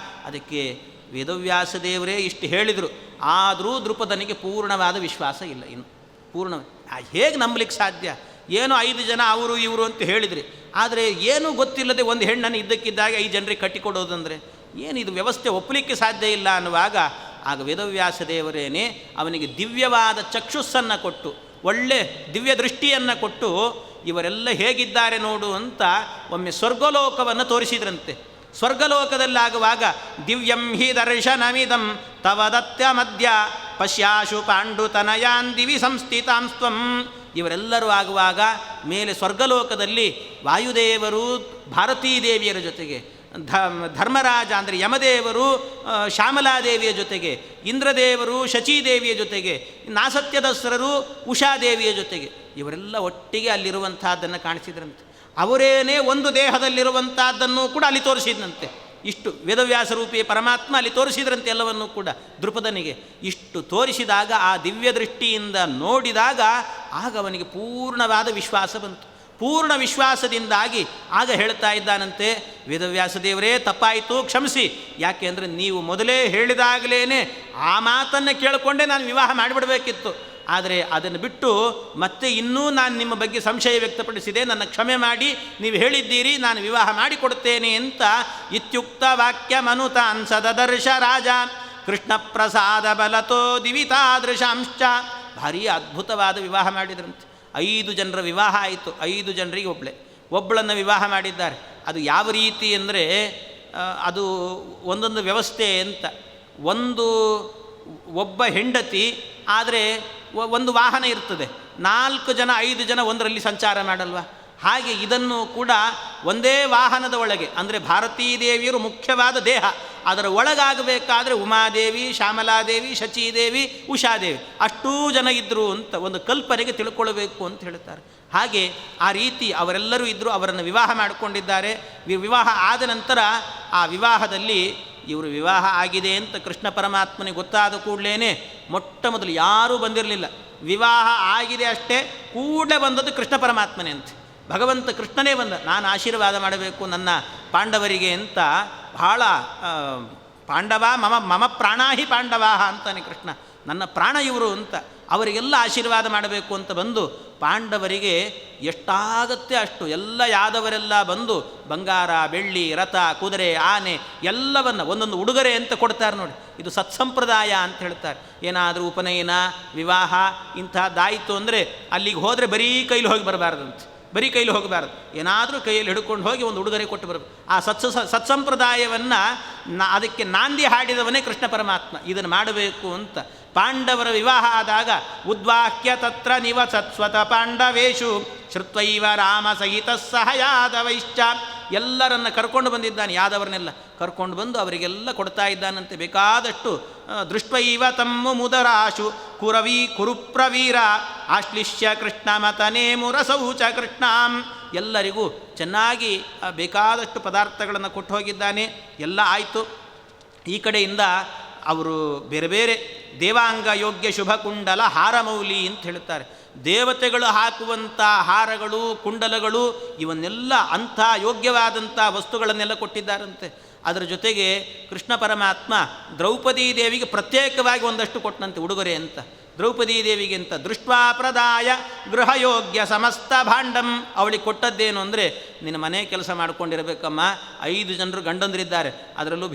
ಅದಕ್ಕೆ ವೇದವ್ಯಾಸ ದೇವರೇ ಇಷ್ಟು ಹೇಳಿದರು. ಆದರೂ ದೃಪದನಿಗೆ ಪೂರ್ಣವಾದ ವಿಶ್ವಾಸ ಇಲ್ಲ. ಇನ್ನು ಪೂರ್ಣ ಹೇಗೆ ನಂಬಲಿಕ್ಕೆ ಸಾಧ್ಯ? ಏನೋ 5 ಜನ ಅವರು ಇವರು ಅಂತ ಹೇಳಿದ್ರಿ, ಆದರೆ ಏನೂ ಗೊತ್ತಿಲ್ಲದೆ ಒಂದು ಹೆಣ್ಣನ್ನು ಇದ್ದಕ್ಕಿದ್ದಾಗ 5 ಜನರಿಗೆ ಕಟ್ಟಿಕೊಡೋದಂದರೆ ಏನಿದು ವ್ಯವಸ್ಥೆ ಒಪ್ಪಲಿಕ್ಕೆ ಸಾಧ್ಯ ಇಲ್ಲ ಅನ್ನುವಾಗ ಆಗ ವೇದವ್ಯಾಸ ದೇವರೇನೆ ಅವನಿಗೆ ದಿವ್ಯವಾದ ಚಕ್ಷುಸ್ಸನ್ನು ಕೊಟ್ಟು, ಒಳ್ಳೆ ದಿವ್ಯ ದೃಷ್ಟಿಯನ್ನು ಕೊಟ್ಟು, ಇವರೆಲ್ಲ ಹೇಗಿದ್ದಾರೆ ನೋಡು ಅಂತ ಒಮ್ಮೆ ಸ್ವರ್ಗಲೋಕವನ್ನು ತೋರಿಸಿದ್ರಂತೆ. ಸ್ವರ್ಗಲೋಕದಲ್ಲಾಗುವಾಗ ದಿವ್ಯಂ ಹಿ ದರ್ಶನಮಿದಂ ತವ ದತ್ಯ ಮಧ್ಯ ಪಶ್ಯಾಶು ಪಾಂಡುತನಯಾನ್ ದಿವಿ ಸಂಸ್ಥಿತಾಂಸ್ತ್ವಂ. ಇವರೆಲ್ಲರೂ ಆಗುವಾಗ ಮೇಲೆ ಸ್ವರ್ಗಲೋಕದಲ್ಲಿ ವಾಯುದೇವರು ಭಾರತೀ ದೇವಿಯರ ಜೊತೆಗೆ, ಧರ್ಮರಾಜ ಅಂದರೆ ಯಮದೇವರು ಶ್ಯಾಮಲಾದೇವಿಯ ಜೊತೆಗೆ, ಇಂದ್ರದೇವರು ಶಚೀದೇವಿಯ ಜೊತೆಗೆ, ನಾಸತ್ಯದಸ್ರರು ಉಷಾದೇವಿಯ ಜೊತೆಗೆ ಇವರೆಲ್ಲ ಒಟ್ಟಿಗೆ ಅಲ್ಲಿರುವಂತಹದ್ದನ್ನು ಕಾಣಿಸಿದ್ರಂತೆ. ಅವರೇನೇ ಒಂದು ದೇಹದಲ್ಲಿರುವಂಥದ್ದನ್ನು ಕೂಡ ಅಲ್ಲಿ ತೋರಿಸಿದ್ರಂತೆ. ಇಷ್ಟು ವೇದವ್ಯಾಸ ರೂಪಿ ಪರಮಾತ್ಮ ಅಲ್ಲಿ ತೋರಿಸಿದ್ರಂತೆ ಎಲ್ಲವನ್ನೂ ಕೂಡ ದೃಪದನಿಗೆ. ಇಷ್ಟು ತೋರಿಸಿದಾಗ ಆ ದಿವ್ಯ ದೃಷ್ಟಿಯಿಂದ ನೋಡಿದಾಗ ಆಗ ಅವನಿಗೆ ಪೂರ್ಣವಾದ ವಿಶ್ವಾಸ ಬಂತು. ಪೂರ್ಣ ವಿಶ್ವಾಸದಿಂದಾಗಿ ಆಗ ಹೇಳ್ತಾ ಇದ್ದಾನಂತೆ, ವೇದವ್ಯಾಸ ದೇವರೇ ತಪ್ಪಾಯಿತು, ಕ್ಷಮಿಸಿ. ಯಾಕೆ ಅಂದರೆ ನೀವು ಮೊದಲೇ ಹೇಳಿದಾಗಲೇ ಆ ಮಾತನ್ನು ಕೇಳಿಕೊಂಡೇ ನಾನು ವಿವಾಹ ಮಾಡಿಬಿಡಬೇಕಿತ್ತು. ಆದರೆ ಅದನ್ನು ಬಿಟ್ಟು ಮತ್ತೆ ಇನ್ನೂ ನಾನು ನಿಮ್ಮ ಬಗ್ಗೆ ಸಂಶಯ ವ್ಯಕ್ತಪಡಿಸಿದೆ, ನನ್ನ ಕ್ಷಮೆ ಮಾಡಿ, ನೀವು ಹೇಳಿದ್ದೀರಿ, ನಾನು ವಿವಾಹ ಮಾಡಿಕೊಡ್ತೇನೆ ಅಂತ ಇತ್ಯುಕ್ತ ವಾಕ್ಯ ಮನುತಾನ್ ಸದದರ್ಶ ರಾಜ ಕೃಷ್ಣ ಪ್ರಸಾದ ಬಲತೋ ದಿವಿತಾದೃಶಾಂಶ್ಚ. ಭಾರೀ ಅದ್ಭುತವಾದ ವಿವಾಹ ಮಾಡಿದ್ರಂತೆ. 5 ಜನರ ವಿವಾಹ ಆಯಿತು. 5 ಜನರಿಗೆ ಒಬ್ಬಳನ್ನು ವಿವಾಹ ಮಾಡಿದ್ದಾರೆ. ಅದು ಯಾವ ರೀತಿ ಅಂದರೆ ಅದು ಒಂದೊಂದು ವ್ಯವಸ್ಥೆ ಅಂತ. ಒಬ್ಬ ಹೆಂಡತಿ ಆದರೆ ಒಂದು ವಾಹನ ಇರ್ತದೆ, 4 ಜನ 5 ಜನ ಒಂದರಲ್ಲಿ ಸಂಚಾರ ಮಾಡಲ್ವ? ಹಾಗೆ ಇದನ್ನು ಕೂಡ ಒಂದೇ ವಾಹನದ ಒಳಗೆ, ಅಂದರೆ ಭಾರತೀ ದೇವಿಯರು ಮುಖ್ಯವಾದ ದೇಹ, ಅದರ ಒಳಗಾಗಬೇಕಾದ್ರೆ ಉಮಾದೇವಿ, ಶ್ಯಾಮಲಾದೇವಿ, ಶಚೀದೇವಿ, ಉಷಾದೇವಿ ಅಷ್ಟೂ ಜನ ಇದ್ದರು ಅಂತ ಒಂದು ಕಲ್ಪನೆಗೆ ತಿಳ್ಕೊಳ್ಬೇಕು ಅಂತ ಹೇಳ್ತಾರೆ. ಹಾಗೆ ಆ ರೀತಿ ಅವರೆಲ್ಲರೂ ಇದ್ದರು. ಅವರನ್ನು ವಿವಾಹ ಮಾಡಿಕೊಂಡಿದ್ದಾರೆ. ವಿವಾಹ ಆದ ನಂತರ ಆ ವಿವಾಹದಲ್ಲಿ ಇವರು ವಿವಾಹ ಆಗಿದೆ ಅಂತ ಕೃಷ್ಣ ಪರಮಾತ್ಮನಿಗೆ ಗೊತ್ತಾದ ಕೂಡಲೇ ಮೊಟ್ಟ ಮೊದಲು ಯಾರೂ ಬಂದಿರಲಿಲ್ಲ. ವಿವಾಹ ಆಗಿದೆ ಅಷ್ಟೇ, ಕೂಡಲೇ ಬಂದದ್ದು ಕೃಷ್ಣ ಪರಮಾತ್ಮನೇ ಅಂತ. ಭಗವಂತ ಕೃಷ್ಣನೇ ಬಂದ, ನಾನು ಆಶೀರ್ವಾದ ಮಾಡಬೇಕು ನನ್ನ ಪಾಂಡವರಿಗೆ ಅಂತ. ಬಹಳ ಪಾಂಡವ ಮಮ ಪ್ರಾಣಾಹಿ ಪಾಂಡವಾಹ ಅಂತಾನೆ ಕೃಷ್ಣ, ನನ್ನ ಪ್ರಾಣ ಇವರು ಅಂತ ಅವರಿಗೆಲ್ಲ ಆಶೀರ್ವಾದ ಮಾಡಬೇಕು ಅಂತ ಬಂದು ಪಾಂಡವರಿಗೆ ಎಷ್ಟಾಗತ್ತೆ ಅಷ್ಟು ಎಲ್ಲ ಯಾದವರೆಲ್ಲ ಬಂದು ಬಂಗಾರ, ಬೆಳ್ಳಿ, ರಥ, ಕುದುರೆ, ಆನೆ ಎಲ್ಲವನ್ನು ಒಂದೊಂದು ಉಡುಗೊರೆ ಅಂತ ಕೊಡ್ತಾರೆ ನೋಡಿ. ಇದು ಸತ್ಸಂಪ್ರದಾಯ ಅಂತ ಹೇಳ್ತಾರೆ. ಏನಾದರೂ ಉಪನಯನ, ವಿವಾಹ ಇಂಥದ್ದಾಯಿತು ಅಂದರೆ ಅಲ್ಲಿಗೆ ಹೋದರೆ ಬರೀ ಕೈಲಿ ಹೋಗಿ ಬರಬಾರ್ದಂತೆ. ಬರೀ ಕೈಲಿ ಹೋಗಬಾರ್ದು, ಏನಾದರೂ ಕೈಯಲ್ಲಿ ಹಿಡ್ಕೊಂಡು ಹೋಗಿ ಒಂದು ಉಡುಗೊರೆ ಕೊಟ್ಟು ಬರಬೇಕು. ಆ ಸತ್ಸಂಪ್ರದಾಯವನ್ನು ಅದಕ್ಕೆ ನಾಂದಿ ಹಾಡಿದವನೇ ಕೃಷ್ಣ ಪರಮಾತ್ಮ. ಇದನ್ನು ಮಾಡಬೇಕು ಅಂತ ಪಾಂಡವರ ವಿವಾಹ ಆದಾಗ ಉದ್ವಾಹ್ಯ ತತ್ರ ನಿವಸತ್ಸ್ವತ ಪಾಂಡವೇಶು ಶ್ರುತ್ವೈವ ರಾಮ ಸಹಿತ ಸಹ ಯಾದವೈಶ್ಚ. ಎಲ್ಲರನ್ನು ಕರ್ಕೊಂಡು ಬಂದಿದ್ದಾನೆ, ಯಾದವರನ್ನೆಲ್ಲ ಕರ್ಕೊಂಡು ಬಂದು ಅವರಿಗೆಲ್ಲ ಕೊಡ್ತಾ ಇದ್ದಾನಂತೆ ಬೇಕಾದಷ್ಟು. ದೃಷ್ಟ್ವೈವ ತಮ್ಮ ಮುದರಾಶು ಕುರುಪ್ರವೀರ ಆಶ್ಲಿಷ್ಯ ಕೃಷ್ಣ ಮತನೇ ಮುರಸೌಚ ಕೃಷ್ಣಾಂ. ಎಲ್ಲರಿಗೂ ಚೆನ್ನಾಗಿ ಬೇಕಾದಷ್ಟು ಪದಾರ್ಥಗಳನ್ನು ಕೊಟ್ಟು ಹೋಗಿದ್ದಾನೆ. ಎಲ್ಲ ಆಯಿತು. ಈ ಕಡೆಯಿಂದ ಅವರು ಬೇರೆ ಬೇರೆ ದೇವಾಂಗ ಯೋಗ್ಯ ಶುಭ ಕುಂಡಲ ಹಾರಮೌಲಿ ಅಂತ ಹೇಳುತ್ತಾರೆ. ದೇವತೆಗಳು ಹಾಕುವಂಥ ಹಾರಗಳು, ಕುಂಡಲಗಳು ಇವನ್ನೆಲ್ಲ ಅಂಥ ಯೋಗ್ಯವಾದಂಥ ವಸ್ತುಗಳನ್ನೆಲ್ಲ ಕೊಟ್ಟಿದ್ದಾರಂತೆ. ಅದರ ಜೊತೆಗೆ ಕೃಷ್ಣ ಪರಮಾತ್ಮ ದ್ರೌಪದೀ ದೇವಿಗೆ ಪ್ರತ್ಯೇಕವಾಗಿ ಒಂದಷ್ಟು ಕೊಟ್ಟನಂತೆ ಉಡುಗೊರೆ ಅಂತ. ದ್ರೌಪದೀ ದೇವಿಗೆ ಅಂತ ದೃಷ್ಟ್ವಾ ಪ್ರದಾಯ ಗೃಹಯೋಗ್ಯ ಸಮಸ್ತ ಭಾಂಡಂ. ಅವಳಿಗೆ ಕೊಟ್ಟದ್ದೇನು ಅಂದರೆ, ನಿನ್ನ ಮನೆ ಕೆಲಸ ಮಾಡ್ಕೊಂಡಿರಬೇಕಮ್ಮ, 5 ಜನರು ಗಂಡಂದರಿದ್ದಾರೆ, ಅದರಲ್ಲೂ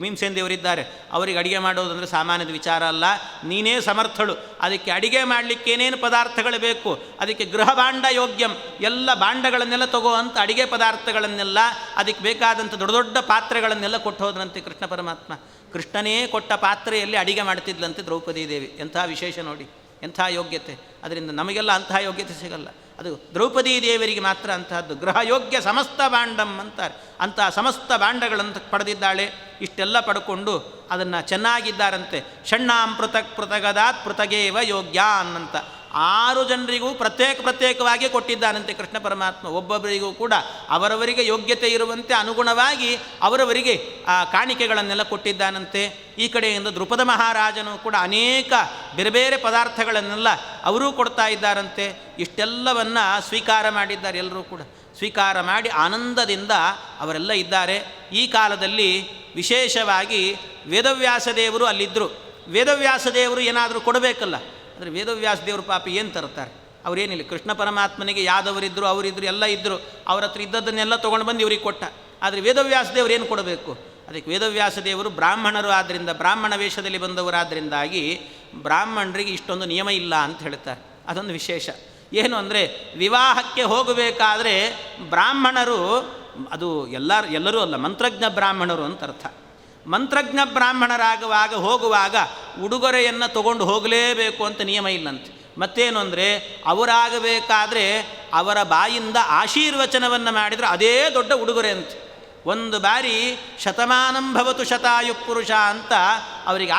ಭೀಮಸೇನ ದೇವರಿದ್ದಾರೆ. ಅವರಿಗೆ ಅಡುಗೆ ಮಾಡೋದಂದರೆ ಸಾಮಾನ್ಯದ ವಿಚಾರ ಅಲ್ಲ. ನೀನೇ ಸಮರ್ಥಳು. ಅದಕ್ಕೆ ಅಡುಗೆ ಮಾಡಲಿಕ್ಕೆ ಏನೇನು ಪದಾರ್ಥಗಳು ಬೇಕು, ಅದಕ್ಕೆ ಗೃಹ ಭಾಂಡ ಯೋಗ್ಯಂ, ಎಲ್ಲ ಭಾಂಡಗಳನ್ನೆಲ್ಲ ತಗೋ ಅಂತ ಅಡುಗೆ ಪದಾರ್ಥಗಳನ್ನೆಲ್ಲ, ಅದಕ್ಕೆ ಬೇಕಾದಂಥ ದೊಡ್ಡ ದೊಡ್ಡ ಪಾತ್ರೆಗಳನ್ನೆಲ್ಲ ಕೊಟ್ಟು ಹೋದ್ರಂತೆ ಕೃಷ್ಣ ಪರಮಾತ್ಮ. ಕೃಷ್ಣನೇ ಕೊಟ್ಟ ಪಾತ್ರೆಯಲ್ಲಿ ಅಡಿಗೆ ಮಾಡ್ತಿದ್ಲಂತೆ ದ್ರೌಪದೀ ದೇವಿ. ಎಂಥ ವಿಶೇಷ ನೋಡಿ, ಎಂಥ ಯೋಗ್ಯತೆ. ಅದರಿಂದ ನಮಗೆಲ್ಲ ಅಂತಹ ಯೋಗ್ಯತೆ ಸಿಗಲ್ಲ. ಅದು ದ್ರೌಪದೀ ದೇವರಿಗೆ ಮಾತ್ರ ಅಂತಹದ್ದು. ಗೃಹಯೋಗ್ಯ ಸಮಸ್ತ ಭಾಂಡಂ ಅಂತಾರೆ. ಅಂತಹ ಸಮಸ್ತ ಭಾಂಡಗಳನ್ನು ಪಡೆದಿದ್ದಾಳೆ. ಇಷ್ಟೆಲ್ಲ ಪಡ್ಕೊಂಡು ಅದನ್ನು ಚೆನ್ನಾಗಿದ್ದಾರಂತೆ. ಷಣ್ಣಾಂ ಪೃಥಗದಾತ್ ಪೃಥಗೇವ ಯೋಗ್ಯಾನ್ ಅಂತ 6 ಜನರಿಗೂ ಪ್ರತ್ಯೇಕವಾಗಿ ಕೊಟ್ಟಿದ್ದಾನಂತೆ ಕೃಷ್ಣ ಪರಮಾತ್ಮ. ಒಬ್ಬೊಬ್ಬರಿಗೂ ಕೂಡ ಅವರವರಿಗೆ ಯೋಗ್ಯತೆ ಇರುವಂತೆ ಅನುಗುಣವಾಗಿ ಅವರವರಿಗೆ ಆ ಕಾಣಿಕೆಗಳನ್ನೆಲ್ಲ ಕೊಟ್ಟಿದ್ದಾನಂತೆ. ಈ ಕಡೆಯಿಂದ ದೃಪದ ಮಹಾರಾಜನು ಕೂಡ ಅನೇಕ ಬೇರೆ ಬೇರೆ ಪದಾರ್ಥಗಳನ್ನೆಲ್ಲ ಅವರೂ ಕೊಡ್ತಾ ಇದ್ದಾರಂತೆ. ಇಷ್ಟೆಲ್ಲವನ್ನು ಸ್ವೀಕಾರ ಮಾಡಿದ್ದಾರೆ. ಎಲ್ಲರೂ ಕೂಡ ಸ್ವೀಕಾರ ಮಾಡಿ ಆನಂದದಿಂದ ಅವರೆಲ್ಲ ಇದ್ದಾರೆ. ಈ ಕಾಲದಲ್ಲಿ ವಿಶೇಷವಾಗಿ ವೇದವ್ಯಾಸ ದೇವರು ಅಲ್ಲಿದ್ದರು. ವೇದವ್ಯಾಸ ದೇವರು ಏನಾದರೂ ಕೊಡಬೇಕಲ್ಲ. ಅಂದರೆ ವೇದವ್ಯಾಸ ದೇವರು ಪಾಪ ಏನು ತರ್ತಾರೆ? ಅವರೇನಿಲ್ಲ, ಕೃಷ್ಣ ಪರಮಾತ್ಮನಿಗೆ ಯಾದವರಿದ್ದರು, ಅವರಿದ್ದರು, ಎಲ್ಲ ಇದ್ದರು. ಅವ್ರ ಹತ್ರ ಇದ್ದದ್ದನ್ನೆಲ್ಲ ತೊಗೊಂಡು ಬಂದು ಇವ್ರಿಗೆ ಕೊಟ್ಟ. ಆದರೆ ವೇದವ್ಯಾಸ ದೇವರು ಏನು ಕೊಡಬೇಕು? ಅದಕ್ಕೆ ವೇದವ್ಯಾಸ ದೇವರು ಬ್ರಾಹ್ಮಣರು ಆದ್ದರಿಂದ, ಬ್ರಾಹ್ಮಣ ವೇಷದಲ್ಲಿ ಬಂದವರಾದ್ದರಿಂದಾಗಿ ಬ್ರಾಹ್ಮಣರಿಗೆ ಇಷ್ಟೊಂದು ನಿಯಮ ಇಲ್ಲ ಅಂತ ಹೇಳ್ತಾರೆ. ಅದೊಂದು ವಿಶೇಷ. ಏನು ಅಂದರೆ, ವಿವಾಹಕ್ಕೆ ಹೋಗಬೇಕಾದ್ರೆ ಬ್ರಾಹ್ಮಣರು, ಅದು ಎಲ್ಲರೂ ಅಲ್ಲ, ಮಂತ್ರಜ್ಞ ಬ್ರಾಹ್ಮಣರು ಅಂತ ಅರ್ಥ. ಮಂತ್ರಜ್ಞ ಬ್ರಾಹ್ಮಣರಾಗುವಾಗ ಹೋಗುವಾಗ ಉಡುಗೊರೆಯನ್ನು ತಗೊಂಡು ಹೋಗಲೇಬೇಕು ಅಂತ ನಿಯಮ ಇಲ್ಲಂತೆ. ಮತ್ತೇನು ಅಂದರೆ, ಅವರಾಗಬೇಕಾದ್ರೆ ಅವರ ಬಾಯಿಂದ ಆಶೀರ್ವಚನವನ್ನು ಮಾಡಿದರೆ ಅದೇ ದೊಡ್ಡ ಉಡುಗೊರೆ ಅಂತೆ. ಒಂದು ಬಾರಿ ಶತಮಾನಂ ಭವತು ಶತಾಯು ಪುರುಷ ಅಂತ ಅವರಿಗೆ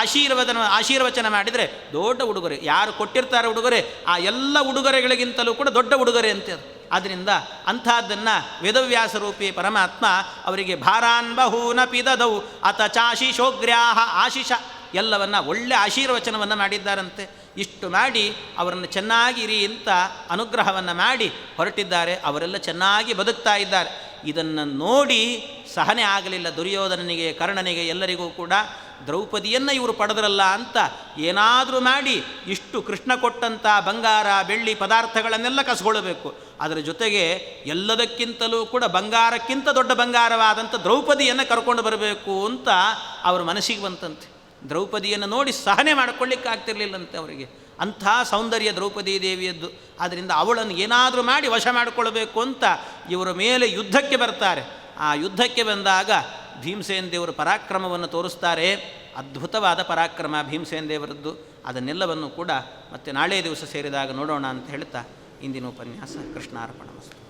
ಆಶೀರ್ವಚನ ಮಾಡಿದರೆ ದೊಡ್ಡ ಉಡುಗೊರೆ. ಯಾರು ಕೊಟ್ಟಿರ್ತಾರೆ ಉಡುಗೊರೆ, ಆ ಎಲ್ಲ ಉಡುಗೊರೆಗಳಿಗಿಂತಲೂ ಕೂಡ ದೊಡ್ಡ ಉಡುಗೊರೆ ಅಂತೆ ಅದು. ಆದ್ದರಿಂದ ಅಂಥದ್ದನ್ನು ವೇದವ್ಯಾಸ ರೂಪಿ ಪರಮಾತ್ಮ ಅವರಿಗೆ ಭಾರಾನ್ ಬಹೂನ ಪಿದದೌ ಅತ ಚಾಶಿಶೋಗ್ರ್ಯಾಹ ಆಶಿಷ ಎಲ್ಲವನ್ನು ಒಳ್ಳೆ ಆಶೀರ್ವಚನವನ್ನು ಮಾಡಿದ್ದಾರಂತೆ. ಇಷ್ಟು ಮಾಡಿ ಅವರನ್ನು ಚೆನ್ನಾಗಿರಿ ಅಂತ ಅನುಗ್ರಹವನ್ನು ಮಾಡಿ ಹೊರಟಿದ್ದಾರೆ. ಅವರೆಲ್ಲ ಚೆನ್ನಾಗಿ ಬದುಕ್ತಾ ಇದ್ದಾರೆ. ಇದನ್ನು ನೋಡಿ ಸಹನೆ ಆಗಲಿಲ್ಲ ದುರ್ಯೋಧನನಿಗೆ, ಕರ್ಣನಿಗೆ, ಎಲ್ಲರಿಗೂ ಕೂಡ. ದ್ರೌಪದಿಯನ್ನು ಇವರು ಪಡೆದ್ರಲ್ಲ ಅಂತ ಏನಾದರೂ ಮಾಡಿ ಇಷ್ಟು ಕೃಷ್ಣ ಕೊಟ್ಟಂಥ ಬಂಗಾರ, ಬೆಳ್ಳಿ ಪದಾರ್ಥಗಳನ್ನೆಲ್ಲ ಕಸ್ಕೊಳ್ಬೇಕು. ಅದರ ಜೊತೆಗೆ ಎಲ್ಲದಕ್ಕಿಂತಲೂ ಕೂಡ ಬಂಗಾರಕ್ಕಿಂತ ದೊಡ್ಡ ಬಂಗಾರವಾದಂಥ ದ್ರೌಪದಿಯನ್ನು ಕರ್ಕೊಂಡು ಬರಬೇಕು ಅಂತ ಅವ್ರ ಮನಸ್ಸಿಗೆ ಬಂತಂತೆ. ದ್ರೌಪದಿಯನ್ನು ನೋಡಿ ಸಹನೆ ಮಾಡಿಕೊಳ್ಳಿಕ್ಕೆ ಆಗ್ತಿರ್ಲಿಲ್ಲಂತೆ ಅವರಿಗೆ. ಅಂಥ ಸೌಂದರ್ಯ ದ್ರೌಪದಿ ದೇವಿಯದ್ದು. ಆದ್ದರಿಂದ ಅವಳನ್ನು ಏನಾದರೂ ಮಾಡಿ ವಶ ಮಾಡಿಕೊಳ್ಬೇಕು ಅಂತ ಇವರ ಮೇಲೆ ಯುದ್ಧಕ್ಕೆ ಬರ್ತಾರೆ. ಆ ಯುದ್ಧಕ್ಕೆ ಬಂದಾಗ ಭೀಮಸೇನ ದೇವರು ಪರಾಕ್ರಮವನ್ನು ತೋರಿಸ್ತಾರೆ. ಅದ್ಭುತವಾದ ಪರಾಕ್ರಮ ಭೀಮಸೇನ ದೇವರದ್ದು. ಅದನ್ನೆಲ್ಲವನ್ನು ಕೂಡ ಮತ್ತೆ ನಾಳೆ ದಿವಸ ಸೇರಿದಾಗ ನೋಡೋಣ ಅಂತ ಹೇಳ್ತಾ ಇಂದಿನ ಉಪನ್ಯಾಸ ಕೃಷ್ಣಾರ್ಪಣಮಸ್ತು.